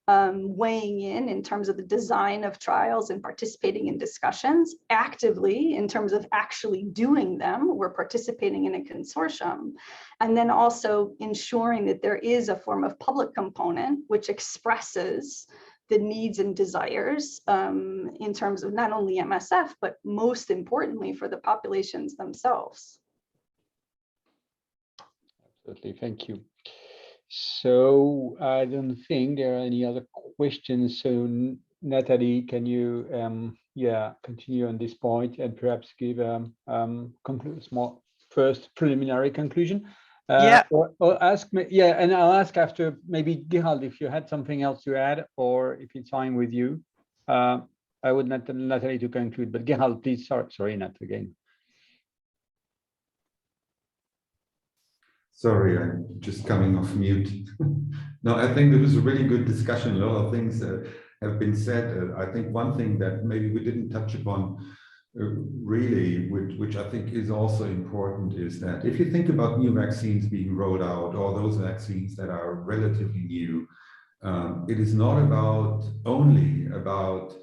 weighing in terms of the design of trials and participating in discussions, actively in terms of actually doing them. We're participating in a consortium, and then also ensuring that there is a form of public component which expresses the needs and desires in terms of not only MSF, but most importantly for the populations themselves. Absolutely, thank you. So I don't think there are any other questions. So Natalie, can you continue on this point and perhaps give a small first preliminary conclusion? Or ask me, and I'll ask after maybe Gerald if you had something else to add, or if it's fine with you. I would not Natalie to conclude, but Gerald, please. Sorry, Nat, again. Sorry, I'm just coming off mute. No, I think it was a really good discussion. A lot of things have been said. I think one thing that maybe we didn't touch upon really, which I think is also important, is that if you think about new vaccines being rolled out, or those vaccines that are relatively new, it is not only about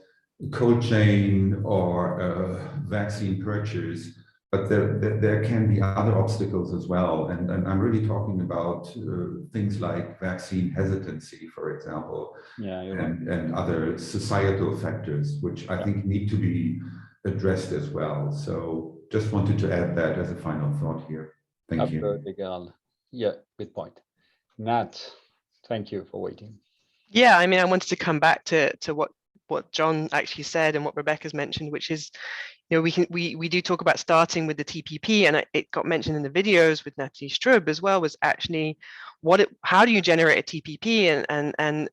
cold chain or vaccine purchase, but there can be other obstacles as well. And I'm really talking about things like vaccine hesitancy, for example, and other societal factors, which I think need to be addressed as well. So just wanted to add that as a final thought here. Thank you. Absolutely, Gerald. Yeah, good point. Nat, thank you for waiting. Yeah, I mean, I wanted to come back to what John actually said and what Rebecca's mentioned, which is, you know, we do talk about starting with the TPP, and it got mentioned in the videos with Natalie Strub as well, was actually how do you generate a TPP, and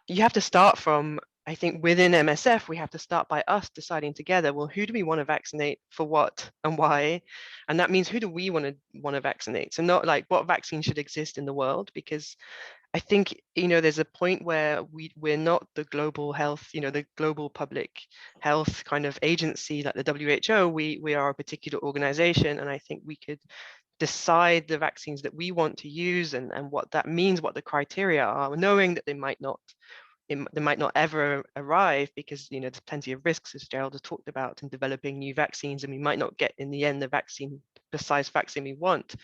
you have to start from, I think within MSF, we have to start by us deciding together, well, who do we want to vaccinate for what and why? And that means who do we want to vaccinate? So not like what vaccine should exist in the world, because I think, you know, there's a point where we're not the global health, you know, the global public health kind of agency like the WHO. We are a particular organization, and I think we could decide the vaccines that we want to use and what that means, what the criteria are, knowing that they might not ever arrive, because, you know, there's plenty of risks, as Gerald has talked about, in developing new vaccines, and we might not get in the end the precise vaccine we want.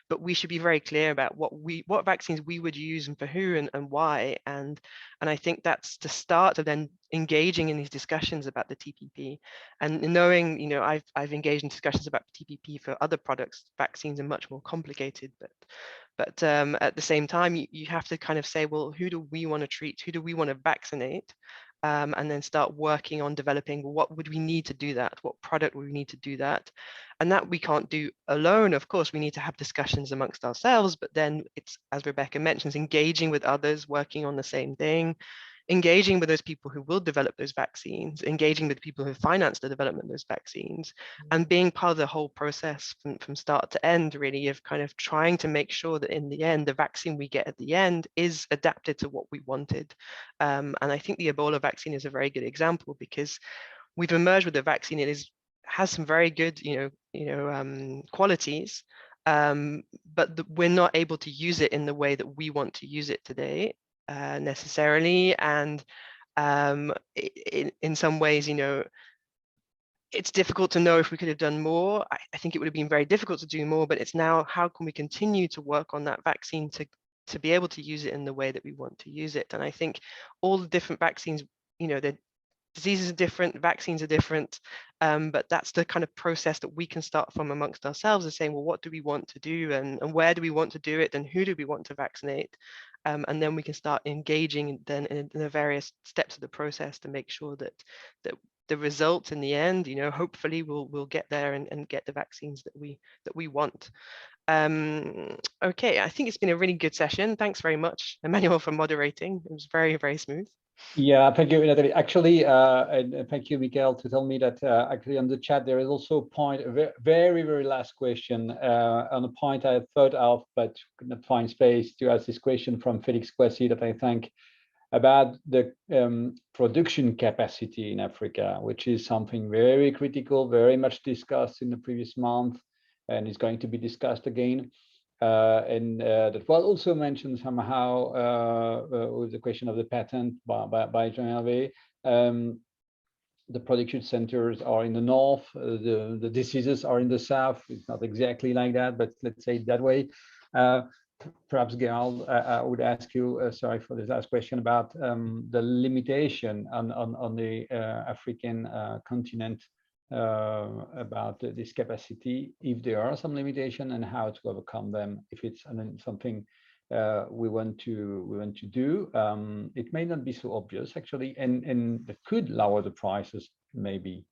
But we should be very clear about what vaccines we would use and for who and why. And I think that's the start of then engaging in these discussions about the TPP, and knowing, you know, I've engaged in discussions about TPP for other products. Vaccines are much more complicated, but at the same time, you have to kind of say, well, who do we want to treat? Who do we want to vaccinate? And then start working on developing what would we need to do that? What product would we need to do that? And that we can't do alone. Of course, we need to have discussions amongst ourselves, but then it's, as Rebecca mentions, engaging with others, working on the same thing, engaging with those people who will develop those vaccines, engaging with people who finance the development of those vaccines, and being part of the whole process from start to end, really, of kind of trying to make sure that in the end, the vaccine we get at the end is adapted to what we wanted. And I think the Ebola vaccine is a very good example, because we've emerged with a vaccine. It has some very good, qualities, but we're not able to use it in the way that we want to use it today. Necessarily, and in some ways, you know, it's difficult to know if we could have done more. I think it would have been very difficult to do more, but it's now, how can we continue to work on that vaccine to be able to use it in the way that we want to use it? And I think all the different vaccines, you know, the diseases are different, vaccines are different, but that's the kind of process that we can start from amongst ourselves, of saying, well, what do we want to do, and where do we want to do it, and who do we want to vaccinate? And then we can start engaging then in the various steps of the process to make sure that the result in the end, you know, hopefully we'll get there and get the vaccines that we want. Okay, I think it's been a really good session. Thanks very much, Emmanuel, for moderating. It was very, very smooth. Yeah, thank you, Natalie. Actually, and thank you, Mikael, to tell me that actually on the chat there is also a point, a very, very last question on a point I thought of, but could not find space to ask this question from Felix Kwasi, that I thank, about the production capacity in Africa, which is something very critical, very much discussed in the previous month, and is going to be discussed again. And that was also mentioned somehow with the question of the patent by Jean-Hervé. The production centers are in the north, the diseases are in the south. It's not exactly like that, but let's say it that way. Perhaps, Gerald, I would ask you, sorry for this last question, about the limitation on the African continent, about this capacity, if there are some limitation, and how to overcome them, if it's something we want to do. It may not be so obvious, actually, and it could lower the prices, maybe.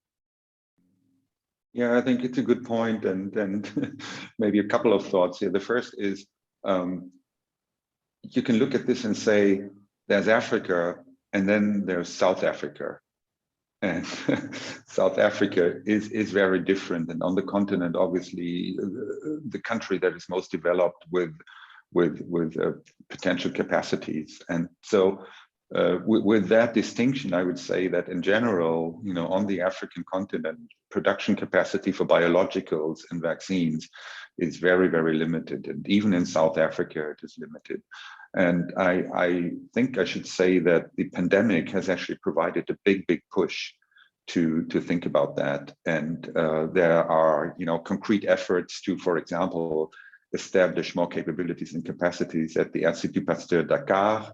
Yeah, I think it's a good point, and maybe a couple of thoughts here. The first is, you can look at this and say, there's Africa, and then there's South Africa. And South Africa is very different. And on the continent, obviously, the country that is most developed with potential capacities. And so with that distinction, I would say that in general, on the African continent, production capacity for biologicals and vaccines is very, very limited. And even in South Africa, it is limited. And I think I should say that the pandemic has actually provided a big, big push to think about that. And there are, concrete efforts to, for example, establish more capabilities and capacities at the Institut Pasteur Dakar.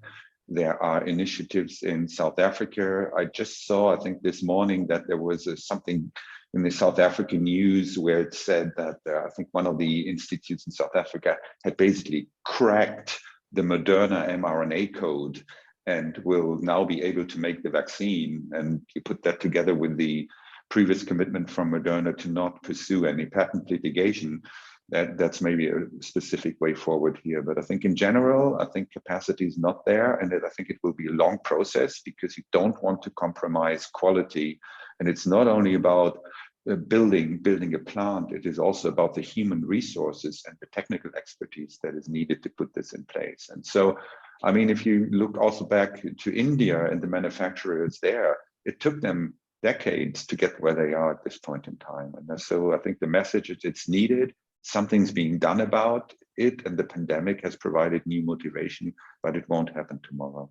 There are initiatives in South Africa. I just saw, I think this morning, that there was something in the South African news where it said that I think one of the institutes in South Africa had basically cracked the Moderna mRNA code and will now be able to make the vaccine. And you put that together with the previous commitment from Moderna to not pursue any patent litigation, that's maybe a specific way forward here. But I think in general, I think capacity is not there, and I think it will be a long process because you don't want to compromise quality. And it's not only about building a plant, it is also about the human resources and the technical expertise that is needed to put this in place. And so, I mean, if you look also back to India and the manufacturers there, it took them decades to get where they are at this point in time. And so I think the message is it's needed. Something's being done about it, and the pandemic has provided new motivation, but it won't happen tomorrow.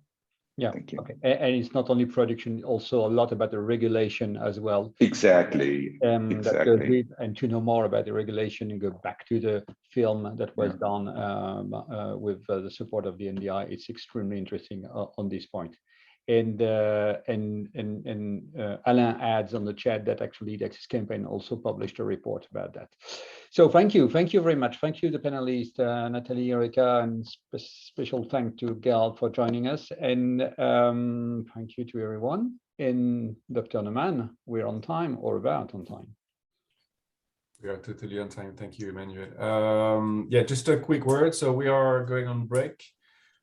Yeah, thank you. Okay. And it's not only production, also a lot about the regulation as well. Exactly. That Exactly. goes with, and to know more about the regulation, you go back to the film that was done with the support of the NDI. It's extremely interesting on this point. And Alain adds on the chat that actually the Access Campaign also published a report about that. So thank you very much. Thank you, the panelists, Nathalie, Erika, and special thank to Gail for joining us. And thank you to everyone. And Dr. Neumann, we're on time or about on time. We are totally on time. Thank you, Emmanuel. Yeah, just a quick word. So we are going on break.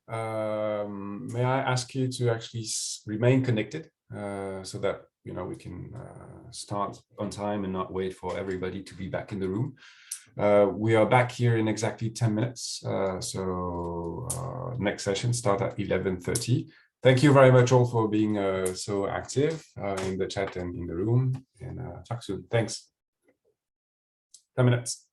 May I ask you to actually remain connected so that we can start on time and not wait for everybody to be back in the room. We are back here in exactly 10 minutes. So next session start at 11:30. Thank you very much all for being so active in the chat and in the room. And talk soon. Thanks. 10 minutes.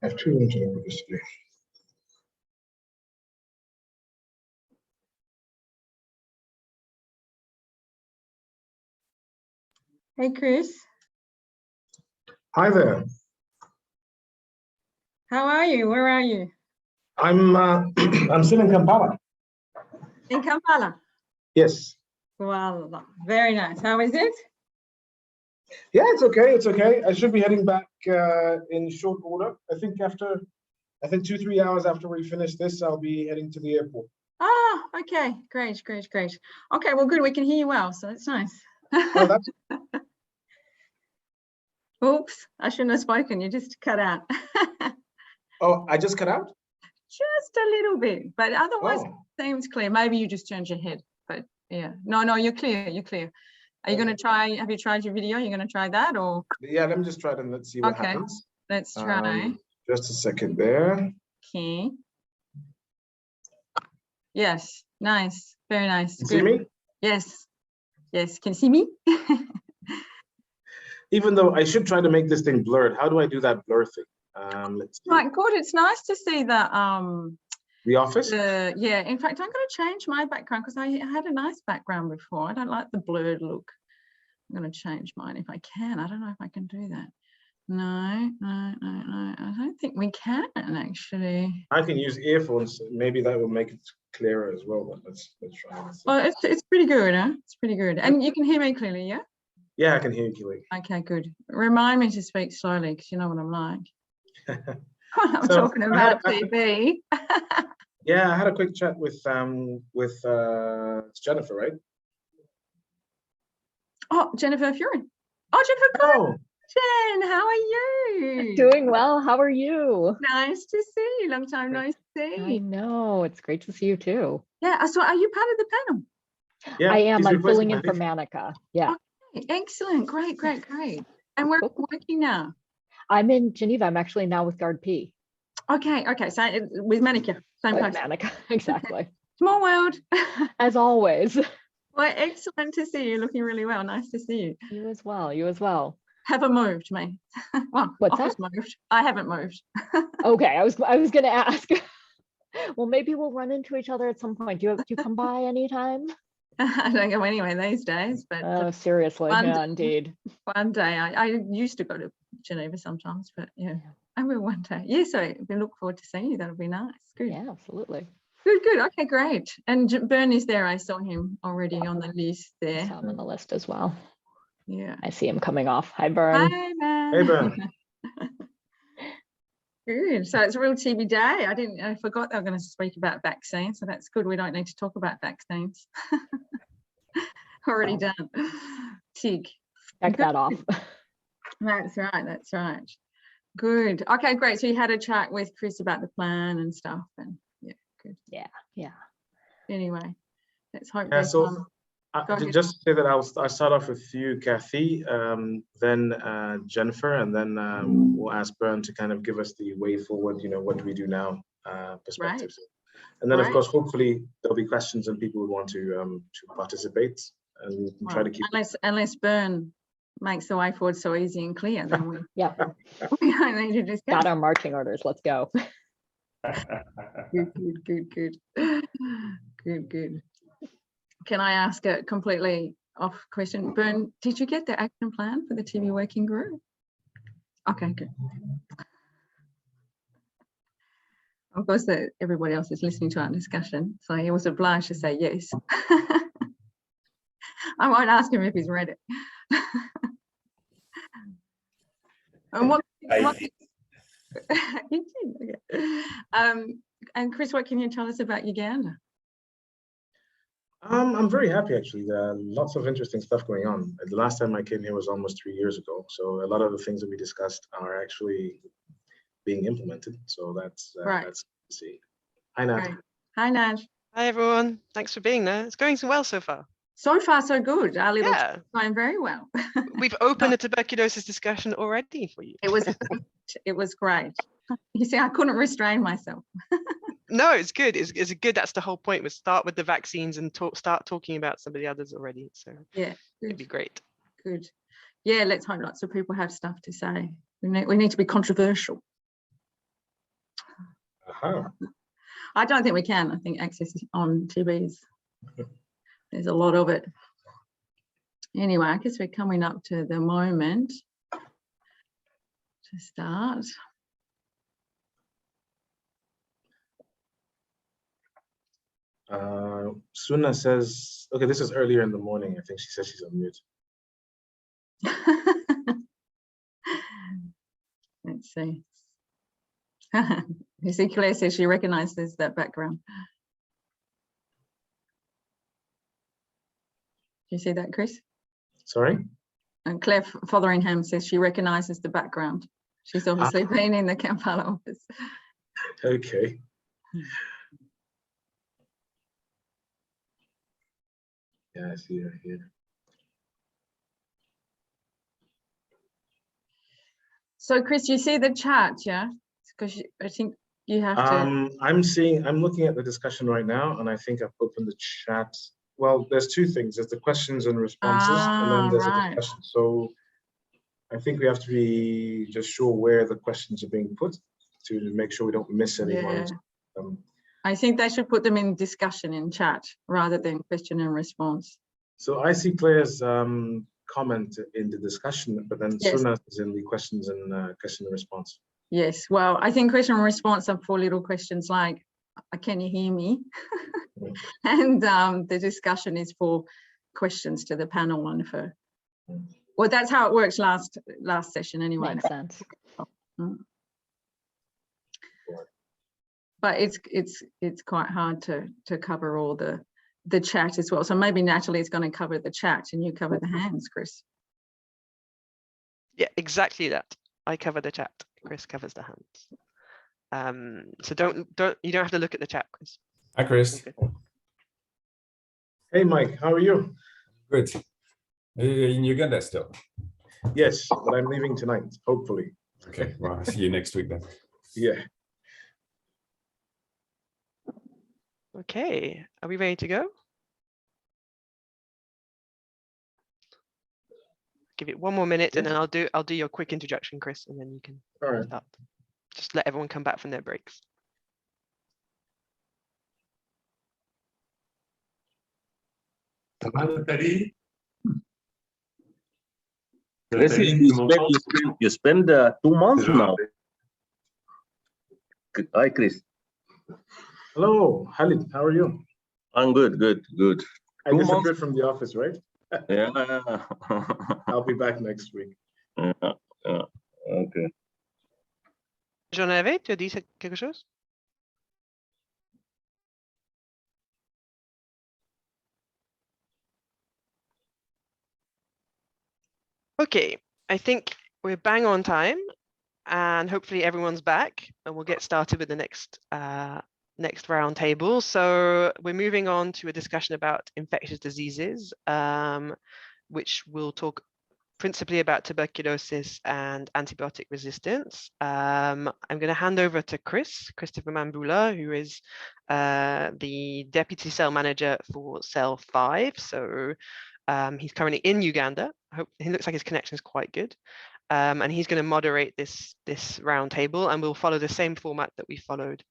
I have 2 minutes over this day. Hey, Chris. Hi there. How are you? Where are you? I'm I'm still in Kampala. In Kampala? Yes. Well, very nice. How is it? Yeah, it's okay. It's okay. I should be heading back in short order. I think 2-3 hours after we finish this, I'll be heading to the airport. Oh, okay. Great, great, great. Okay, well, good. We can hear you well, so it's nice. Oh, that's Oops, I shouldn't have spoken. You just cut out. Oh, I just cut out? Just a little bit, but otherwise Oh. it seems clear. Maybe you just turned your head, but yeah. No, you're clear. You're clear. Are you going to try? Have you tried your video? You're going to try that, or? Yeah, let me just try it and let's see what Okay, happens. let's try. Just a second there. Okay. Yes, nice. Very nice. You see me? Yes. Yes. Can you see me? Even though I should try to make this thing blurred. How do I do that blur thing? Let's see. My God, it's nice to see the Office? yeah, in fact, I'm going to change my background because I had a nice background before. I don't like the blurred look. I'm going to change mine if I can. I don't know if I can do that. No. I don't think we can actually. I can use earphones. Maybe that will make it clearer as well. But let's try this. Well, it's pretty good, huh? It's pretty good. And you can hear me clearly, yeah? Yeah, I can hear you clearly. Okay, good. Remind me to speak slowly because you know what I'm like. I'm So, talking about TV. Yeah, I had a quick chat with Jennifer, right? Oh, Jennifer Fury. Oh, Jennifer. Oh. Jen, how are you? Doing well. How are you? Nice to see you. Long time no see. I know. It's great to see you too. Yeah. So, are you part of the panel? Yeah, I am. I'm filling in for Manica. Yeah. Okay, excellent. Great. And we're working now. I'm in Geneva. I'm actually now with Guard P. Okay. So with Manica, same place. Manica, exactly. Small world. As always. Well, excellent to see you. Looking really well. Nice to see you. You as well. You as well. Haven't moved, me. Well, what's that? Moved. I haven't moved. Okay, I was going to ask. Well, maybe we'll run into each other at some point. Do you come by anytime? I don't go anywhere these days, but oh, seriously, yeah, indeed. One day, I used to go to Geneva sometimes, but yeah, I will one day. Yeah, so we look forward to seeing you. That'll be nice. Good. Yeah, absolutely. Good. Okay, great. And Bern is there. I saw him already on the list there. I saw him on the list as well. Yeah. I see him coming off. Hi, Bern. Hi, man. Hey, Bern. Good. So it's a real TB day. I forgot they were going to speak about vaccines. So that's good. We don't need to talk about vaccines. Already done. TIG. Check that off. That's right. Good. Okay, great. So you had a chat with Chris about the plan and stuff, and yeah, good. Yeah. Anyway, let's hope. Yeah, so just to say that I'll start off with you, Kathy, then Jennifer, and then we'll ask Bern to kind of give us the way forward. What do we do now perspectives, right. And then of course, hopefully there'll be questions and people who want to participate, and we can try to keep unless Bern makes the way forward so easy and clear, then we yeah we don't need to just got our marching orders. Let's go. Good. Can I ask a completely off question? Bern, did you get the action plan for the TB working group? Okay, good. Of course, everybody else is listening to our discussion, so he was obliged to say yes. I won't ask him if he's read it. And and Chris, what can you tell us about Uganda? I'm very happy, actually. There are lots of interesting stuff going on. The last time I came here was almost 3 years ago, so a lot of the things that we discussed are actually being implemented. So that's to see. Hi, Nat. Hi, Nat. Hi, everyone. Thanks for being there. It's going so well so far. So far, so good. Our little going very well. We've opened a tuberculosis discussion already for you. It was great. You see, I couldn't restrain myself. No, it's good. It's good. That's the whole point. We start with the vaccines and start talking about some of the others already. So yeah, it'd be great. Good. Yeah, let's hope lots of people have stuff to say. We need to be controversial. I don't think we can. I think access on TB is there's a lot of it. Anyway, I guess we're coming up to the moment to start. Suna says, okay, this is earlier in the morning. I think she says she's on mute. Let's see. You see, Claire says she recognizes that background. Do you see that, Chris? Sorry? And Claire Fotheringham says she recognizes the background. She's obviously been in the Kampala office. Okay. Yeah, I see her here. So, Chris, you see the chat, yeah? Because I think you have to. I'm looking at the discussion right now, and I think I've opened the chat. Well, there's two things. There's the questions and responses, and then there's a discussion. So I think we have to be just sure where the questions are being put to make sure we don't miss anyone. Yeah. I think they should put them in discussion in chat rather than question and response. So I see Claire's comment in the discussion, but then Yes. Suna's is in the questions and question and response. Yes, well, I think question and response are for little questions like, can you hear me? And the discussion is for questions to the panel and for, well, that's how it works last session anyway. Makes sense. But it's quite hard to cover all the chat as well. So maybe Natalie is going to cover the chat and you cover the hands, Chris. Yeah, exactly that. I cover the chat. Chris covers the hands. So you don't have to look at the chat, Chris. Hi, Chris. Hey, Mike. How are you? Good. In Uganda still? Yes, but I'm leaving tonight, hopefully. Okay. Well, I'll see you next week then. Yeah. Okay. Are we ready to go? Give it one more minute, and then I'll do your quick introduction, Chris, and then you can start. Just let everyone come back from their breaks. You spend 2 months now. Hi, Chris. Hello, Khalid. How are you? I'm good. I disappeared from the office, right? Yeah. I'll be back next week. Yeah. Okay. Jean-Hervé, tu as dit quelque chose? Okay, I think we're bang on time, and hopefully everyone's back, and we'll get started with the next round table. So we're moving on to a discussion about infectious diseases, which will talk principally about tuberculosis and antibiotic resistance. I'm going to hand over to Christopher Mambula, who is the Deputy Cell Manager for Cell 5. So he's currently in Uganda. He looks like his connection is quite good. And he's going to moderate this round table, and we'll follow the same format that we followed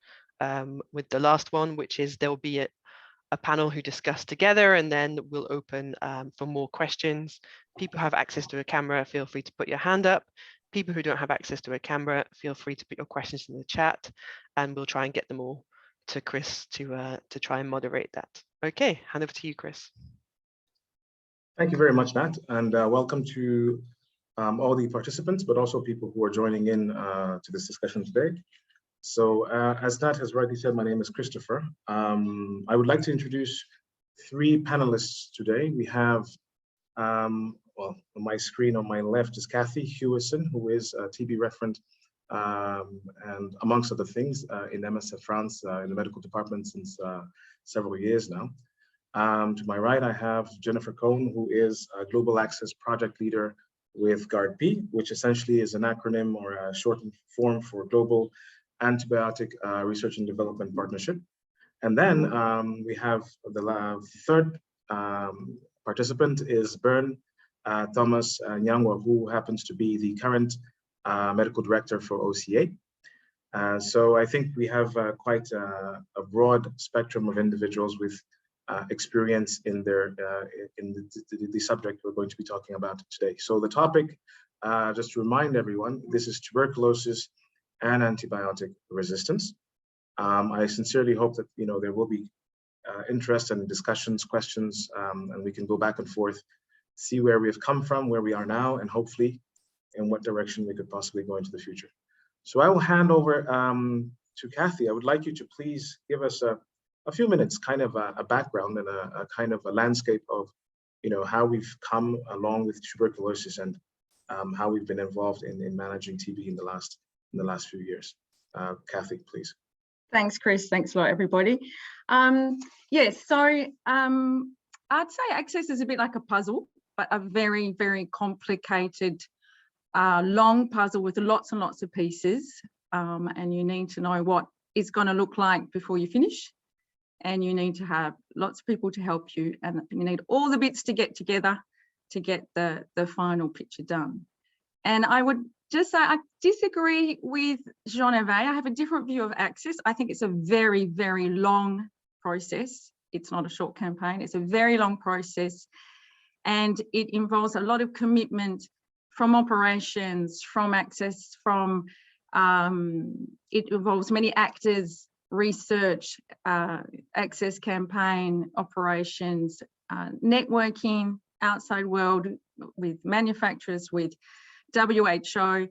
with the last one, which is there'll be a panel who discuss together, and then we'll open for more questions. People who have access to a camera, feel free to put your hand up. People who don't have access to a camera, feel free to put your questions in the chat, and we'll try and get them all to Chris to try and moderate that. Okay, hand over to you, Chris. Thank you very much, Nat, and welcome to all the participants, but also people who are joining in to this discussion today. So as Nat has rightly said, my name is Christopher. I would like to introduce 3 panelists today. We have, well, on my screen on my left is Kathy Hewison, who is a TB referent and amongst other things in MSF France in the medical department since several years now. To my right, I have Jennifer Cohn, who is a Global Access Project Leader with GARD-P, which essentially is an acronym or a short form for Global Antibiotic Research and Development Partnership. And then we have the third participant is Bern Thomas Nyangwa, who happens to be the current medical director for OCA. So I think we have quite a broad spectrum of individuals with experience in the subject we're going to be talking about today. So the topic, just to remind everyone, this is tuberculosis and antibiotic resistance. I sincerely hope that there will be interest and discussions, questions, and we can go back and forth, see where we have come from, where we are now, and hopefully in what direction we could possibly go into the future. So I will hand over to Kathy. I would like you to please give us a few minutes, kind of a background and a kind of a landscape of, how we've come along with tuberculosis and how we've been involved in managing TB in the last few years. Kathy, please. Thanks, Chris. Thanks a lot, everybody. Yes, so I'd say access is a bit like a puzzle, but a very, very complicated, long puzzle with lots and lots of pieces. And you need to know what it's going to look like before you finish. And you need to have lots of people to help you. And you need all the bits to get together to get the final picture done. And I would just say I disagree with Jean-Hervé. I have a different view of access. I think it's a very, very long process. It's not a short campaign. It's a very long process. And it involves a lot of commitment from operations, from access, from it involves many actors, research, access campaign, operations, networking, outside world with manufacturers, with WHO.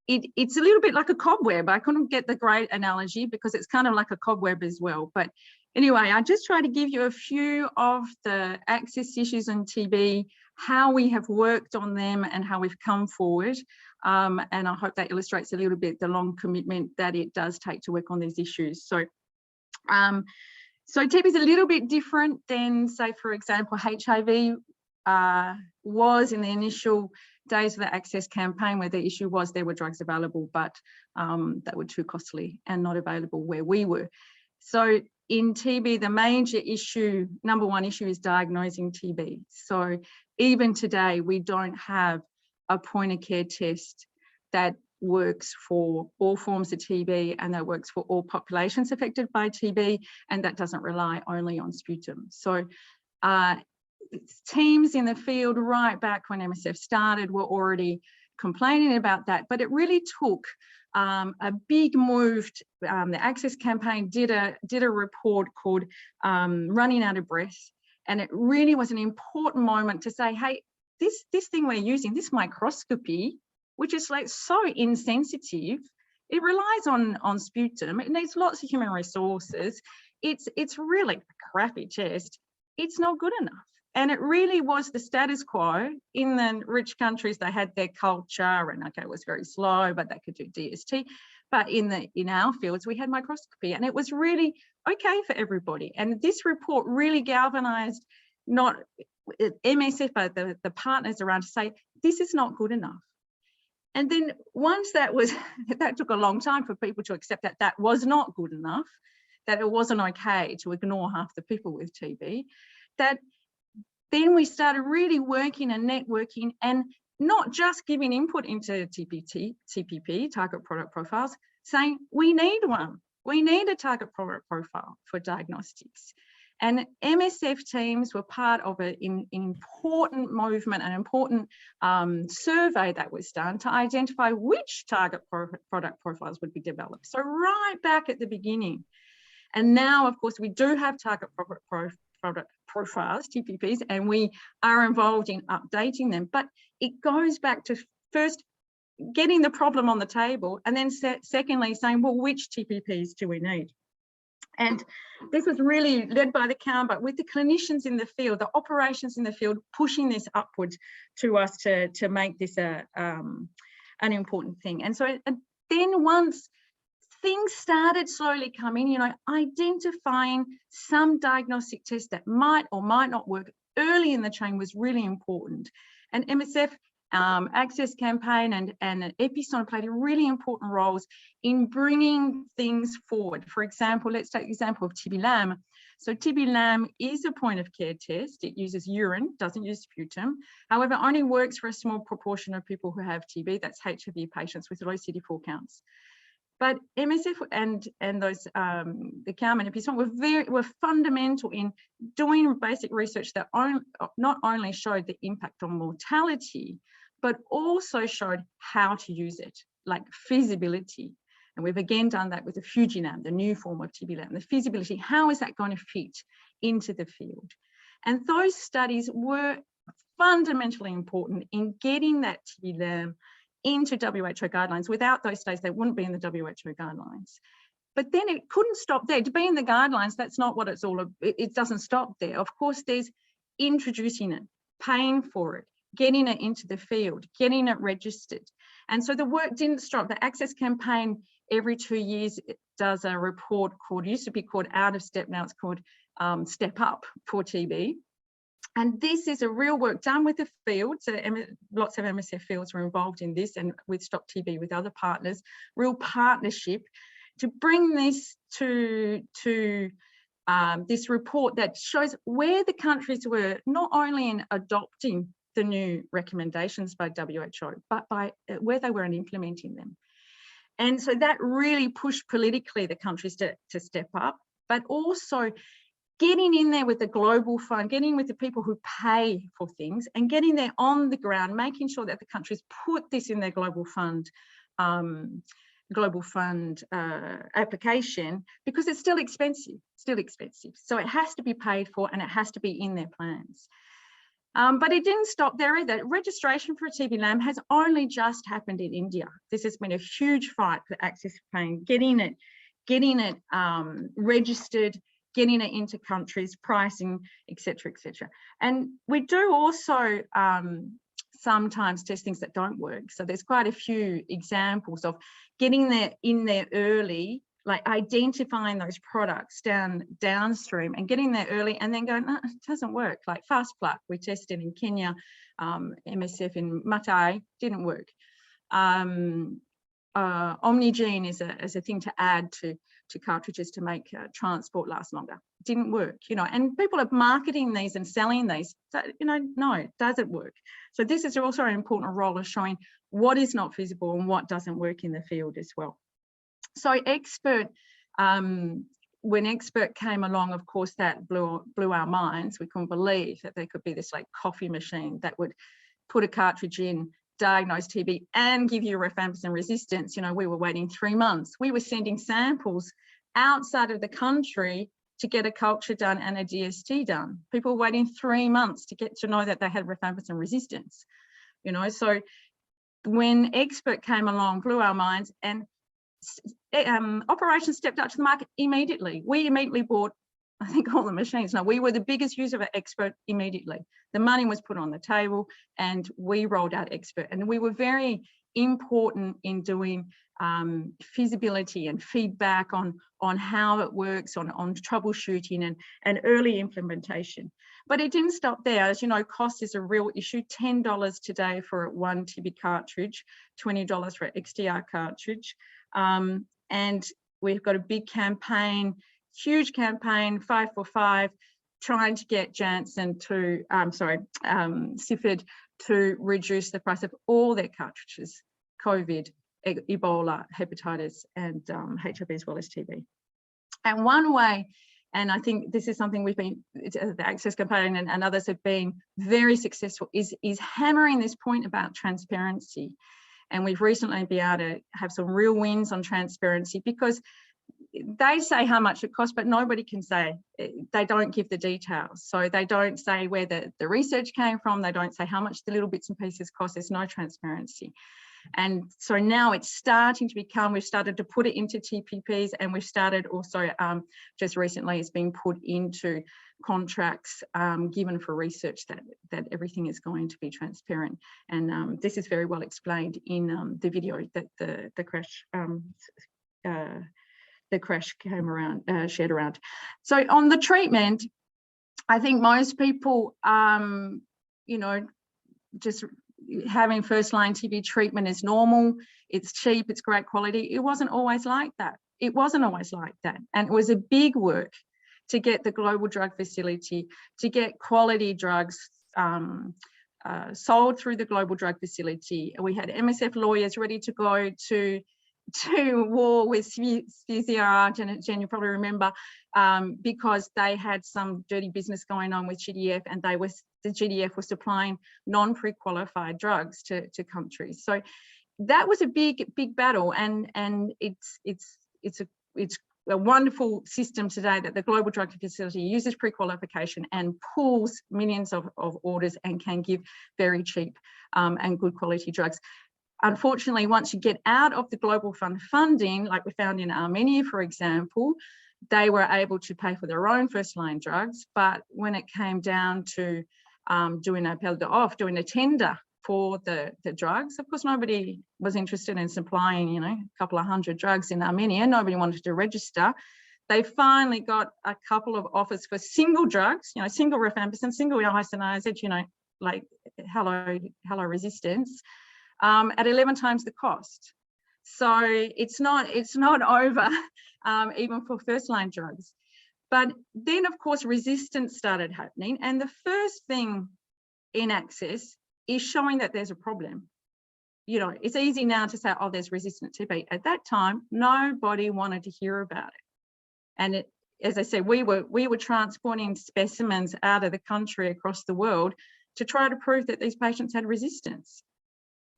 It's a little bit like a cobweb. I couldn't get the great analogy because it's kind of like a cobweb as well. But anyway, I just try to give you a few of the access issues in TB, how we have worked on them and how we've come forward. And I hope that illustrates a little bit the long commitment that it does take to work on these issues. So, so TB is a little bit different than, say, for example, HIV was in the initial days of the access campaign, where the issue was there were drugs available, but that were too costly and not available where we were. So in TB, the major issue, number one issue, is diagnosing TB. So even today, we don't have a point of care test that works for all forms of TB and that works for all populations affected by TB, and that doesn't rely only on sputum. So teams in the field right back when MSF started were already complaining about that, but it really took a big move. The Access Campaign did a report called Running Out of Breath, and it really was an important moment to say, hey, this thing we're using, this microscopy, which is like so insensitive, it relies on sputum, it needs lots of human resources, it's really a crappy test, it's not good enough. And it really was the status quo. In the rich countries, they had their culture, and okay, it was very slow, but they could do DST. But in our fields, we had microscopy, and it was really okay for everybody. And this report really galvanized not MSF, but the partners around to say, this is not good enough. And then once that took a long time for people to accept that that was not good enough, that it wasn't okay to ignore half the people with TB, that then we started really working and networking and not just giving input into TPP, target product profiles, saying we need one. We need a target product profile for diagnostics. And MSF teams were part of an important movement, an important survey that was done to identify which target product profiles would be developed. So right back at the beginning. And now, of course, we do have target product profiles, TPPs, and we are involved in updating them. But it goes back to first getting the problem on the table, and then secondly saying, well, which TPPs do we need? And this was really led by the CAM, but with the clinicians in the field, the operations in the field, pushing this upwards to us to make this an important thing. And so and then once things started slowly coming, identifying some diagnostic tests that might or might not work early in the chain was really important. And MSF Access Campaign and Epistone played really important roles in bringing things forward. For example, let's take the example of TB-LAM. So TB-LAM is a point of care test. It uses urine, doesn't use sputum. However, only works for a small proportion of people who have TB. That's HIV patients with low CD4 counts. But MSF and those the CAM and Epistone were fundamental in doing basic research that not only showed the impact on mortality, but also showed how to use it, like feasibility. And we've again done that with the FUJILAM, the new form of TB-LAM, the feasibility. How is that going to fit into the field? And those studies were fundamentally important in getting that TB-LAM into WHO guidelines. Without those studies, they wouldn't be in the WHO guidelines. But then it couldn't stop there. To be in the guidelines, that's not what it's all about. It doesn't stop there. Of course, there's introducing it, paying for it, getting it into the field, getting it registered. And so the work didn't stop. The Access Campaign every 2 years does a report called, used to be called Out of Step, now it's called Step Up for TB. And this is a real work done with the field. So lots of MSF fields were involved in this, and with Stop TB with other partners, real partnership to bring this to this report that shows where the countries were not only in adopting the new recommendations by WHO, but by where they were in implementing them. And so that really pushed politically the countries to step up, but also getting in there with the global fund, getting with the people who pay for things and getting there on the ground, making sure that the countries put this in their global fund application, because it's still expensive. So it has to be paid for and it has to be in their plans. But it didn't stop there either. Registration for a TB lamb has only just happened in India. This has been a huge fight for Access Campaign, getting it registered, getting it into countries, pricing, etc., etc. And we do also sometimes test things that don't work. So there's quite a few examples of getting there in there early, like identifying those products downstream and getting there early and then going, no, it doesn't work. Like Fast Pluck, we tested in Kenya, MSF in Matai, didn't work. Omnigene is a thing to add to cartridges to make transport last longer. Didn't work, you know, and people are marketing these and selling these. So, you know, no, it doesn't work. So this is also an important role of showing what is not feasible and what doesn't work in the field as well. So Expert, when Expert came along, of course, that blew our minds. We couldn't believe that there could be this like coffee machine that would put a cartridge in, diagnose TB and give you rifampicin resistance. You know, we were waiting 3 months. We were sending samples outside of the country to get a culture done and a DST done. People were waiting 3 months to get to know that they had rifampicin resistance. You know, so when Expert came along, blew our minds, and operations stepped up to the market immediately. We immediately bought, I think, all the machines. No, we were the biggest user of Expert immediately. The money was put on the table and we rolled out Expert. And we were very important in doing feasibility and feedback on how it works, on troubleshooting and early implementation. But it didn't stop there. As you know, cost is a real issue. $10 today for one TB cartridge, $20 for an XDR cartridge. And we've got a big campaign, huge campaign, 5 for 5, trying to get Janssen to, CIFID to reduce the price of all their cartridges, COVID, Ebola, hepatitis, and HIV as well as TB. And one way, and I think this is something we've been, the Access Campaign and others have been very successful, is hammering this point about transparency. And we've recently been able to have some real wins on transparency, because they say how much it costs, but nobody can say, they don't give the details. So they don't say where the research came from. They don't say how much the little bits and pieces cost. There's no transparency. And so now it's starting to become, we've started to put it into TPPs, and we've started also just recently it's been put into contracts given for research that everything is going to be transparent. And this is very well explained in the video that the crash came around, shared around. So on the treatment, I think most people, you know, just having first-line TB treatment is normal, it's cheap, it's great quality. It wasn't always like that. It wasn't always like that. And it was a big work to get the global drug facility, to get quality drugs sold through the global drug facility. We had MSF lawyers ready to go to war with CCR, Jen, you probably remember, because they had some dirty business going on with GDF, and the GDF was supplying non-pre-qualified drugs to countries. So that was a big battle, and it's a wonderful system today that the global drug facility uses pre-qualification and pulls millions of orders and can give very cheap and good quality drugs. unfortunately, once you get out of the Global Fund funding, like we found in Armenia, for example, they were able to pay for their own first-line drugs. But when it came down to doing a tender for the drugs, of course, nobody was interested in supplying, a couple of hundred drugs in Armenia. Nobody wanted to register. They finally got a couple of offers for single drugs, single rifampicin, single isoniazid, like hello resistance, at 11 times the cost. So it's not over, even for first-line drugs. But then, of course, resistance started happening. And the first thing in access is showing that there's a problem. It's easy now to say, oh, there's resistant TB. At that time, nobody wanted to hear about it. And as I said, we were transporting specimens out of the country across the world to try to prove that these patients had resistance.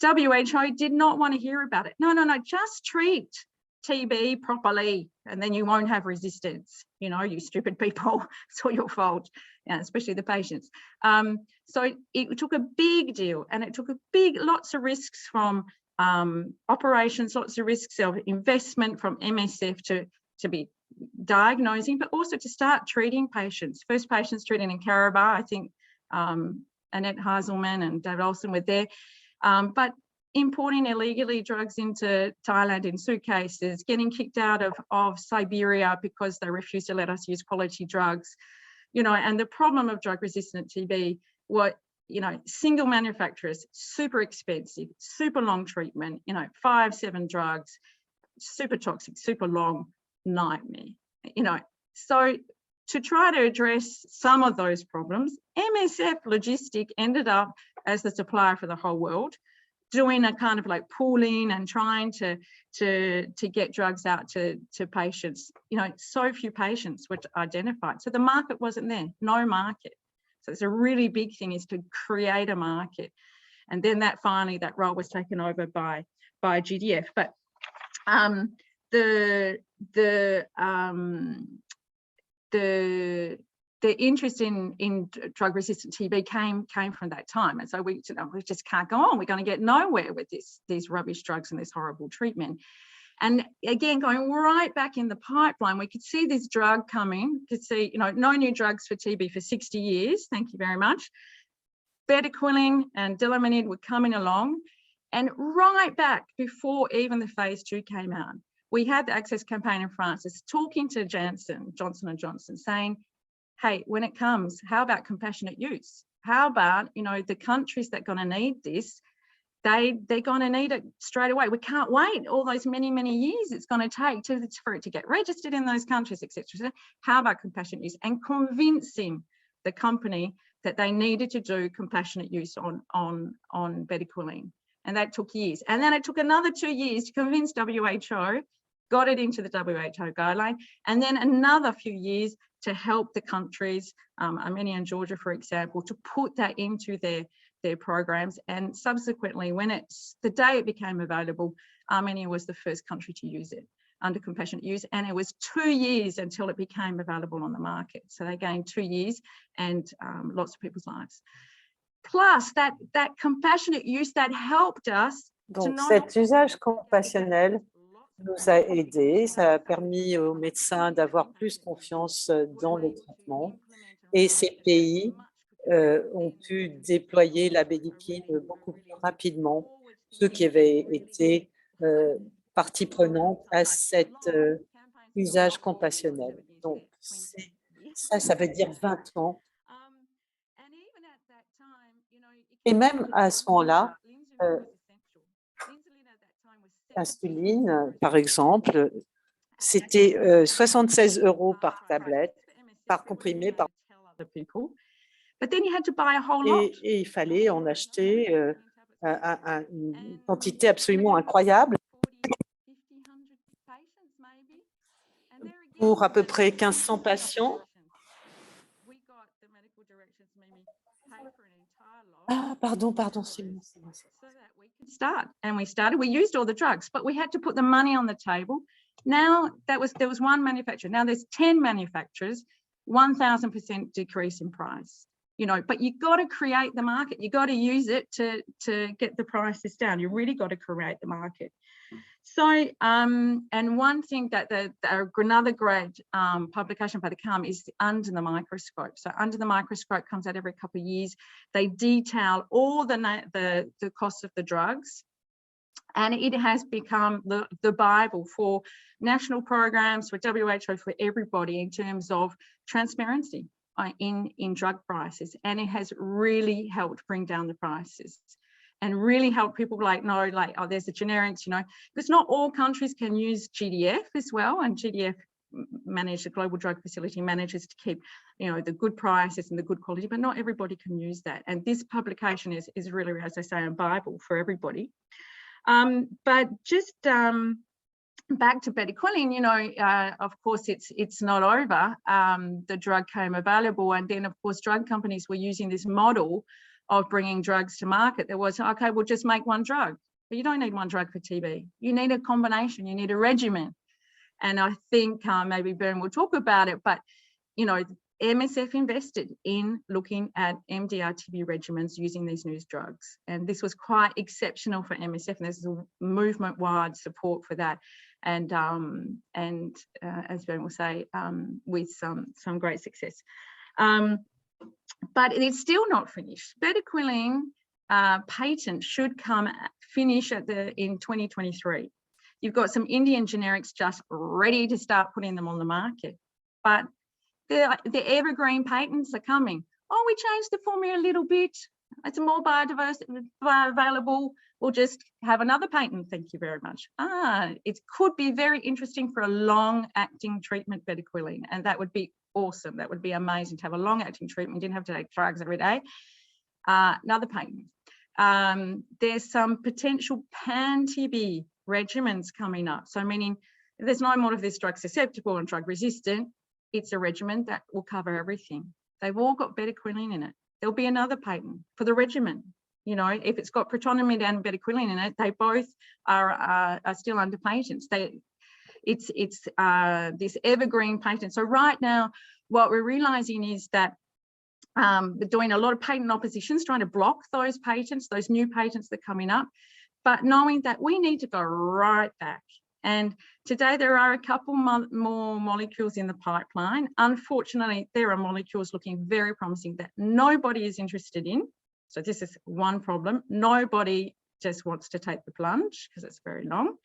WHO did not want to hear about it. No, just treat TB properly and then you won't have resistance. You stupid people, it's all your fault, especially the patients. So it took a big deal, and it took lots of risks from operations, lots of risks of investment from MSF to be diagnosing, but also to start treating patients. First patients treated in Karabakh, I think Annette Heiselman and David Olsen were there. But importing illegally drugs into Thailand in suitcases, getting kicked out of Siberia because they refused to let us use quality drugs, and the problem of drug-resistant TB, single manufacturers, super expensive, super long treatment, 5-7 drugs, super toxic, super long, nightmare, So to try to address some of those problems, MSF Logistic ended up as the supplier for the whole world, doing a kind of like pooling and trying to get drugs out to patients. So few patients were identified. So the market wasn't there, no market. So it's a really big thing, is to create a market. And then that role was taken over by GDF. But the interest in drug-resistant TB came from that time. And so we just can't go on. We're going to get nowhere with these rubbish drugs and this horrible treatment. And again, going right back in the pipeline, we could see this drug coming, could see, no new drugs for TB for 60 years. Thank you very much. Bedaquiline and Delamanid were coming along. And right back before even the phase 2 came out, we had the Access campaign in France, talking to Johnson & Johnson, saying, hey, when it comes, how about compassionate use? How about, the countries that are going to need this, they're going to need it straight away. We can't wait all those many, many years it's going to take for it to get registered in those countries, etc. So how about compassionate use? And convincing the company that they needed to do compassionate use on bedaquiline. And that took years. And then it took another 2 years to convince WHO, got it into the WHO guideline, and then another few years to help the countries, Armenia and Georgia, for example, to put that into their programs. And subsequently, the day it became available, Armenia was the first country to use it under compassionate use. And it was 2 years until it became available on the market. So they gained 2 years and lots of people's lives. Plus, that compassionate use that helped us. Donc, cet usage compassionnel nous a aidés, ça a permis aux médecins d'avoir plus confiance dans le traitement, et ces pays ont pu déployer la bédicline beaucoup plus rapidement, ceux qui avaient été partie prenante à cet usage compassionnel. Donc, ça veut dire 20 ans. Et même à ce moment-là, l'insuline, par exemple, c'était 76 € par tablette, par comprimé, par... Et il fallait en acheter une quantité absolument incroyable pour à peu près 1500 patients. Ah, pardon, c'est bon. We used all the drugs, but we had to put the money on the table. Now there was one manufacturer. Now there's 10 manufacturers, 1000% decrease in price. but you got to create the market. You got to use it to get the prices down. You really got to create the market. So, and one thing that another great publication by the CAM is Under the Microscope. So Under the Microscope comes out every couple of years. They detail all the costs of the drugs. And it has become the Bible for national programs, for WHO, for everybody in terms of transparency in drug prices. And it has really helped bring down the prices and really help people know, oh, there's the generics, because not all countries can use GDF as well. And GDF the Global Drug Facility manages to keep, the good prices and the good quality, but not everybody can use that. And this publication is really, as I say, a Bible for everybody. But just back to bedaquiline, of course, it's not over. The drug came available, and then, of course, drug companies were using this model of bringing drugs to market. There was, okay, we'll just make one drug. But you don't need one drug for TB. You need a combination. You need a regimen. And I think maybe Bern will talk about it, but, MSF invested in looking at MDR TB regimens using these new drugs. And this was quite exceptional for MSF, and there's a movement-wide support for that. And as Bern will say, with some great success. But it's still not finished. Bedaquiline patent should finish in 2023. You've got some Indian generics just ready to start putting them on the market, but the evergreen patents are coming. Oh, we changed the formula a little bit. It's more bioavailable. We'll just have another patent. Thank you very much. It could be very interesting for a long-acting treatment, bedaquiline, and that would be awesome. That would be amazing to have a long-acting treatment. You didn't have to take drugs every day. Another patent. There's some potential pan-TB regimens coming up. So meaning there's no more of this drug susceptible and drug resistant. It's a regimen that will cover everything. They've all got bedaquiline in it. There'll be another patent for the regimen. If it's got protonamide and bedaquiline in it, they both are still under patents. It's this evergreen patent. So right now, what we're realizing is that they're doing a lot of patent oppositions, trying to block those patents, those new patents that are coming up, but knowing that we need to go right back. And today there are a couple more molecules in the pipeline. Unfortunately, there are molecules looking very promising that nobody is interested in. So this is one problem. Nobody just wants to take the plunge because it's very long.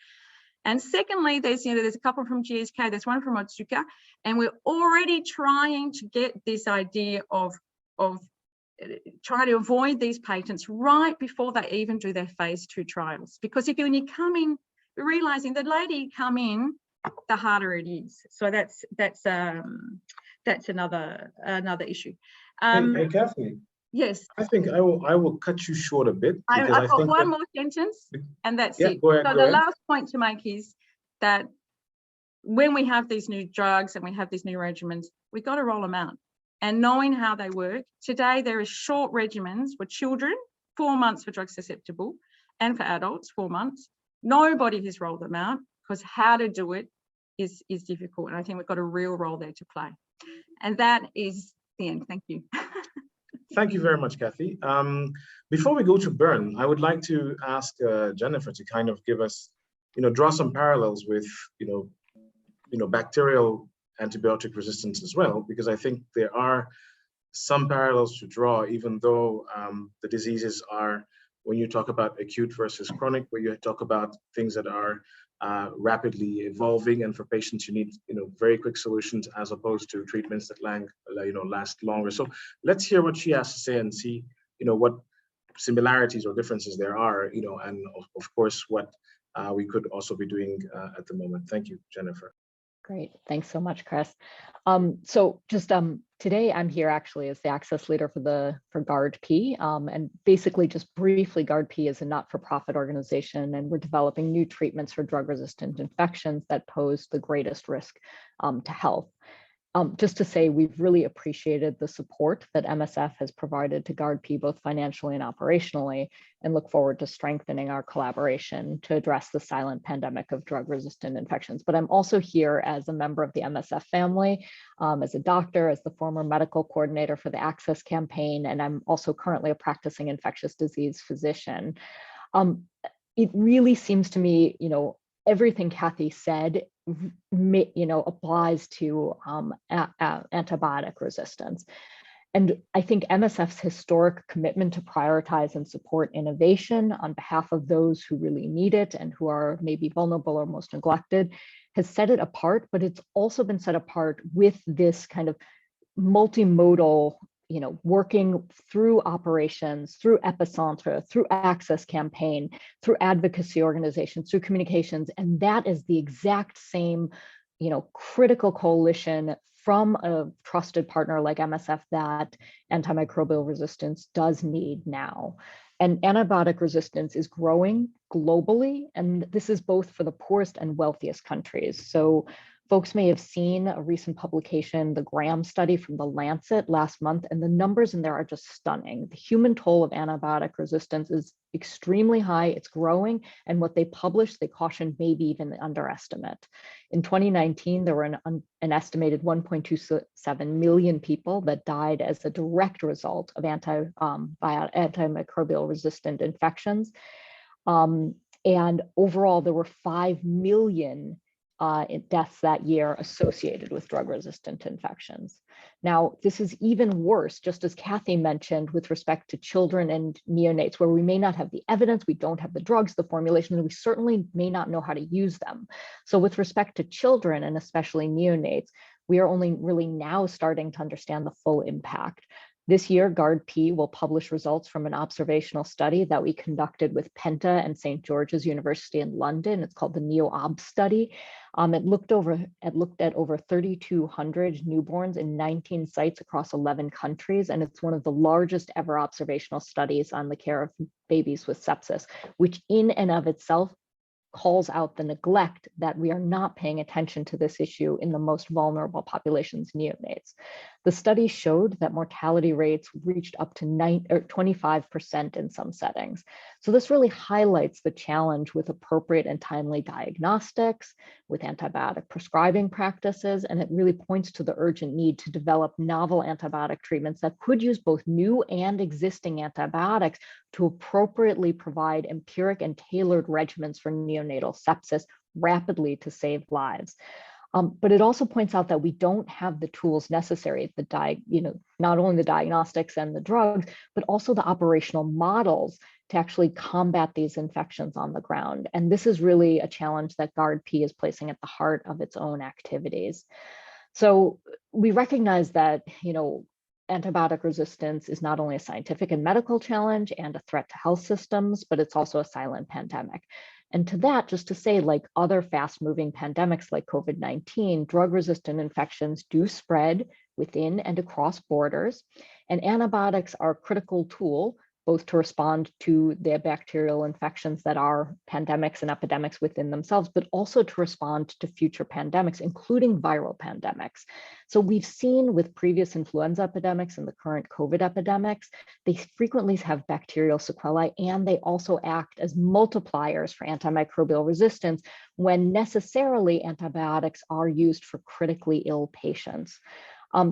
And secondly, there's a couple from GSK, there's one from Otsuka, and we're already trying to get this idea of trying to avoid these patents right before they even do their phase 2 trials. Because when you come in, realizing the later you come in, the harder it is. So that's another issue. Hey, Kathy. Yes. I think I will cut you short a bit. I've got one more sentence, and that's it. Go ahead, so the last point to make is that when we have these new drugs and we have these new regimens, we've got to roll them out. And knowing how they work, today there are short regimens for children, 4 months for drug susceptible, and for adults, 4 months. Nobody has rolled them out because how to do it is difficult. And I think we've got a real role there to play. And that is the end. Thank you. Thank you very much, Kathy. Before we go to Bern, I would like to ask Jennifer to kind of give us, draw some parallels with, bacterial antibiotic resistance as well, because I think there are some parallels to draw, even though the diseases are, when you talk about acute versus chronic, where you talk about things that are rapidly evolving, and for patients you need very quick solutions as opposed to treatments that last longer. So let's hear what she has to say and see what similarities or differences there are, and of course what we could also be doing at the moment. Thank you, Jennifer. Great, thanks so much, Chris. So just today I'm here actually as the access leader for GARD-P, and basically just briefly, GARD-P is a not-for-profit organization, and we're developing new treatments for drug-resistant infections that pose the greatest risk to health. Just to say, we've really appreciated the support that MSF has provided to GARD-P, both financially and operationally, and look forward to strengthening our collaboration to address the silent pandemic of drug-resistant infections. But I'm also here as a member of the MSF family, as a doctor, as the former medical coordinator for the Access campaign, and I'm also currently a practicing infectious disease physician. It really seems to me, everything Kathy said, applies to antibiotic resistance. And I think MSF's historic commitment to prioritize and support innovation on behalf of those who really need it and who are maybe vulnerable or most neglected has set it apart, but it's also been set apart with this kind of multimodal, working through operations, through Epicentre, through Access campaign, through advocacy organizations, through communications. And that is the exact same, critical coalition from a trusted partner like MSF that antimicrobial resistance does need now. And antibiotic resistance is growing globally, and this is both for the poorest and wealthiest countries. So folks may have seen a recent publication, the Graham study from the Lancet last month, and the numbers in there are just stunning. The human toll of antibiotic resistance is extremely high, it's growing, and what they published, they cautioned maybe even an underestimate. In 2019, there were an estimated 1.27 million people that died as a direct result of antimicrobial resistant infections. And overall, there were 5 million deaths that year associated with drug-resistant infections. Now, this is even worse, just as Kathy mentioned, with respect to children and neonates, where we may not have the evidence, we don't have the drugs, the formulation, and we certainly may not know how to use them. So with respect to children, and especially neonates, we are only really now starting to understand the full impact. This year, GARD-P will publish results from an observational study that we conducted with Penta and St. George's University in London. It's called the NEO-OB study. It looked at over 3,200 newborns in 19 sites across 11 countries, and it's one of the largest ever observational studies on the care of babies with sepsis, which in and of itself calls out the neglect that we are not paying attention to this issue in the most vulnerable populations, neonates. The study showed that mortality rates reached up to 25% in some settings. So this really highlights the challenge with appropriate and timely diagnostics, with antibiotic prescribing practices, and it really points to the urgent need to develop novel antibiotic treatments that could use both new and existing antibiotics to appropriately provide empiric and tailored regimens for neonatal sepsis rapidly to save lives. But it also points out that we don't have the tools necessary, not only the diagnostics and the drugs, but also the operational models to actually combat these infections on the ground. And this is really a challenge that GARD-P is placing at the heart of its own activities. So we recognize that, antibiotic resistance is not only a scientific and medical challenge and a threat to health systems, but it's also a silent pandemic. And to that, just to say, like other fast-moving pandemics like COVID-19, drug-resistant infections do spread within and across borders, and antibiotics are a critical tool both to respond to the bacterial infections that are pandemics and epidemics within themselves, but also to respond to future pandemics, including viral pandemics. So we've seen with previous influenza epidemics and the current COVID epidemics, they frequently have bacterial sequelae, and they also act as multipliers for antimicrobial resistance when necessarily antibiotics are used for critically ill patients.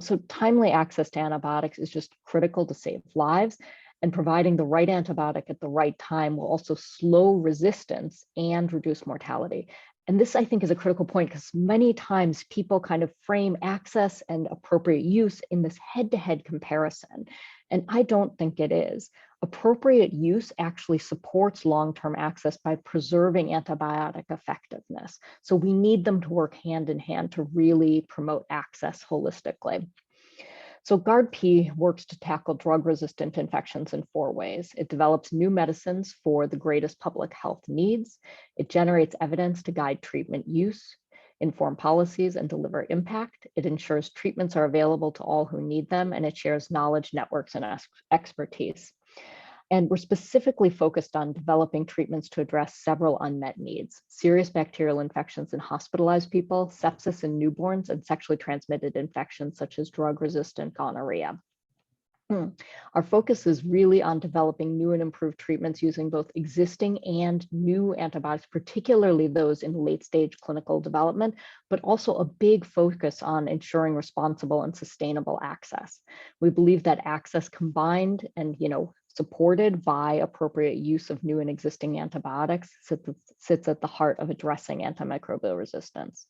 So timely access to antibiotics is just critical to save lives. And providing the right antibiotic at the right time will also slow resistance and reduce mortality. And this, I think, is a critical point because many times people kind of frame access and appropriate use in this head-to-head comparison. And I don't think it is. Appropriate use actually supports long-term access by preserving antibiotic effectiveness. So we need them to work hand in hand to really promote access holistically. So GARD-P works to tackle drug-resistant infections in 4 ways. It develops new medicines for the greatest public health needs. It generates evidence to guide treatment use, inform policies, and deliver impact. It ensures treatments are available to all who need them, and it shares knowledge, networks, and expertise. And we're specifically focused on developing treatments to address several unmet needs: serious bacterial infections in hospitalized people, sepsis in newborns, and sexually transmitted infections such as drug-resistant gonorrhea. Our focus is really on developing new and improved treatments using both existing and new antibiotics, particularly those in late-stage clinical development, but also a big focus on ensuring responsible and sustainable access. We believe that access combined and, supported by appropriate use of new and existing antibiotics sits at the heart of addressing antimicrobial resistance.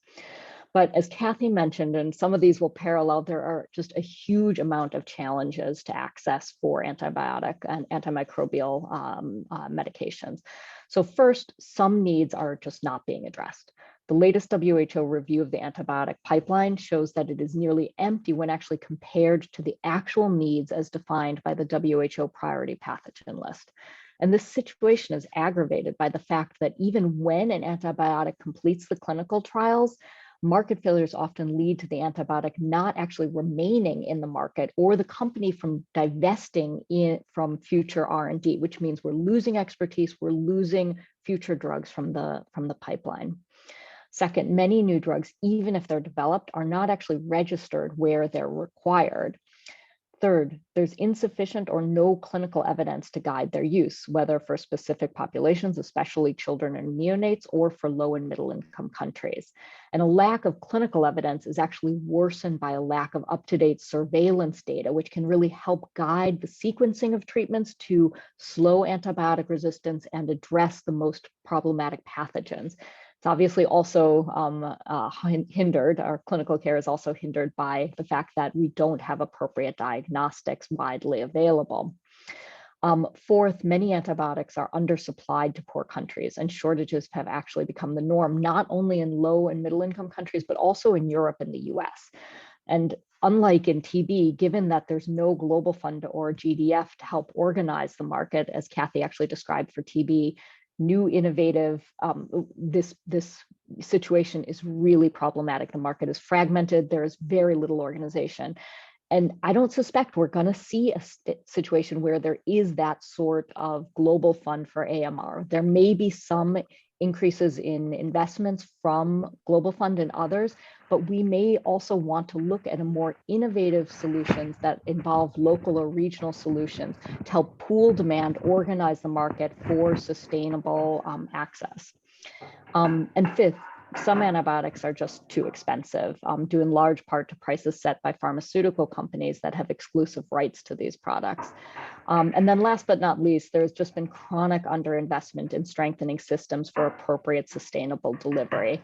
But as Kathy mentioned, and some of these will parallel, there are just a huge amount of challenges to access for antibiotic and antimicrobial medications. So first, some needs are just not being addressed. The latest WHO review of the antibiotic pipeline shows that it is nearly empty when actually compared to the actual needs as defined by the WHO priority pathogen list. And this situation is aggravated by the fact that even when an antibiotic completes the clinical trials, market failures often lead to the antibiotic not actually remaining in the market or the company from divesting from future R&D, which means we're losing expertise, we're losing future drugs from the pipeline. Second, many new drugs, even if they're developed, are not actually registered where they're required. Third, there's insufficient or no clinical evidence to guide their use, whether for specific populations, especially children and neonates, or for low and middle income countries. And a lack of clinical evidence is actually worsened by a lack of up-to-date surveillance data, which can really help guide the sequencing of treatments to slow antibiotic resistance and address the most problematic pathogens. It's obviously also hindered, our clinical care is also hindered by the fact that we don't have appropriate diagnostics widely available. Fourth, many antibiotics are undersupplied to poor countries, and shortages have actually become the norm, not only in low and middle income countries, but also in Europe and the US. And unlike in TB, given that there's no global fund or GDF to help organize the market, as Kathy actually described for TB, new innovative, this situation is really problematic. The market is fragmented, there is very little organization. And I don't suspect we're gonna see a situation where there is that sort of global fund for AMR. There may be some increases in investments from Global Fund and others, but we may also want to look at a more innovative solutions that involve local or regional solutions to help pool demand, organize the market for sustainable access. And fifth, some antibiotics are just too expensive, due in large part to prices set by pharmaceutical companies that have exclusive rights to these products. And then last but not least, there's just been chronic underinvestment in strengthening systems for appropriate sustainable delivery.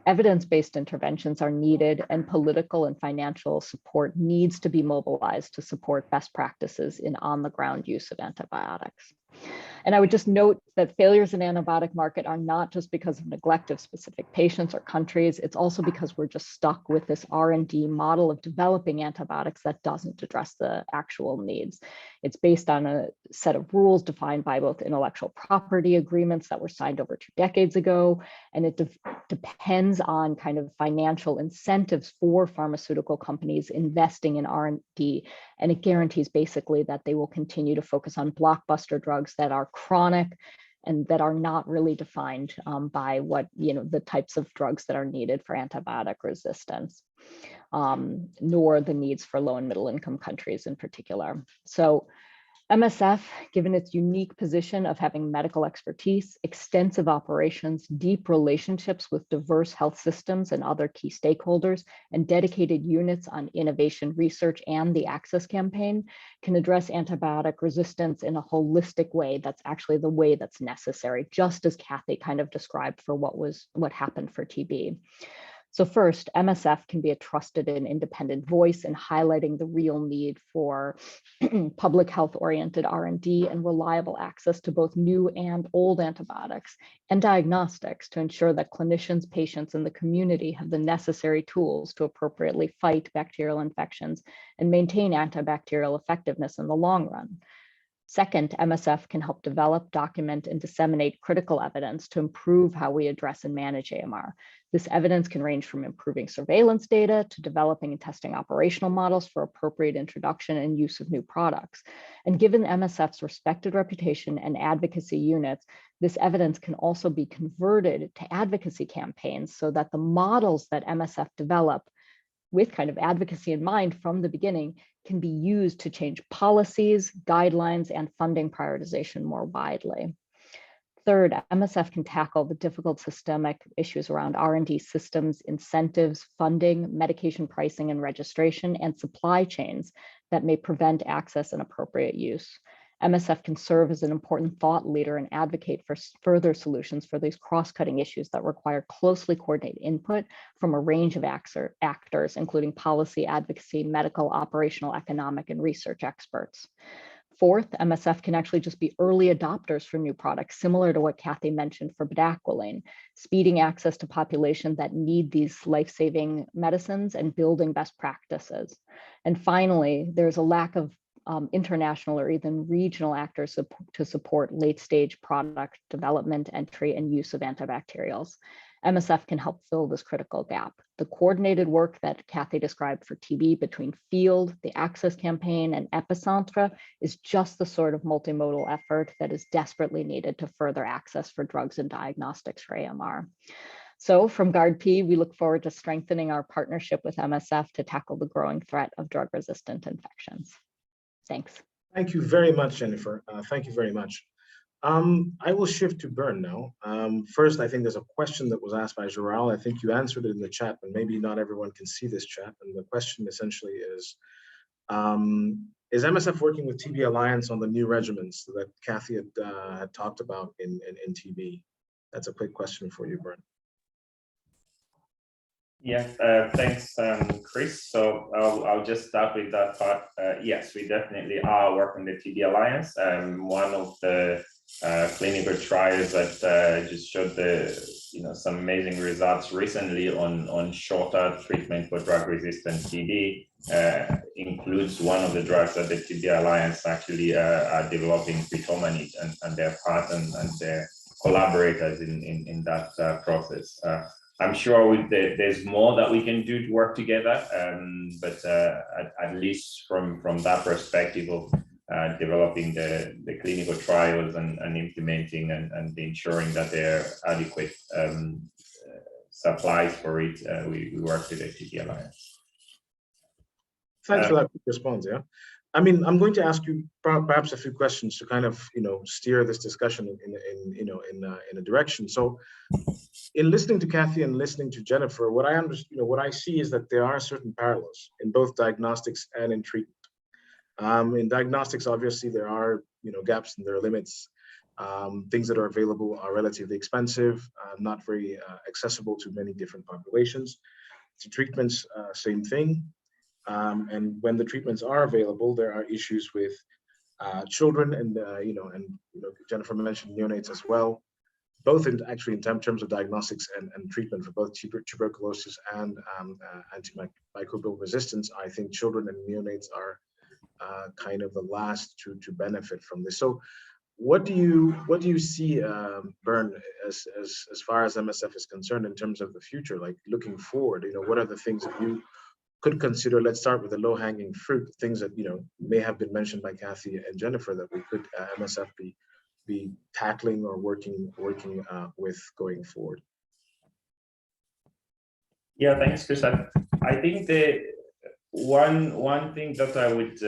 Evidence-based interventions are needed, and political and financial support needs to be mobilized to support best practices in on-the-ground use of antibiotics. And I would just note that failures in the antibiotic market are not just because of neglect of specific patients or countries, it's also because we're just stuck with this R&D model of developing antibiotics that doesn't address the actual needs. It's based on a set of rules defined by both intellectual property agreements that were signed over 2 decades ago, and it depends on kind of financial incentives for pharmaceutical companies investing in R&D, and it guarantees basically that they will continue to focus on blockbuster drugs that are chronic and that are not really defined by what, the types of drugs that are needed for antibiotic resistance, nor the needs for low and middle income countries in particular. So MSF, given its unique position of having medical expertise, extensive operations, deep relationships with diverse health systems and other key stakeholders, and dedicated units on innovation research and the Access Campaign, can address antibiotic resistance in a holistic way that's actually the way that's necessary, just as Kathy kind of described for what happened for TB. So first, MSF can be a trusted and independent voice in highlighting the real need for public health-oriented R&D and reliable access to both new and old antibiotics and diagnostics to ensure that clinicians, patients, and the community have the necessary tools to appropriately fight bacterial infections and maintain antibacterial effectiveness in the long run. Second, MSF can help develop, document, and disseminate critical evidence to improve how we address and manage AMR. This evidence can range from improving surveillance data to developing and testing operational models for appropriate introduction and use of new products. And given MSF's respected reputation and advocacy units, this evidence can also be converted to advocacy campaigns so that the models that MSF develop with kind of advocacy in mind from the beginning can be used to change policies, guidelines, and funding prioritization more widely. Third, MSF can tackle the difficult systemic issues around R&D systems, incentives, funding, medication pricing and registration, and supply chains that may prevent access and appropriate use. MSF can serve as an important thought leader and advocate for further solutions for these cross-cutting issues that require closely coordinated input from a range of actors, including policy, advocacy, medical, operational, economic, and research experts. Fourth, MSF can actually just be early adopters for new products, similar to what Kathy mentioned for bedaquiline, speeding access to populations that need these life-saving medicines and building best practices. And finally, there's a lack of international or even regional actors to support late-stage product development, entry, and use of antibacterials. MSF can help fill this critical gap. The coordinated work that Kathy described for TB between field, the access campaign, and Epicentre is just the sort of multimodal effort that is desperately needed to further access for drugs and diagnostics for AMR. So from GARD-P, we look forward to strengthening our partnership with MSF to tackle the growing threat of drug-resistant infections. Thanks. Thank you very much, Jennifer. Thank you very much. I will shift to Bern now. First, I think there's a question that was asked by Joral. I think you answered it in the chat, but maybe not everyone can see this chat. And the question essentially is MSF working with TB Alliance on the new regimens that Kathy had talked about in TB? That's a quick question for you, Bern. Yeah, thanks, Chris. So I'll just start with that part. Yes, we definitely are working with TB Alliance. One of the clinical trials that just showed some amazing results recently on shorter treatment for drug-resistant TB includes one of the drugs that the TB Alliance actually are developing, Pitomanid, and their partners and their collaborators in that process. I'm sure there's more that we can do to work together, but at least from that perspective of developing the clinical trials and implementing and ensuring that there are adequate supplies for it, we work with the TB Alliance. Thanks for that response. Yeah, I mean, I'm going to ask you perhaps a few questions to kind of steer this discussion in a direction. So, in listening to Kathy and listening to Jennifer, what I understand, what I see is that there are certain parallels in both diagnostics and in treatment. In diagnostics, obviously, there are gaps and there are limits. Things that are available are relatively expensive, not very accessible to many different populations. To treatments, same thing. And when the treatments are available, there are issues with children and Jennifer mentioned neonates as well. Both in terms of diagnostics and treatment for both tuberculosis and antimicrobial resistance, I think children and neonates are kind of the last to benefit from this. So, what do you see, Bern, as far as MSF is concerned in terms of the future, like looking forward? What are the things that you could consider? Let's start with the low-hanging fruit, things that may have been mentioned by Kathy and Jennifer that we could MSF be tackling or working with going forward. Yeah, thanks, Chris. I think the one thing that I would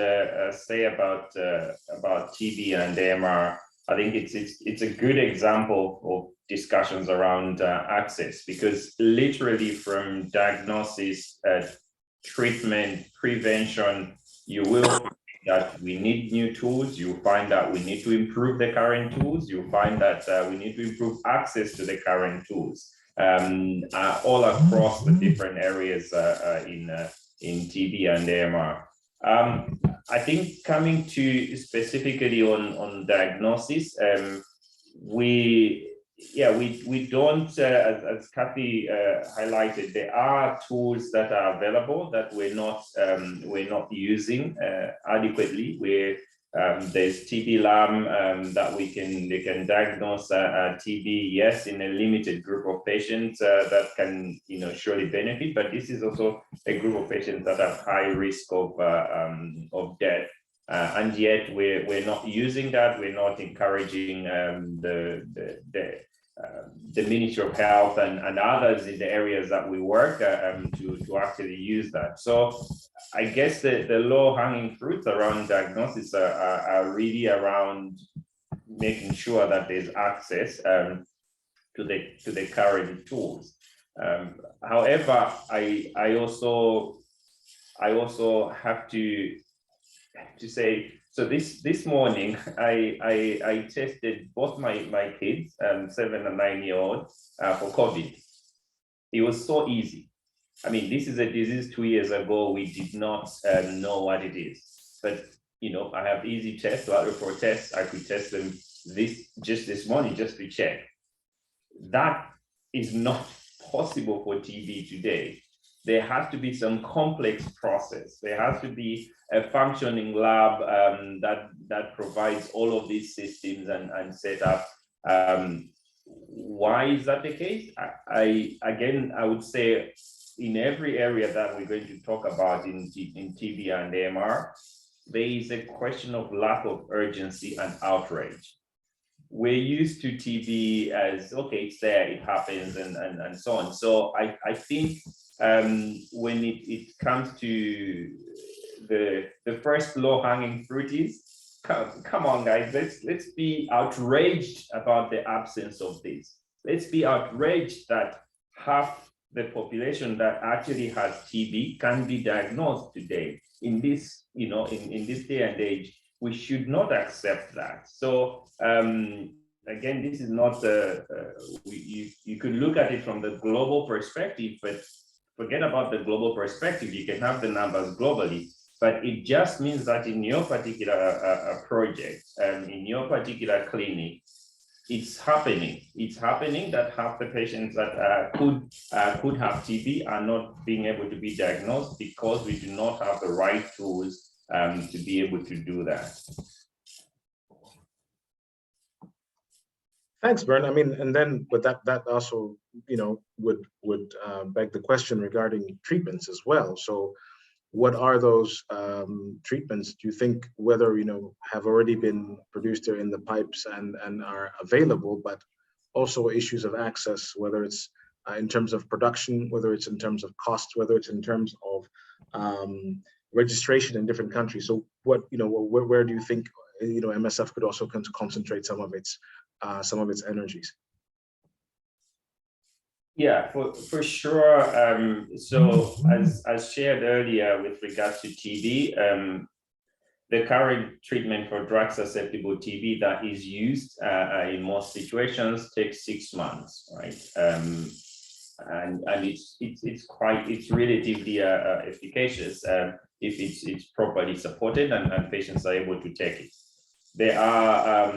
say about TB and AMR, I think it's a good example of discussions around access, because literally from diagnosis, treatment, prevention, you will that we need new tools. You find that we need to improve the current tools. You find that we need to improve access to the current tools all across the different areas in TB and AMR. I think coming to specifically on diagnosis, we don't, as Kathy highlighted, there are tools that are available that we're not using adequately. We're There's TB LAM that they can diagnose TB, yes, in a limited group of patients that can, surely benefit, but this is also a group of patients that have high risk of death. And yet we're not using that. We're not encouraging the Ministry of Health and others in the areas that we work to actually use that. So I guess the low-hanging fruits around diagnosis are really around making sure that there's access to the current tools. However, I also have to say, so this morning I tested both my kids, 7 and 9-year-old, for COVID. It was so easy. I mean, this is a disease 2 years ago we did not know what it is, but I have easy tests, laboratory tests. I could test them this morning just to check. That is not possible for TB today. There has to be some complex process. There has to be a functioning lab that provides all of these systems and setup. Why is that the case? I would say in every area that we're going to talk about in TB and AMR, there is a question of lack of urgency and outrage. We're used to TB as, okay, it's there, it happens, and so on. So I think when it comes to the first low-hanging fruit is, come on, guys, let's be outraged about the absence of this. Let's be outraged that half the population that actually has TB can be diagnosed today. In this, in this day and age, we should not accept that. So again, this is not you could look at it from the global perspective, but forget about the global perspective. You can have the numbers globally, but it just means that in your particular project and in your particular clinic, it's happening. It's happening that half the patients that could have TB are not being able to be diagnosed because we do not have the right tools to be able to do that. Thanks, Bern. I mean, and then, but that also, would beg the question regarding treatments as well. So, what are those treatments? Do you think whether have already been produced in the pipes and are available, but also issues of access, whether it's in terms of production, whether it's in terms of cost, whether it's in terms of registration in different countries. So, where do you think MSF could also concentrate some of its energies? Yeah, for sure. So as shared earlier with regards to TB, the current treatment for drug-susceptible TB that is used in most situations takes 6 months, right? And it's relatively efficacious if it's properly supported and patients are able to take it. There are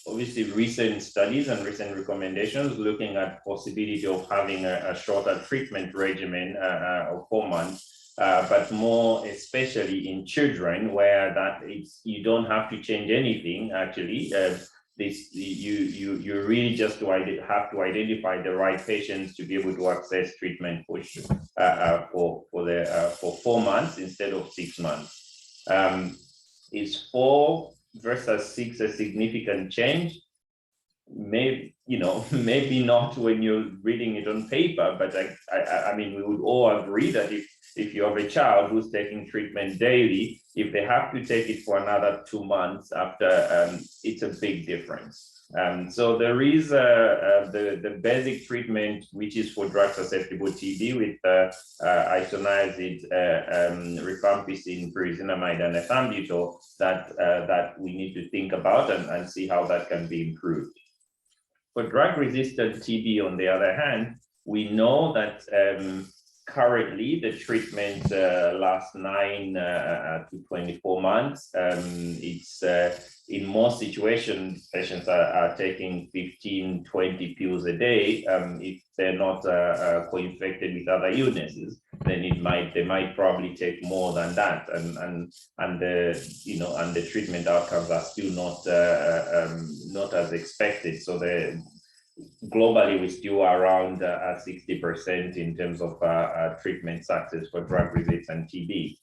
obviously recent studies and recent recommendations looking at possibility of having a shorter treatment regimen of 4 months, but more especially in children where you don't have to change anything actually. You really just have to identify the right patients to be able to access treatment for 4 months instead of 6 months. Is 4 versus 6 a significant change? Maybe maybe not when you're reading it on paper, but I mean, we would all agree that if you have a child who's taking treatment daily, if they have to take it for another 2 months after, it's a big difference. So there is the basic treatment, which is for drug-susceptible TB with isoniazid, rifampicin, pyrazinamide, and ethambutol that we need to think about and see how that can be improved. For drug-resistant TB, on the other hand, we know that currently the treatment lasts 9 to 24 months. It's in most situations, patients are taking 15, 20 pills a day. If they're not co-infected with other illnesses, then they might probably take more than that, and the treatment outcomes are still not as expected. So globally, we're still around 60% in terms of treatment success for drug-resistant and TB.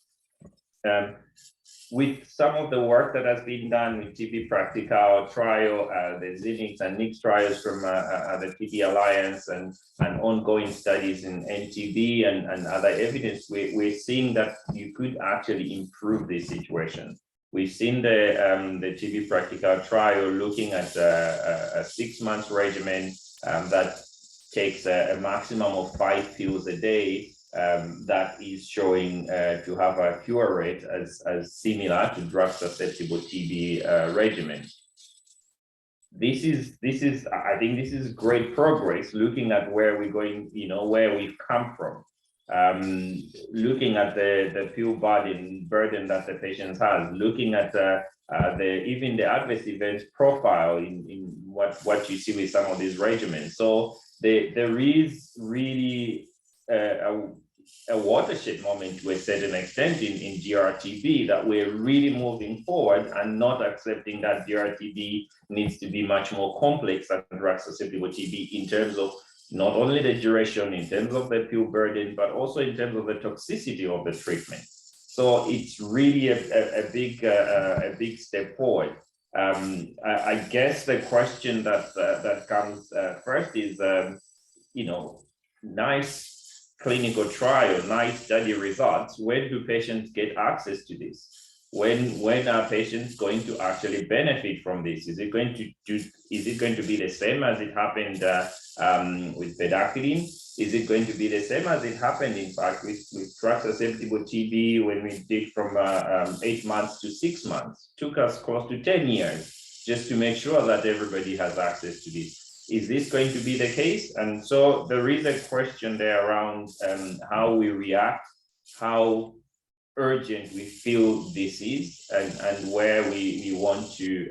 With some of the work that has been done with TB Practical trial, the Zinix and Nix trials from the TB Alliance and ongoing studies in NTB and other evidence, we're seeing that you could actually improve this situation. We've seen the TB Practical trial looking at a 6-month regimen that takes a maximum of 5 pills a day, that is showing to have a cure rate as similar to drug-susceptible TB regimen. This is, I think this is great progress looking at where we're going, where we've come from. Looking at the pill burden that the patients has, looking at even the adverse events profile in what you see with some of these regimens. So there is really a watershed moment to a certain extent in GRTB, that we're really moving forward and not accepting that GRTB needs to be much more complex than drug-susceptible TB in terms of not only the duration, in terms of the pill burden, but also in terms of the toxicity of the treatment. So it's really a big step forward. I guess the question that comes first is, nice clinical trial, nice study results. When do patients get access to this? When are patients going to actually benefit from this? Is it going to be the same as it happened with bedaquiline? Is it going to be the same as it happened, in fact, with drug-susceptible TB, when we did from 8 months to 6 months? Took us close to 10 years just to make sure that everybody has access to this. Is this going to be the case? And so there is a question there around how we react, how urgent we feel this is, and where we want to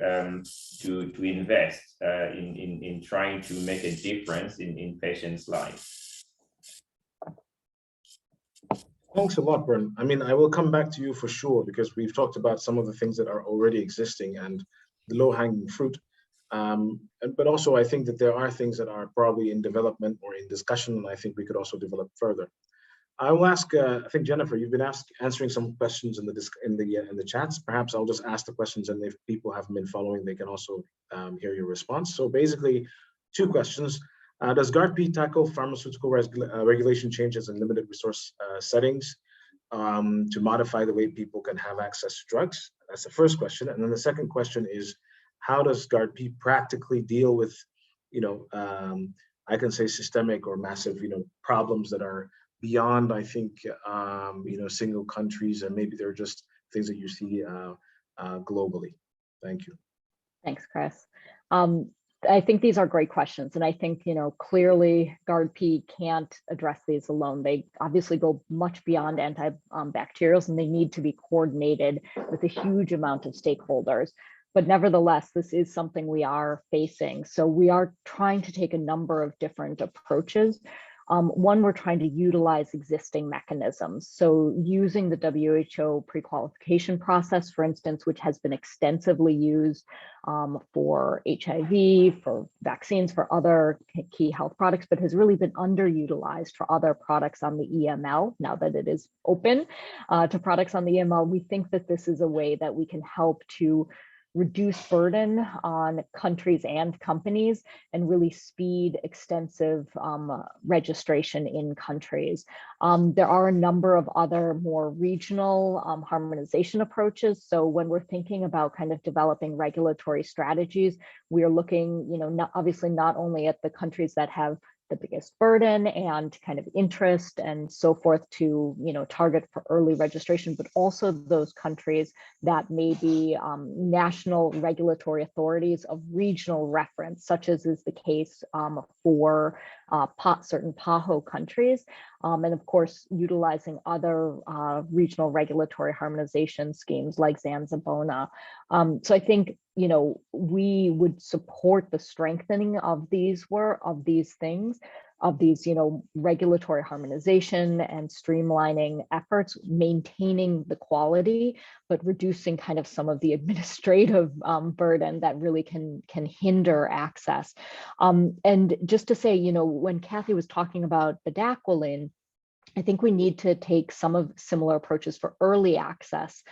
invest in trying to make a difference in patients' lives. Thanks a lot, Bern. I mean, I will come back to you for sure, because we've talked about some of the things that are already existing and the low-hanging fruit. But also, I think that there are things that are probably in development or in discussion, and I think we could also develop further. I will ask. I think Jennifer, you've been answering some questions in the chats. Perhaps I'll just ask the questions, and if people haven't been following, they can also hear your response. So basically, 2 questions. Does GARD-P tackle pharmaceutical regulation changes in limited resource settings to modify the way people can have access to drugs? That's the first question. And then the second question is, how does GARD-P practically deal with, I can say systemic or massive, problems that are beyond, I think, single countries, and maybe they're just things that you see globally. Thank you. Thanks, Chris. I think these are great questions. And I think, clearly GARD-P can't address these alone. They obviously go much beyond antibacterials, and they need to be coordinated with a huge amount of stakeholders. But nevertheless, this is something we are facing. So we are trying to take a number of different approaches. One, we're trying to utilize existing mechanisms. So using the WHO pre-qualification process, for instance, which has been extensively used for HIV, for vaccines, for other key health products, but has really been underutilized for other products on the EML. Now that it is open to products on the EML, we think that this is a way that we can help to reduce burden on countries and companies and really speed extensive registration in countries. There are a number of other more regional harmonization approaches. So when we're thinking about kind of developing regulatory strategies, we are looking, obviously not only at the countries that have the biggest burden and kind of interest and so forth to, target for early registration, but also those countries that may be national regulatory authorities of regional reference, such as is the case for certain PAHO countries. And of course, utilizing other regional regulatory harmonization schemes like Zanzibona. So I think, we would support the strengthening of these things, of these, regulatory harmonization and streamlining efforts, maintaining the quality, but reducing kind of some of the administrative burden that really can hinder access. And just to say, when Kathy was talking about bedaquiline, I think we need to take some of similar approaches for early access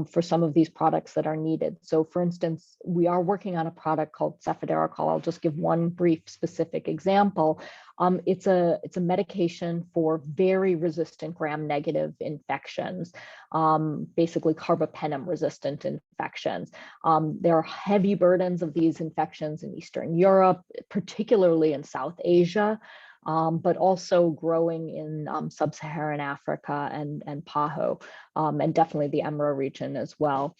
for some of these products that are needed. So for instance, we are working on a product called cefiderocol. I'll just give one brief specific example. It's a medication for very resistant gram-negative infections, basically carbapenem resistant infections. There are heavy burdens of these infections in Eastern Europe, particularly in South Asia. But also growing in sub-Saharan Africa and PAHO, and definitely the EMRA region as well.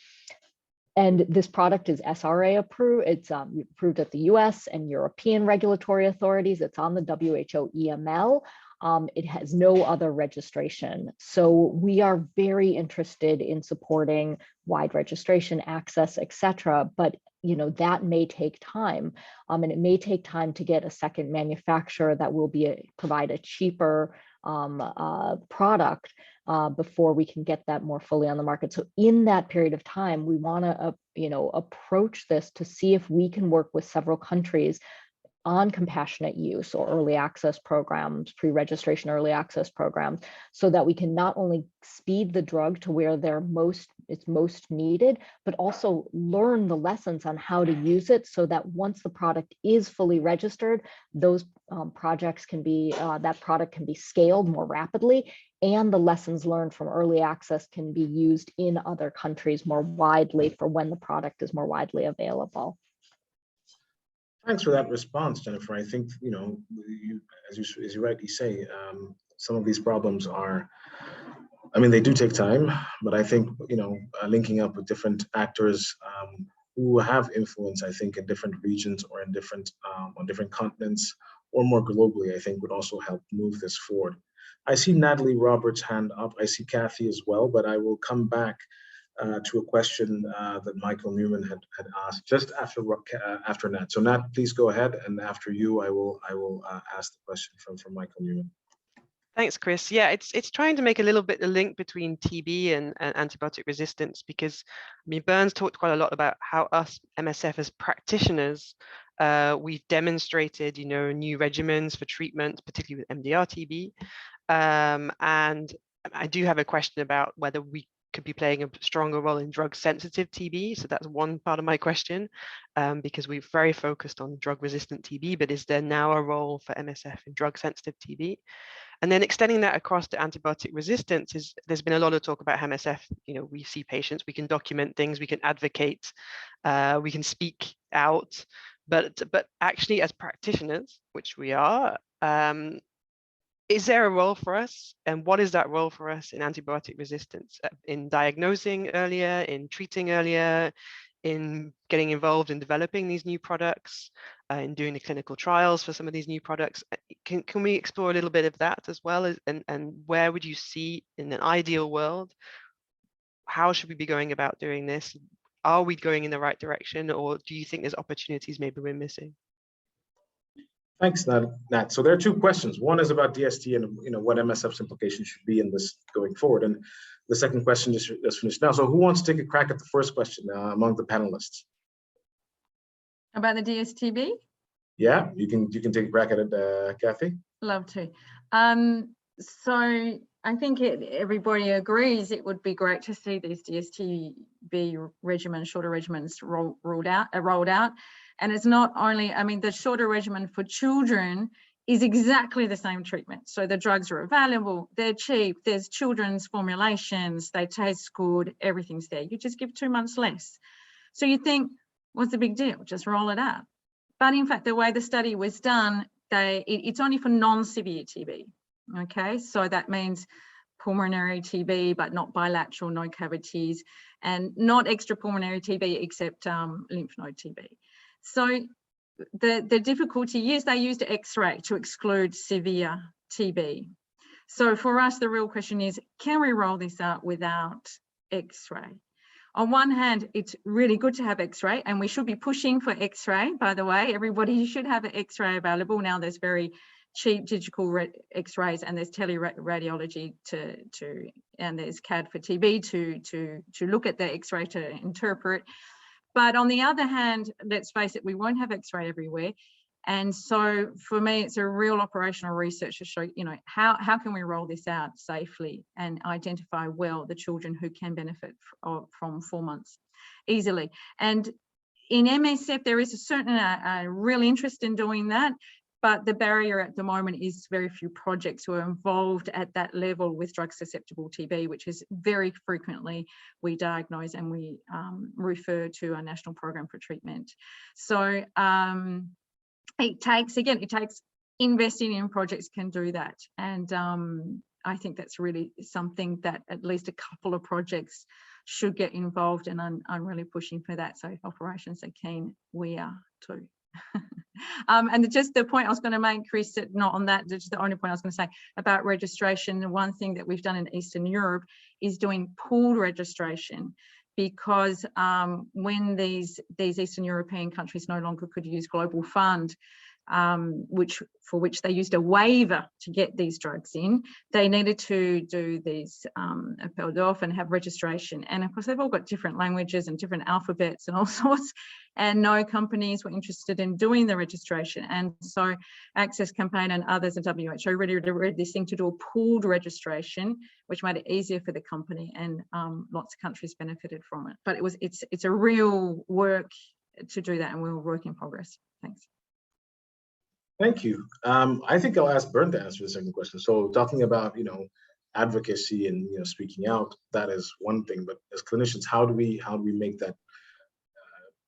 And this product is SRA approved. It's approved at the US and European regulatory authorities. It's on the WHO EML. It has no other registration. So we are very interested in supporting wide registration, access, etc. But that may take time, and it may take time to get a second manufacturer that will provide a cheaper product before we can get that more fully on the market. So in that period of time, we want to approach this to see if we can work with several countries on compassionate use or early access programs, pre-registration early access programs, so that we can not only speed the drug to where it's most needed, but also learn the lessons on how to use it so that once the product is fully registered, those projects can be, that product can be scaled more rapidly, and the lessons learned from early access can be used in other countries more widely for when the product is more widely available. Thanks for that response, Jennifer. I think, as you rightly say, some of these problems they do take time, but I think, linking up with different actors who have influence, I think, in different regions or in different, on different continents or more globally, I think would also help move this forward. I see Natalie Roberts' hand up. I see Kathy as well, but I will come back to a question that Michael Newman had asked just after Nat. So Nat, please go ahead, and after you, I will ask the question from Michael Newman. Thanks, Chris. Yeah, it's trying to make a little bit the link between TB and antibiotic resistance, because Burns talked quite a lot about how us MSF as practitioners, we've demonstrated new regimens for treatment, particularly with MDR-TB, and I do have a question about whether we could be playing a stronger role in drug-sensitive TB. So that's one part of my question, because we're very focused on drug-resistant TB, but is there now a role for MSF in drug-sensitive TB? And then extending that across to antibiotic resistance, there's been a lot of talk about MSF. We see patients, we can document things, we can advocate, we can speak out, but actually as practitioners, which we are, is there a role for us? And what is that role for us in antibiotic resistance? In diagnosing earlier, in treating earlier, in getting involved in developing these new products, in doing the clinical trials for some of these new products? Can we explore a little bit of that as well? And where would you see, in an ideal world, how should we be going about doing this? Are we going in the right direction, or do you think there's opportunities maybe we're missing? Thanks, Nat. So there are two questions. One is about DST and what MSF's implications should be in this going forward. And the second question just finished now. So who wants to take a crack at the first question among the panelists? About the DSTB? Yeah, you can take a crack at it, Kathy. Love to. So I think everybody agrees it would be great to see these DSTB regimens, shorter regimens rolled out. And it's not only, the shorter regimen for children is exactly the same treatment. So the drugs are available, they're cheap, there's children's formulations, they taste good, everything's there. You just give 2 months less. So you think, what's the big deal? Just roll it out. But in fact, the way the study was done, it's only for non-severe TB. Okay, so that means pulmonary TB, but not bilateral, no cavities, and not extrapulmonary TB except lymph node TB. So the difficulty is they used X-ray to exclude severe TB. So for us, the real question is, can we roll this out without X-ray? On one hand, it's really good to have X-ray, and we should be pushing for X-ray, by the way. Everybody should have an X-ray available. Now there's very cheap digital X-rays, and there's teleradiology and there's CAD for TB to look at the X-ray to interpret. But on the other hand, let's face it, we won't have X-ray everywhere. And so for me, it's a real operational research to show, you know, how can we roll this out safely and identify well the children who can benefit from 4 months easily. And in MSF, there is a certain real interest in doing that. But the barrier at the moment is very few projects who are involved at that level with drug susceptible TB, which is very frequently we diagnose and we refer to a national program for treatment. So it takes investing in projects can do that. And I think that's really something that at least a couple of projects should get involved in. I'm really pushing for that. So if operations are keen, we are too. And just the point I was going to make, Chris, not on that, just the only point I was going to say about registration. The one thing that we've done in Eastern Europe is doing pooled registration, because when these Eastern European countries no longer could use Global Fund, for which they used a waiver to get these drugs in, they needed to do these appel d'offre and have registration. And of course, they've all got different languages and different alphabets and all sorts, and no companies were interested in doing the registration. And so Access Campaign and others at WHO really read this thing to do a pooled registration, which made it easier for the company, and lots of countries benefited from it. But it's a real work to do that, and we're a work in progress. Thanks. Thank you. I think I'll ask Bernd to answer the second question. So talking about, you know, advocacy and, you know, speaking out, that is one thing. But as clinicians, how do we make that,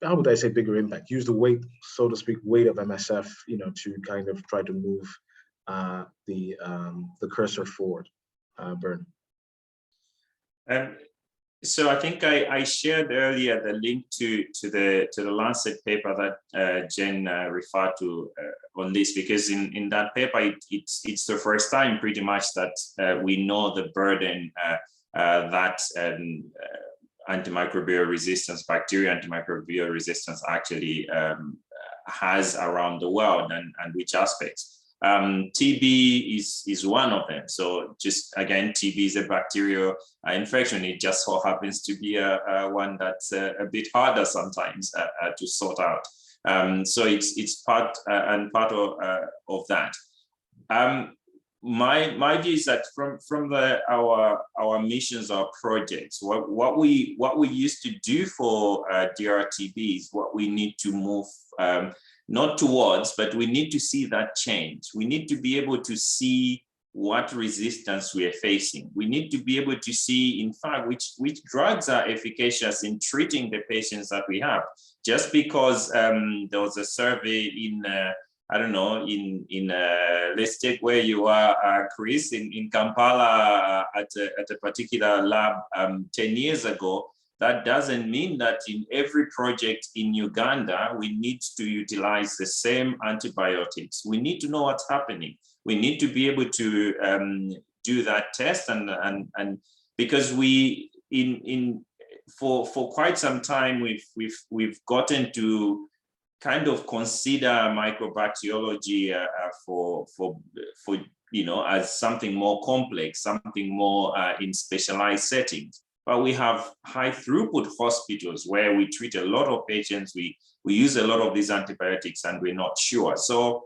how would I say, bigger impact? Use the weight, so to speak, weight of MSF, you know, to kind of try to move the cursor forward. Bernd. So I think I shared earlier the link to the Lancet paper that Jen referred to on this, because in that paper it's the first time pretty much that we know the burden that antimicrobial resistance, bacterial antimicrobial resistance actually has around the world, and which aspects. TB is one of them. So just again, TB is a bacterial infection. It just so happens to be one that's a bit harder sometimes to sort out. So it's part and part of that. My view is that from our missions, our projects, what we used to do for DRTB is what we need to move not towards, but we need to see that change. We need to be able to see what resistance we are facing. We need to be able to see, in fact, which drugs are efficacious in treating the patients that we have. Just because there was a survey in, I don't know, in let's take where you are, Chris, in Kampala at a particular lab 10 years ago, that doesn't mean that in every project in Uganda, we need to utilize the same antibiotics. We need to know what's happening. We need to be able to do that test, and because we for quite some time we've gotten to kind of consider microbacteriology for you know, as something more complex, something more in specialized settings. But we have high throughput hospitals where we treat a lot of patients, we use a lot of these antibiotics, and we're not sure. So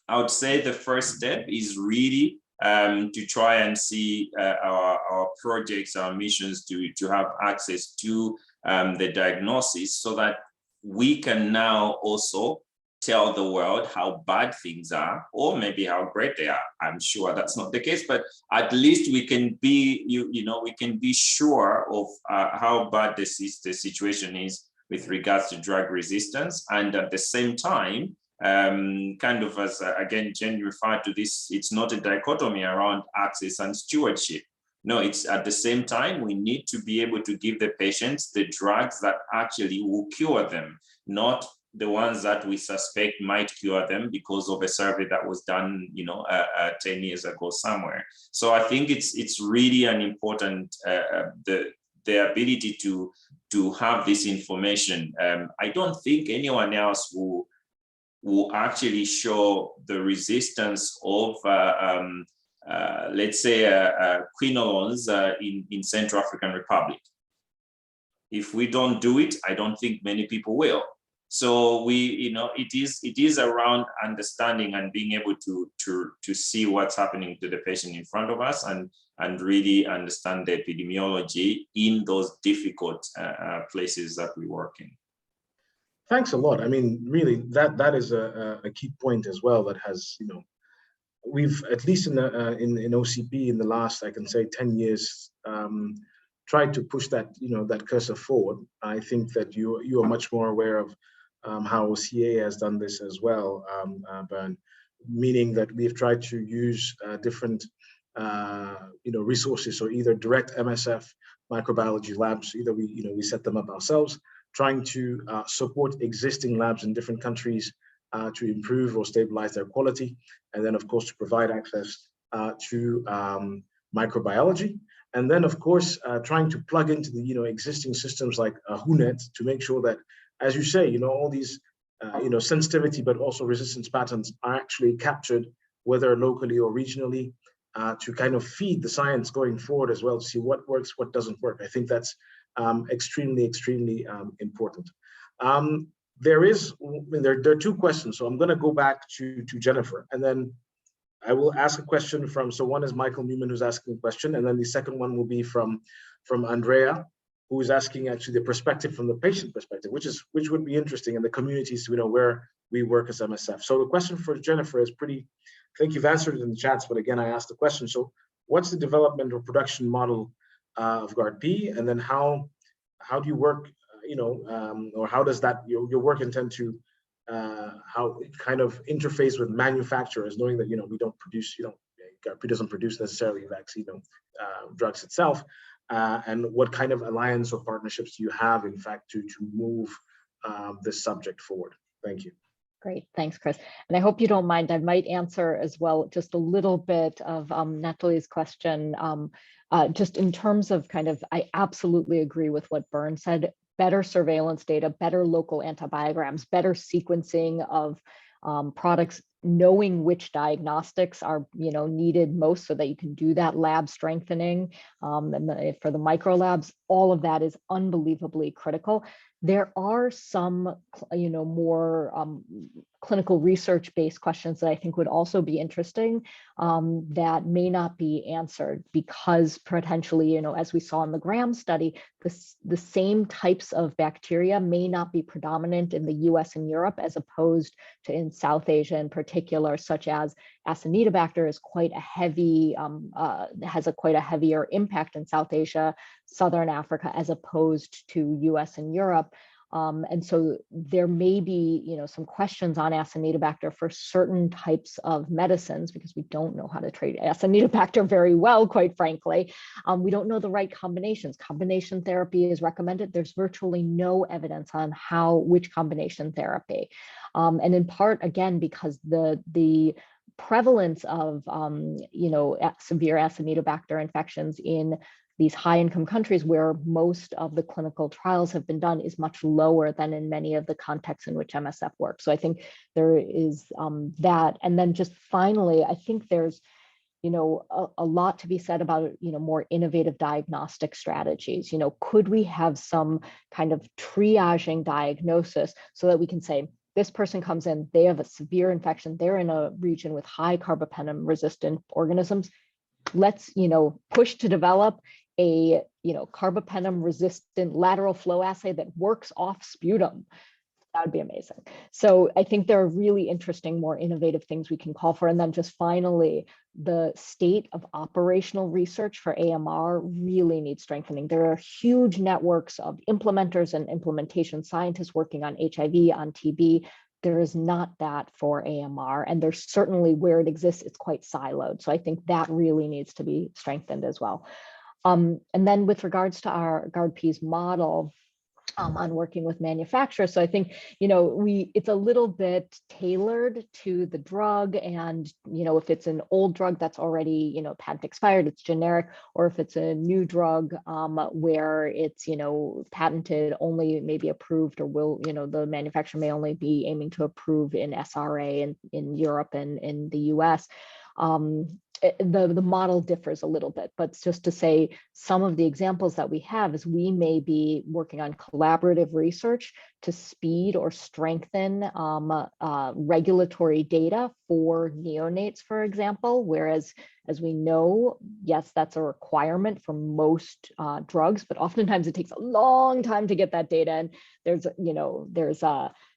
I would say the first step is really to try and see our projects, our missions to have access to the diagnosis, so that we can now also tell the world how bad things are, or maybe how great they are. I'm sure that's not the case, but at least we can be, we can be sure of how bad the situation is with regards to drug resistance. And at the same time, kind of as, again, Jen referred to this, it's not a dichotomy around access and stewardship. No, it's at the same time, we need to be able to give the patients the drugs that actually will cure them, not the ones that we suspect might cure them because of a survey that was done, 10 years ago somewhere. So I think it's really an important, the ability to have this information. I don't think anyone else will actually show the resistance of let's say quinolones in Central African Republic. If we don't do it, I don't think many people will. So it is around understanding and being able to see what's happening to the patient in front of us and really understand the epidemiology in those difficult places that we work in. Thanks a lot. I mean, really, that is a key point as well. That has, we've at least in OCP in the last, I can say, 10 years, tried to push that that cursor forward. I think that you are much more aware of how OCA has done this as well, Bern, meaning that we've tried to use different resources, so either direct MSF microbiology labs, either we set them up ourselves, trying to support existing labs in different countries to improve or stabilize their quality, and then of course to provide access to microbiology, and then of course trying to plug into the existing systems like HUNET to make sure that, as you say, all these sensitivity but also resistance patterns are actually captured, whether locally or regionally, to kind of feed the science going forward as well, to see what works, what doesn't work. I think that's extremely important. There are two questions, so I'm going to go back to Jennifer, and then I will ask a question from, so one is Michael Newman who's asking a question, and then the second one will be from Andrea, who is asking actually the perspective from the patient perspective, which would be interesting in the communities where we work as MSF. So the question for Jennifer is I think you've answered it in the chats, but again, I asked the question. So what's the development or production model of GARD-P, and then how do you work, or how does that your work intend to how it kind of interface with manufacturers, knowing that we don't produce, GARD-P doesn't produce necessarily vaccine drugs itself, and what kind of alliance or partnerships do you have, in fact, to move this subject forward? Thank you. Great, thanks, Chris. And I hope you don't mind, I might answer as well just a little bit of Natalie's question, just in terms of I absolutely agree with what Bern said. Better surveillance data, better local antibiograms, better sequencing of products, knowing which diagnostics are needed most so that you can do that lab strengthening, and for the micro labs, all of that is unbelievably critical. There are some more clinical research-based questions that I think would also be interesting, that may not be answered because potentially, as we saw in the Graham study, the same types of bacteria may not be predominant in the US and Europe as opposed to in South Asia in particular, such as Acinetobacter is quite a heavy, has quite a heavier impact in South Asia, Southern Africa, as opposed to US and Europe. And so there may be, some questions on Acinetobacter for certain types of medicines, because we don't know how to treat Acinetobacter very well, quite frankly. We don't know the right combinations. Combination therapy is recommended. There's virtually no evidence on which combination therapy. And in part, again, because the prevalence of, severe Acinetobacter infections in these high-income countries where most of the clinical trials have been done is much lower than in many of the contexts in which MSF works. So I think there is that. And then just finally, I think there's, a lot to be said about, more innovative diagnostic strategies. Could we have some kind of triaging diagnosis so that we can say, this person comes in, they have a severe infection, they're in a region with high carbapenem resistant organisms. Let's, push to develop a, carbapenem resistant lateral flow assay that works off sputum. That would be amazing. So I think there are really interesting, more innovative things we can call for. And then just finally, the state of operational research for AMR really needs strengthening. There are huge networks of implementers and implementation scientists working on HIV, on TB. there is not that for AMR, and there's certainly where it exists, it's quite siloed. So I think that really needs to be strengthened as well. And then with regards to our GARD-P's model, on working with manufacturers. So I think, it's a little bit tailored to the drug, and, if it's an old drug that's already, patent expired, it's generic, or if it's a new drug where it's, patented, only maybe approved, or will, the manufacturer may only be aiming to approve in SRA in Europe and in the US. The model differs a little bit, but it's just to say some of the examples that we have is we may be working on collaborative research to speed or strengthen regulatory data for neonates, for example, whereas as we know, yes, that's a requirement for most drugs, but oftentimes it takes a long time to get that data, and there's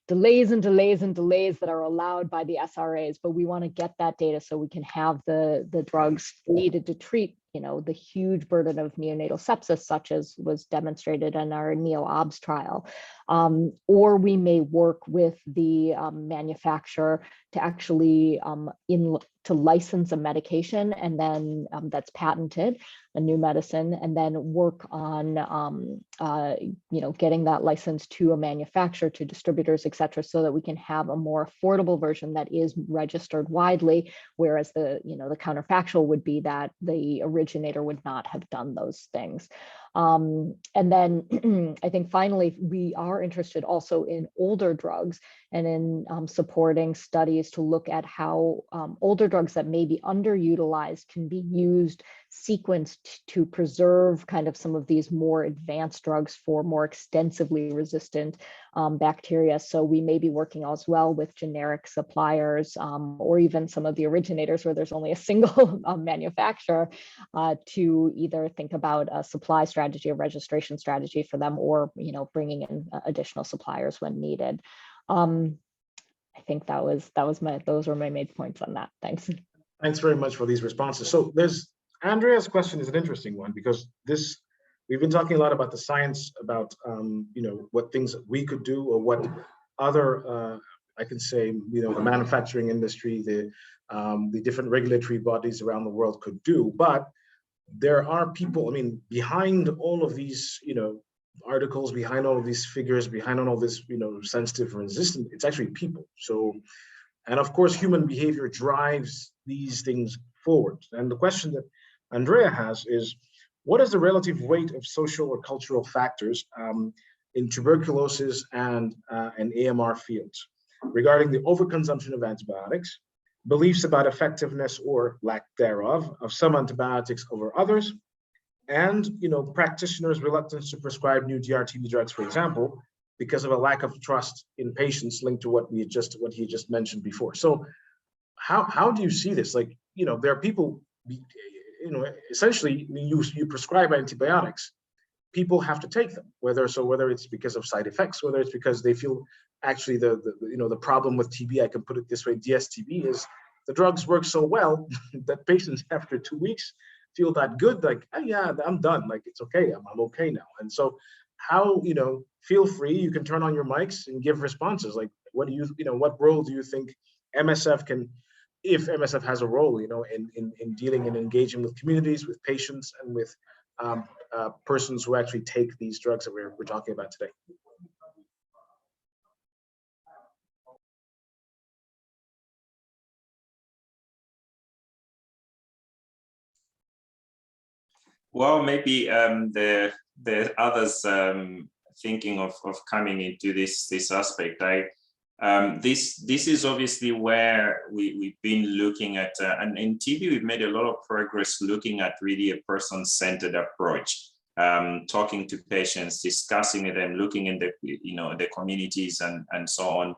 delays and delays and delays that are allowed by the SRAs, but we want to get that data so we can have the drugs needed to treat, the huge burden of neonatal sepsis, such as was demonstrated in our NEO-OBS trial. Or we may work with the manufacturer to actually to license a medication, and then that's patented, a new medicine, and then work on getting that license to a manufacturer, to distributors, et cetera, so that we can have a more affordable version that is registered widely, whereas the counterfactual would be that the originator would not have done those things. And then I think finally, we are interested also in older drugs and in supporting studies to look at how older drugs that may be underutilized can be used, sequenced to preserve kind of some of these more advanced drugs for more extensively resistant bacteria. So we may be working as well with generic suppliers or even some of the originators where there's only a single manufacturer to either think about a supply strategy, a registration strategy for them, or bringing in additional suppliers when needed. I think those were my main points on that. Thanks. Thanks very much for these responses. So Andrea's question is an interesting one, because we've been talking a lot about the science, about what things we could do, or what other I can say the manufacturing industry, the different regulatory bodies around the world could do. But there are people, behind all of these articles, behind all of these figures, behind all of this sensitive and resistant, it's actually people. So, and of course, human behavior drives these things forward. And the question that Andrea has is, what is the relative weight of social or cultural factors in tuberculosis and AMR fields regarding the overconsumption of antibiotics, beliefs about effectiveness or lack thereof of some antibiotics over others, and practitioners' reluctance to prescribe new DRTB drugs, for example, because of a lack of trust in patients linked to what he just mentioned before. So how do you see this? There are people, essentially you prescribe antibiotics, people have to take them, whether it's because of side effects, whether it's because they feel actually the problem with TB, I can put it this way, DSTB, is the drugs work so well that patients after 2 weeks feel that good, like, oh, yeah, I'm done, like, it's okay, I'm okay now. And so how, feel free, you can turn on your mics and give responses, like, what role do you think MSF can, if MSF has a role, in dealing and engaging with communities, with patients, and with persons who actually take these drugs that we're talking about today? Well, maybe the others thinking of coming into this aspect. This is obviously where we've been looking at, and in TB we've made a lot of progress looking at really a person-centered approach, talking to patients, discussing with them, looking in the communities and so on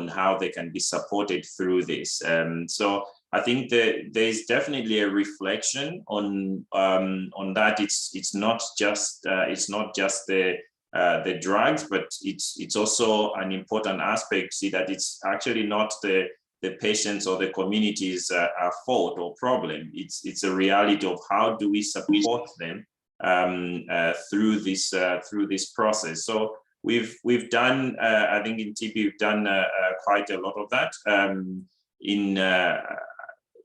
how they can be supported through this. So I think that there's definitely a reflection on that. It's not just the drugs, but it's also an important aspect. See that it's actually not the patients or the communities' fault or problem. It's a reality of how do we support them through this process. So we've done, I think in TB, we've done quite a lot of that.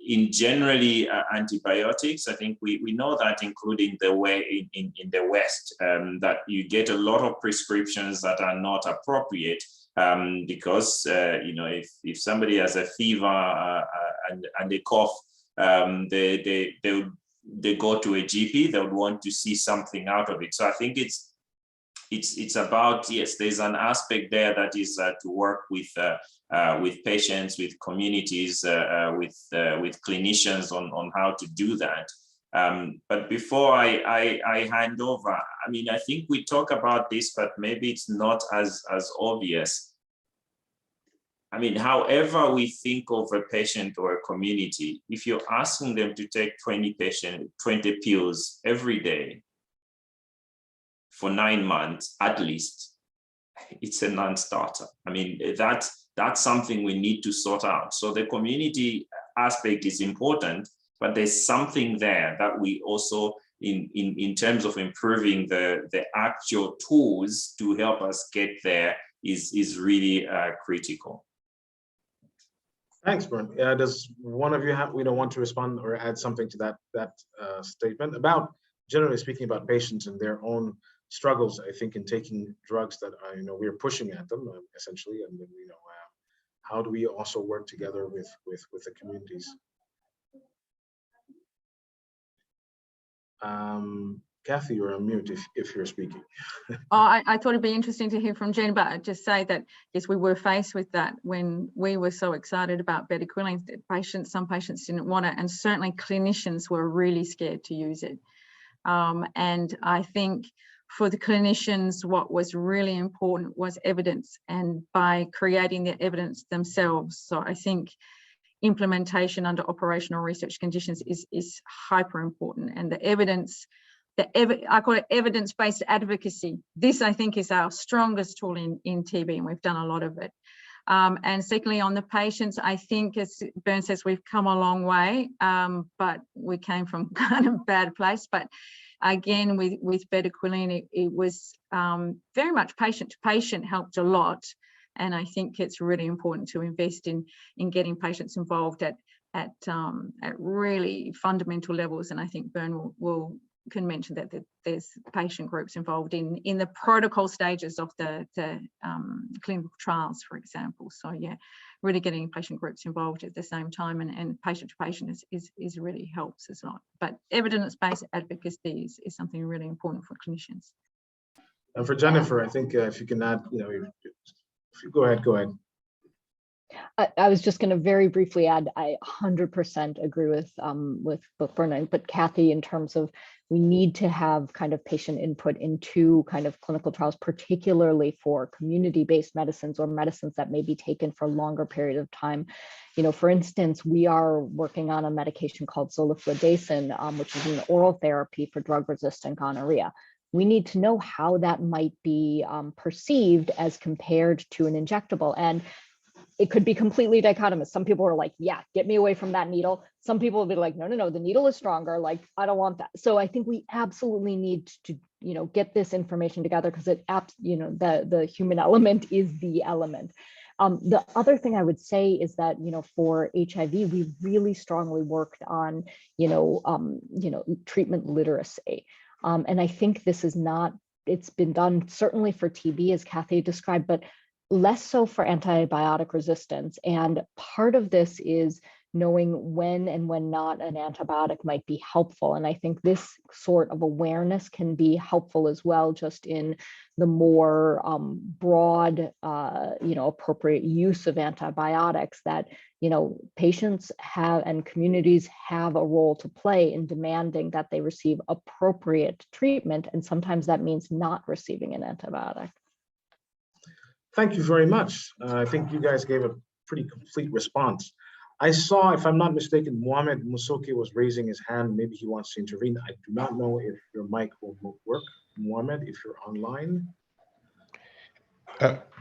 In generally antibiotics, I think we know that, including the way in the West, that you get a lot of prescriptions that are not appropriate, because if somebody has a fever and a cough, they go to a GP, they would want to see something out of it. So I think it's about, yes, there's an aspect there that is to work with patients, with communities, with clinicians on how to do that. But before I hand over, I mean, I think we talk about this, but maybe it's not as obvious. I mean, however we think of a patient or a community, if you're asking them to take 20 pills every day for 9 months at least, it's a non-starter. I mean, that's something we need to sort out. So the community aspect is important, but there's something there that we also, in terms of improving the actual tools to help us get there, is really critical. Thanks, Bernd. Does one of you want to respond or add something to that statement about, generally speaking, about patients and their own struggles, I think, in taking drugs that we're pushing at them, essentially, and how do we also work together with the communities? Kathy, you're on mute if you're speaking. I thought it'd be interesting to hear from Jen, but I'd just say that, yes, we were faced with that when we were so excited about bedaquiline. Some patients didn't want it, and certainly clinicians were really scared to use it. And I think for the clinicians, what was really important was evidence, and by creating the evidence themselves. So I think implementation under operational research conditions is hyper important, and the evidence, I call it evidence-based advocacy. This, I think, is our strongest tool in TB, and we've done a lot of it. And secondly, on the patients, I think, as Bernd says, we've come a long way, but we came from kind of bad place. But again, with bedaquiline, it was very much patient to patient, helped a lot. And I think it's really important to invest in getting patients involved at really fundamental levels. And I think Bernd can mention that there's patient groups involved in the protocol stages of the clinical trials, for example. So yeah, really getting patient groups involved at the same time and patient to patient is really helps as well. But evidence-based advocacy is something really important for clinicians. And for Jennifer, I think if you can add, go ahead. I was just going to very briefly add, I 100% agree with both Bernd but Kathy, in terms of we need to have kind of patient input into kind of clinical trials, particularly for community-based medicines or medicines that may be taken for a longer period of time. For instance, we are working on a medication called zoliflodacin, which is an oral therapy for drug-resistant gonorrhea. We need to know how that might be perceived as compared to an injectable. And it could be completely dichotomous. Some people are like, yeah, get me away from that needle. Some people will be like, no, the needle is stronger. Like, I don't want that. So I think we absolutely need to, get this information together, because the human element is the element. The other thing I would say is that, for HIV, we really strongly worked on, treatment literacy. And I think this is it's been done certainly for TB, as Kathy described, but less so for antibiotic resistance. And part of this is knowing when and when not an antibiotic might be helpful. And I think this sort of awareness can be helpful as well, just in the more broad, appropriate use of antibiotics that, patients have and communities have a role to play in demanding that they receive appropriate treatment. And sometimes that means not receiving an antibiotic. Thank you very much. I think you guys gave a pretty complete response. I saw, if I'm not mistaken, Mohamed Musoke was raising his hand. Maybe he wants to intervene. I do not know if your mic will work. Mohamed, if you're online.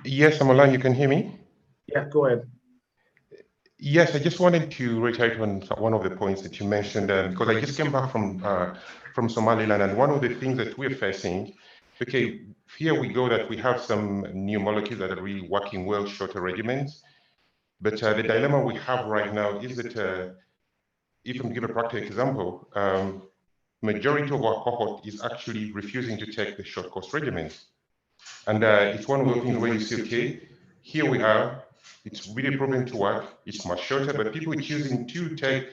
Yes, I'm online. You can hear me? Yeah, go ahead. Yes, I just wanted to reiterate on one of the points that you mentioned, because I just came back from Somaliland, and one of the things that we're facing okay, here we go that we have some new molecules that are really working well, shorter regimens. But the dilemma we have right now is that, if I give a practical example, majority of our cohort is actually refusing to take the short course regimens. And it's one of those things where you say, okay, here we are, it's really proven to work, it's much shorter, but people are choosing to take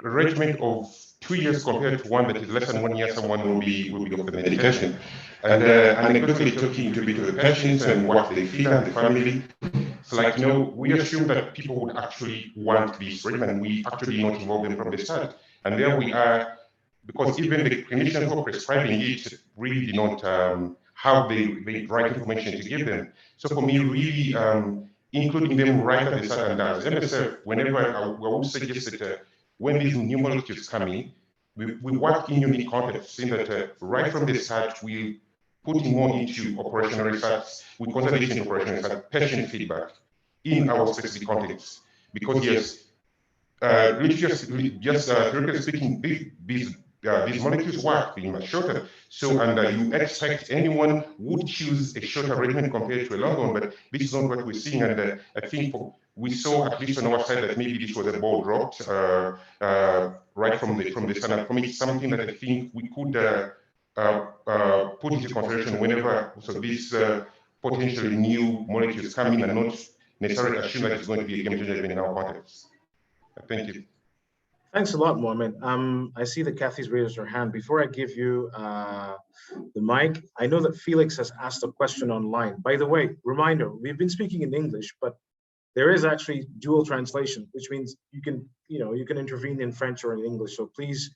a regimen of 2 years compared to one that is less than 1 year, someone will be off the medication. And anecdotally talking to a bit of the patients and what they feel and the family, it's like, you know, we assume that people would actually want this regimen. We actually not involve them from the start. And there we are, because even the clinicians who are prescribing it really do not have the right information to give them. So for me, really including them right at the start, and as MSF, whenever I would suggest that when these new molecules come in, we work in unique context, in that right from the start, we putting more into operational research, with consolidation operational research, patient feedback in our specific context. Because yes, theoretically speaking, these molecules work being much shorter. So, and you expect anyone would choose a shorter regimen compared to a long one, but this is not what we're seeing. And I think we saw, at least on our side, that maybe this was a ball dropped right from the start. And for me, it's something that I think we could put into consideration whenever these potentially new molecules come in, and not necessarily assume that it's going to be a game changer in our context. Thank you. Thanks a lot, Mohamed. I see that Kathy's raised her hand. Before I give you the mic, I know that Felix has asked a question online. By the way, reminder, we've been speaking in English, but there is actually dual translation, which means you can intervene in French or in English. So please,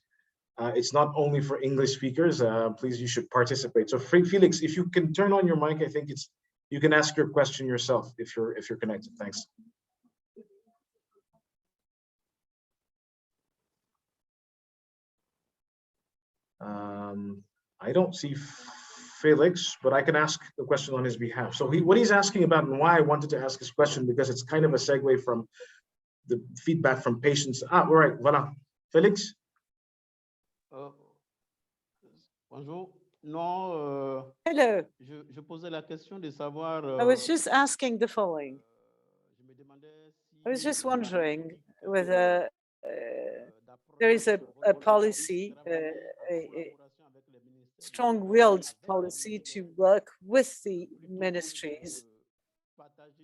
it's not only for English speakers. Please, you should participate. So Felix, if you can turn on your mic, I think you can ask your question yourself if you're connected. Thanks. I don't see Felix, but I can ask the question on his behalf. So what he's asking about, and why I wanted to ask this question, because it's kind of a segue from the feedback from patients. All right, voilà. Felix? Bonjour. Non, hello. Je posais la question de savoir. I was just asking the following. I was just wondering whether there is a policy, a strong-willed policy to work with the ministries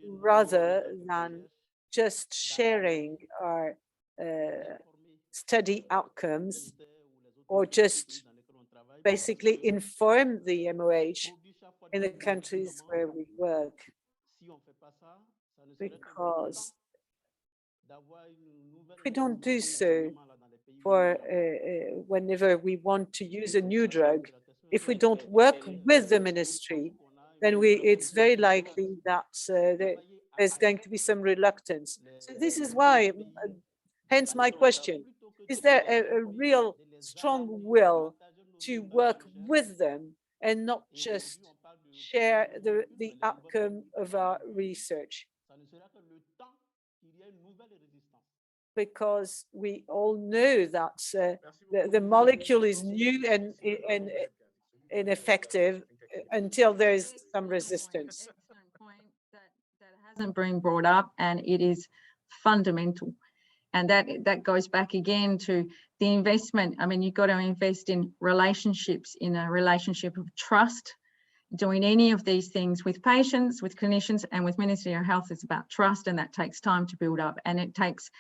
rather than just sharing our study outcomes, or just basically inform the MOH in the countries where we work. Because if we don't do so for whenever we want to use a new drug, if we don't work with the ministry, then it's very likely that there's going to be some reluctance. So this is why, hence my question, is there a real strong will to work with them and not just share the outcome of our research? Because we all know that the molecule is new and ineffective until there's some resistance. That hasn't been brought up, and it is fundamental. And that goes back again to the investment. I mean, you've got to invest in relationships, in a relationship of trust. Doing any of these things with patients, with clinicians, and with Ministry of Health is about trust, and that takes time to build up. And it takes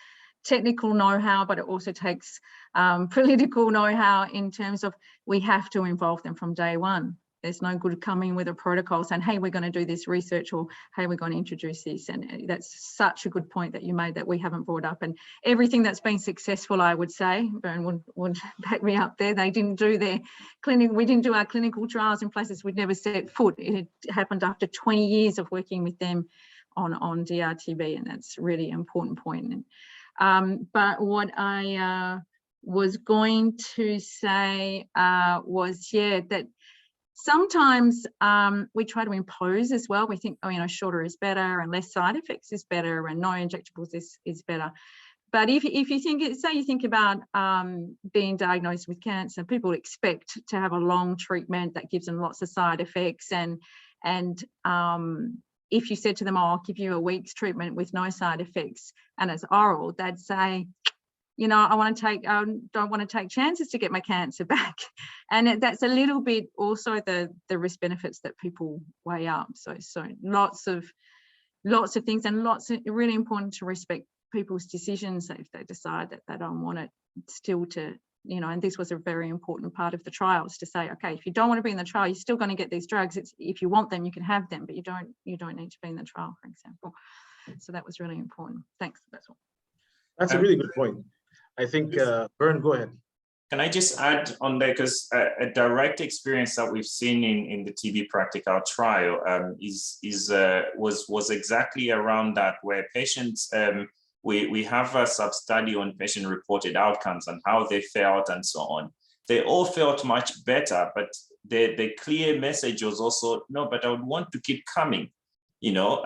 technical know-how, but it also takes political know-how in terms of we have to involve them from day one. There's no good coming with a protocol saying, hey, we're going to do this research, or hey, we're going to introduce this. And that's such a good point that you made that we haven't brought up. And everything that's been successful, I would say, Bern would back me up there, they didn't do their clinic, we didn't do our clinical trials in places we'd never set foot. It had happened after 20 years of working with them on DRTB, and that's a really important point. But what I was going to say was, yeah, that sometimes we try to impose as well. We think, oh, you know, shorter is better and less side effects is better and no injectables is better. But if you think, say you think about being diagnosed with cancer, people expect to have a long treatment that gives them lots of side effects. And if you said to them, oh, I'll give you a week's treatment with no side effects and it's oral, they'd say, you know, I don't want to take chances to get my cancer back. And that's a little bit also the risk benefits that people weigh up. So lots of things, and really important to respect people's decisions if they decide that they don't want it still to, you know, and this was a very important part of the trials to say, okay, if you don't want to be in the trial, you're still going to get these drugs. If you want them, you can have them, but you don't need to be in the trial, for example. So that was really important. Thanks, that's all. That's a really good point. I think, Bern, go ahead. Can I just add on there, because a direct experience that we've seen in the TB practical trial was exactly around that, where patients, we have a sub-study on patient-reported outcomes and how they felt and so on. They all felt much better, but the clear message was also, no, but I would want to keep coming. You know,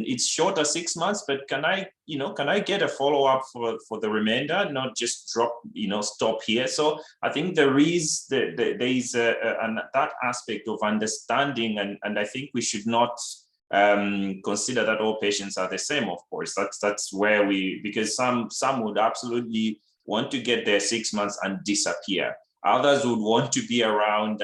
it's shorter 6 months, but can I get a follow-up for the remainder, not just drop, stop here? So I think there is that aspect of understanding, and I think we should not consider that all patients are the same. Of course, that's where because some would absolutely want to get their 6 months and disappear. Others would want to be around,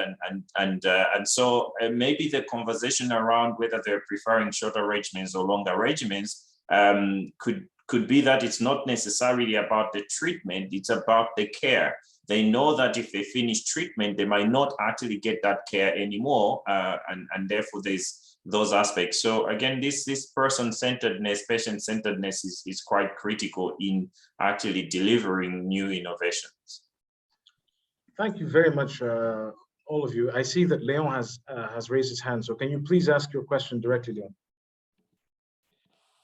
and so maybe the conversation around whether they're preferring shorter regimens or longer regimens could be that it's not necessarily about the treatment, it's about the care. They know that if they finish treatment, they might not actually get that care anymore, and therefore there's those aspects. So again, this person-centeredness, patient-centeredness is quite critical in actually delivering new innovations. Thank you very much, all of you. I see that Léon has raised his hand. So can you please ask your question directly, Léon?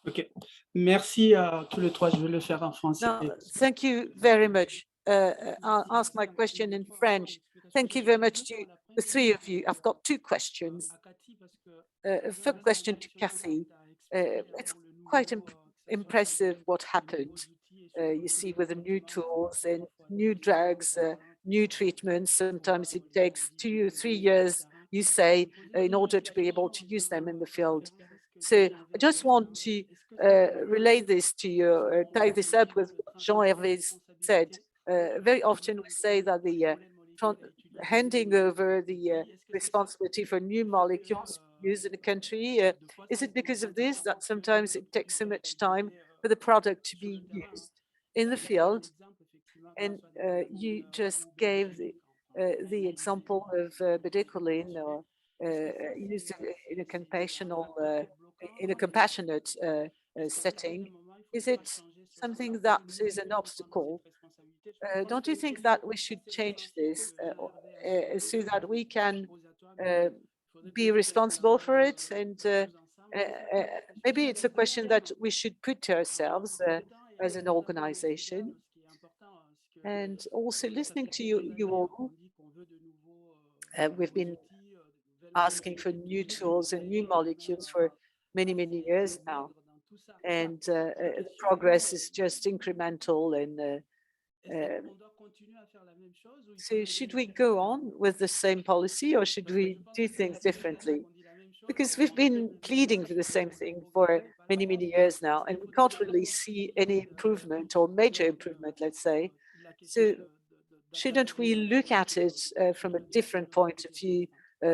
Ok. Merci à tous les trois. Je vais le faire en français. No, thank you very much. I'll ask my question in French. Thank you very much to the three of you. I've got two questions. First question to Cathy. It's quite impressive what happened. You see, with the new tools and new drugs, new treatments, sometimes it takes 2 or 3 years, you say, in order to be able to use them in the field. So I just want to relay this to you, tie this up with what Jean-Hervé said. Very often we say that the handing over the responsibility for new molecules used in a country, is it because of this that sometimes it takes so much time for the product to be used in the field? And you just gave the example of bedequalin used in a compassionate setting. Is it something that is an obstacle? Don't you think that we should change this so that we can be responsible for it? And maybe it's a question that we should put to ourselves as an organization. And also listening to you all, we've been asking for new tools and new molecules for many, many years now. And the progress is just incremental. And so should we go on with the same policy, or should we do things differently? Because we've been pleading for the same thing for many, many years now, and we can't really see any improvement or major improvement, let's say. So shouldn't we look at it from a different point of view,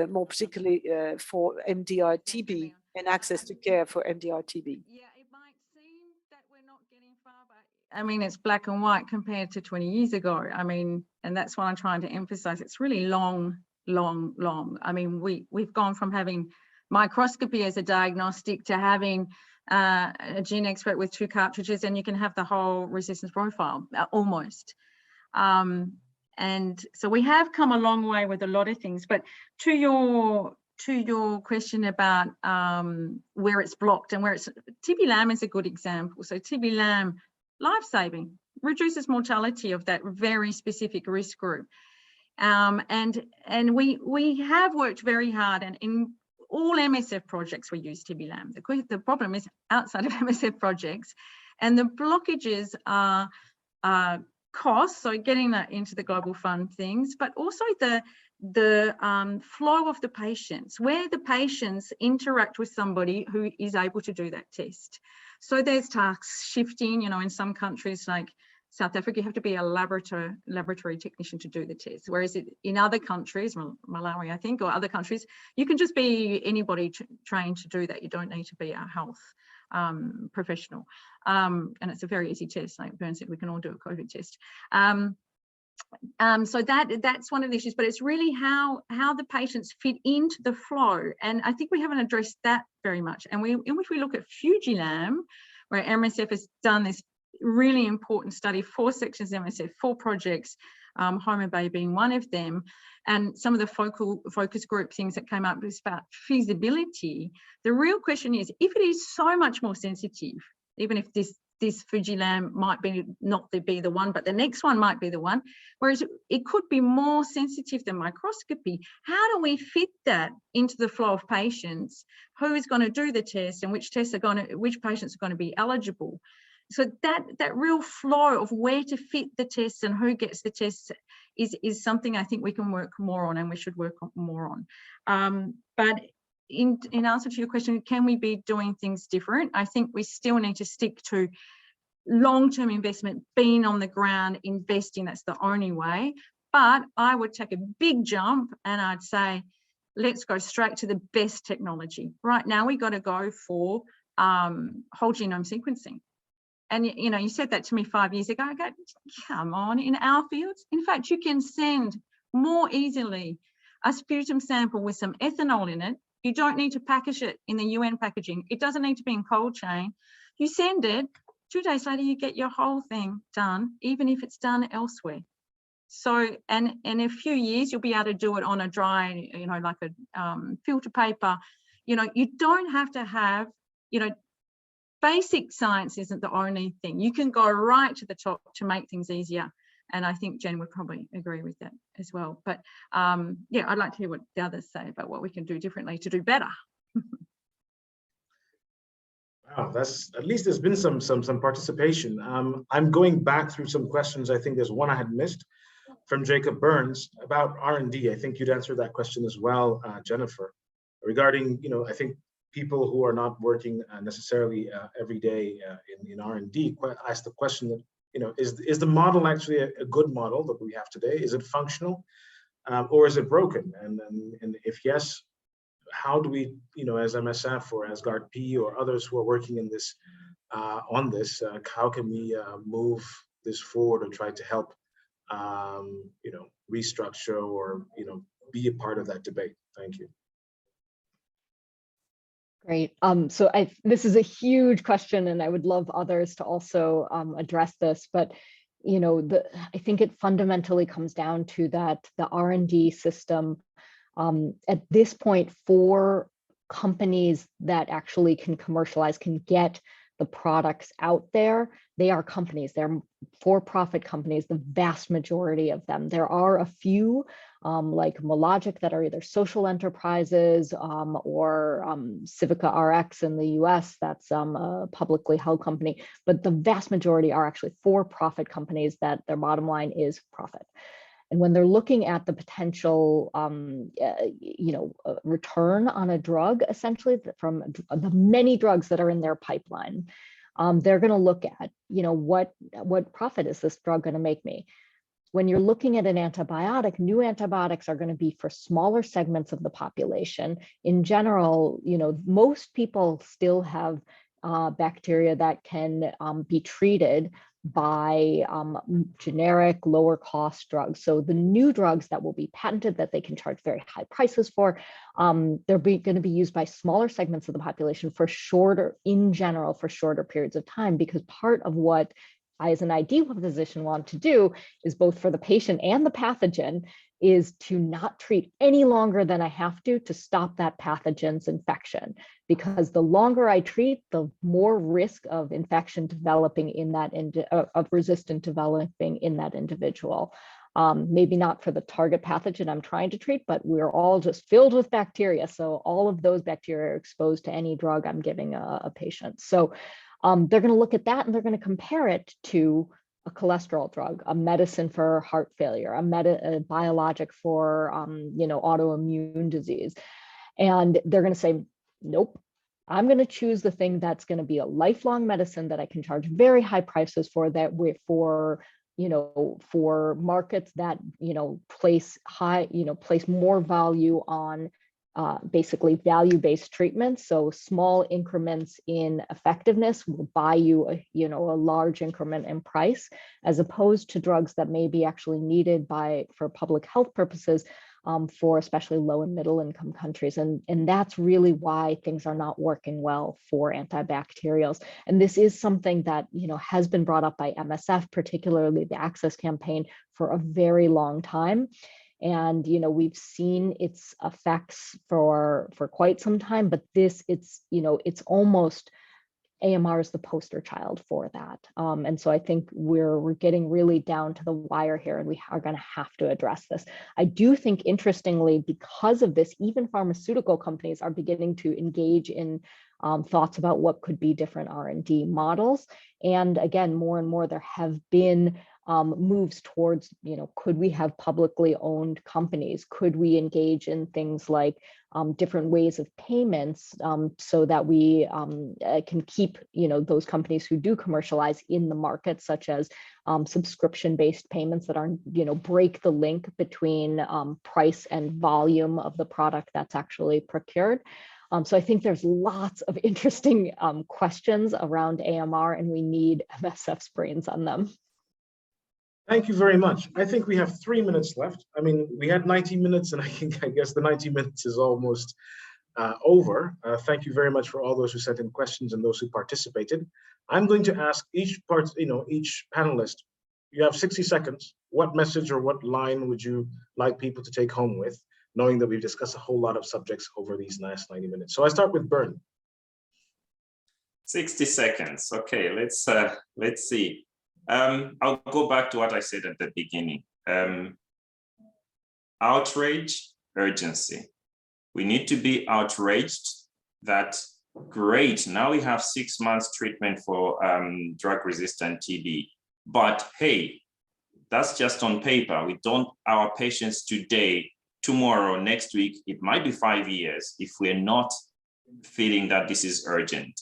more particularly for MDR-TB and access to care for MDR-TB? Yeah, it might seem that we're not getting far, but I mean, it's black and white compared to 20 years ago. I mean, and that's what I'm trying to emphasize. It's really long. I mean, we've gone from having microscopy as a diagnostic to having a gene expert with 2 cartridges, and you can have the whole resistance profile almost. And so we have come a long way with a lot of things. But to your question about where it's blocked and where it's, TB-LAM is a good example. So TB-LAM, life-saving, reduces mortality of that very specific risk group. And we have worked very hard, and in all MSF projects we use TB-LAM. The problem is outside of MSF projects, And the blockages are costs, so getting that into the global fund things, but also the flow of the patients, where the patients interact with somebody who is able to do that test. So there's tasks shifting, you know, in some countries like South Africa, you have to be a laboratory technician to do the test. Whereas in other countries, Malawi, I think, or other countries, you can just be anybody trained to do that. You don't need to be a health professional. And it's a very easy test. Like Bern said, we can all do a COVID test. So that's one of the issues, but it's really how the patients fit into the flow. And I think we haven't addressed that very much. And if we look at Fujilam, where MSF has done this really important study, 4 sections of MSF, 4 projects, Homa Bay being one of them, and some of the focus group things that came up was about feasibility. The real question is, if it is so much more sensitive, even if this Fujilam might not be the one, but the next one might be the one, whereas it could be more sensitive than microscopy. How do we fit that into the flow of patients? Who is going to do the test, and which patients are going to be eligible? So that real flow of where to fit the tests and who gets the tests is something I think we can work more on, and we should work more on. But in answer to your question, can we be doing things different? I think we still need to stick to long-term investment, being on the ground, investing. That's the only way. But I would take a big jump and I'd say, let's go straight to the best technology. Right now, we got to go for whole genome sequencing. And, you know, you said that to me 5 years ago. I go, come on, in our fields. In fact, you can send more easily a sputum sample with some ethanol in it. You don't need to package it in the UN packaging. It doesn't need to be in cold chain. You send it, 2 days later, you get your whole thing done, even if it's done elsewhere. So, and in a few years, you'll be able to do it on a dry, you know, like a filter paper. You know, you don't have to have, you know, basic science isn't the only thing. You can go right to the top to make things easier. And I think Jen would probably agree with that as well. But yeah, I'd like to hear what the others say about what we can do differently to do better. Wow, that's, at least there's been some participation. I'm going back through some questions. I think there's one I had missed from Jacob Burns about R&D. I think you'd answer that question as well, Jennifer, regarding, you know, I think people who are not working necessarily every day in R&D ask the question that, you know, is the model actually a good model that we have today? Is it functional or is it broken? And if yes, how do we, you know, as MSF or as GARD-P or others who are working in this, on this, how can we move this forward or try to help, you know, restructure or, you know, be a part of that debate? Thank you. Great. So this is a huge question, and I would love others to also address this. But you know, I think it fundamentally comes down to that the R&D system at this point, for companies that actually can commercialize, can get the products out there, they are companies. They're for-profit companies, the vast majority of them. There are a few like Mologic that are either social enterprises or Civica RX in the US, that's a publicly held company, but the vast majority are actually for-profit companies that their bottom line is profit. And when they're looking at the potential, you know, return on a drug, essentially from the many drugs that are in their pipeline, they're going to look at, you know, what profit is this drug going to make me? When you're looking at an antibiotic, new antibiotics are going to be for smaller segments of the population. In general, you know, most people still have bacteria that can be treated by generic lower cost drugs. So the new drugs that will be patented that they can charge very high prices for, they're going to be used by smaller segments of the population for shorter, in general, for shorter periods of time, because part of what I, as an ideal physician, want to do is both for the patient and the pathogen is to not treat any longer than I have to stop that pathogen's infection. Because the longer I treat, the more risk of infection developing in that, of resistant developing in that individual. Maybe not for the target pathogen I'm trying to treat, but we're all just filled with bacteria. So all of those bacteria are exposed to any drug I'm giving a patient. So they're going to look at that and they're going to compare it to a cholesterol drug, a medicine for heart failure, a biologic for autoimmune disease. And they're going to say, nope, I'm going to choose the thing that's going to be a lifelong medicine that I can charge very high prices for, for markets that, place more value on basically value-based treatments. So small increments in effectiveness will buy you a large increment in price, as opposed to drugs that may be actually needed for public health purposes, for especially low and middle income countries. And that's really why things are not working well for antibacterials. And this is something that, has been brought up by MSF, particularly the Access campaign, for a very long time. And, we've seen its effects for quite some time, but it's almost, AMR is the poster child for that. And so I think we're getting really down to the wire here, and we are going to have to address this. I do think, interestingly, because of this, even pharmaceutical companies are beginning to engage in thoughts about what could be different R&D models. And again, more and more, there have been moves towards, could we have publicly owned companies? Could we engage in things like different ways of payments, so that we can keep, those companies who do commercialize in the market, such as subscription-based payments that are, break the link between price and volume of the product that's actually procured. So I think there's lots of interesting questions around AMR, and we need MSF's brains on them. Thank you very much. I think we have 3 minutes left. I mean, we had 90 minutes, and I guess the 90 minutes is almost over. Thank you very much for all those who sent in questions and those who participated. I'm going to ask each panelist, you have 60 seconds. What message or what line would you like people to take home with, knowing that we've discussed a whole lot of subjects over these last 90 minutes? So I start with Bern. 60 seconds. Okay, let's see. I'll go back to what I said at the beginning. Outrage, urgency. We need to be outraged that, great, now we have 6 months treatment for drug-resistant TB. But hey, that's just on paper. Our patients today, tomorrow, next week, it might be 5 years if we're not feeling that this is urgent.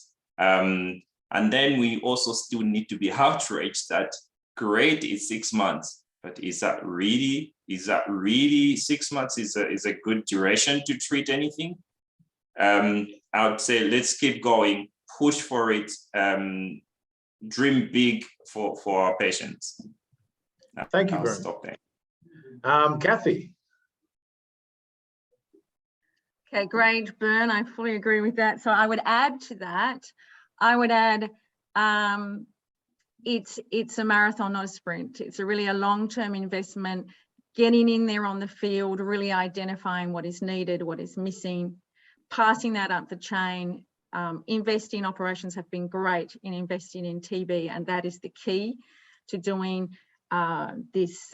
And then we also still need to be outraged that, great, it's 6 months, but is that really 6 months is a good duration to treat anything? I would say, let's keep going, push for it, dream big for our patients. Thank you, I'll Bern. stop there. Kathy. Okay, great, Bern. I fully agree with that. So I would add to that, it's a marathon, not a sprint. It's really a long-term investment, getting in there on the field, really identifying what is needed, what is missing, passing that up the chain. Investing operations have been great in investing in TB, and that is the key to doing this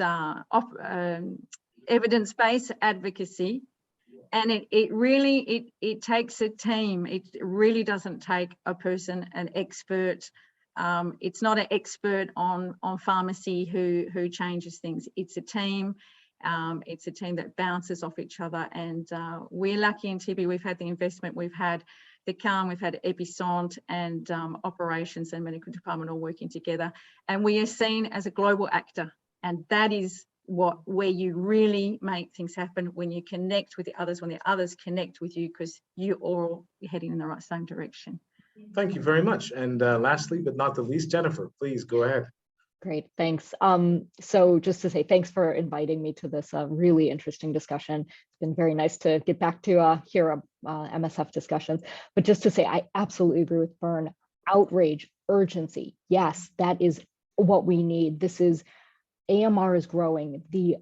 evidence-based advocacy. And it really takes a team. It really doesn't take a person, an expert. It's not an expert on pharmacy who changes things. It's a team. It's a team that bounces off each other. And we're lucky in TB. We've had the investment. We've had the CARM, we've had Epicent, and operations and medical department all working together. And we are seen as a global actor. And that is where you really make things happen, when you connect with the others, when the others connect with you, because you're all heading in the same direction. Thank you very much. And lastly, but not the least, Jennifer, please go ahead. Great, thanks. So just to say thanks for inviting me to this really interesting discussion. It's been very nice to get back to hear MSF discussions. But just to say, I absolutely agree with Bern. Outrage, urgency. Yes, that is what we need. AMR is growing. The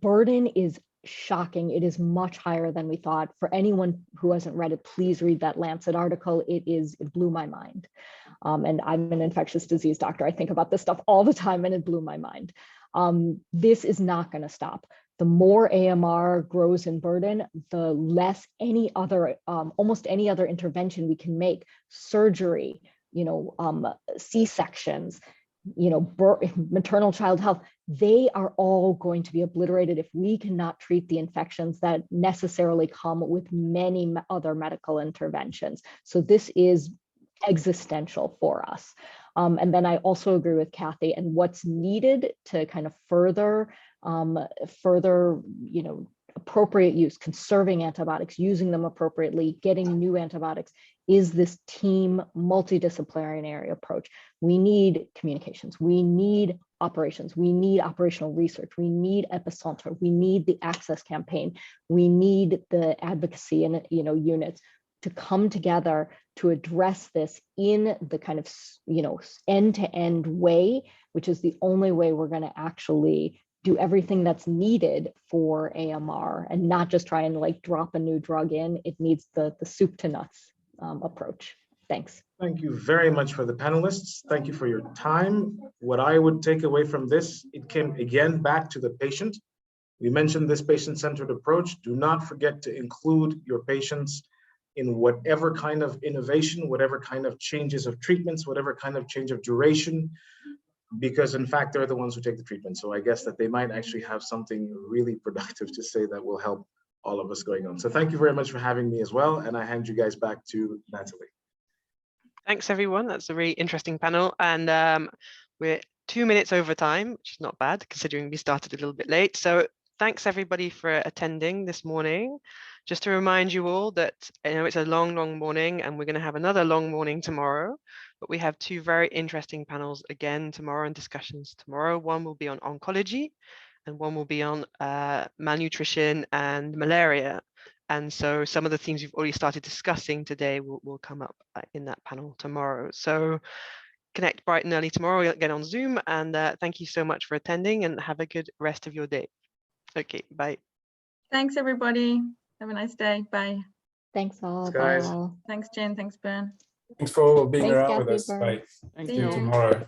burden is shocking. It is much higher than we thought. For anyone who hasn't read it, please read that Lancet article. It blew my mind. And I'm an infectious disease doctor. I think about this stuff all the time, and it blew my mind. This is not going to stop. The more AMR grows in burden, the less almost any other intervention we can make, surgery, C-sections, maternal child health, they are all going to be obliterated if we cannot treat the infections that necessarily come with many other medical interventions. So this is existential for us. And then I also agree with Kathy, and what's needed to kind of further, appropriate use, conserving antibiotics, using them appropriately, getting new antibiotics, is this team multidisciplinary approach. We need communications, we need operations, we need operational research, we need epicenter, we need the access campaign, we need the advocacy and units to come together to address this in the kind of end-to-end way, which is the only way we're going to actually do everything that's needed for AMR, and not just try and like drop a new drug in. It needs the soup to nuts approach. Thanks. Thank you very much for the panelists. Thank you for your time. What I would take away from this, it came again back to the patient. We mentioned this patient-centered approach. Do not forget to include your patients in whatever kind of innovation, whatever kind of changes of treatments, whatever kind of change of duration, because in fact, they're the ones who take the treatment. So I guess that they might actually have something really productive to say that will help all of us going on. So thank you very much for having me as well. And I hand you guys back to Natalie. Thanks, everyone. That's a really interesting panel. And we're 2 minutes over time, which is not bad considering we started a little bit late. So thanks, everybody, for attending this morning. Just to remind you all that it's a long, long morning, and we're going to have another long morning tomorrow. But we have 2 very interesting panels again tomorrow and discussions tomorrow. One will be on oncology, and one will be on malnutrition and malaria. And so some of the things we've already started discussing today will come up in that panel tomorrow. So connect bright and early tomorrow again on Zoom. And thank you so much for attending, and have a good rest of your day. Okay, bye. Thanks, everybody. Have a nice day. Bye. Thanks all. Thanks, guys. Bye. Thanks, Jen. Thanks, Ben. Thanks for being Thanks, around with Kathy, us. for- Bye. Thank See you. you. See you tomorrow.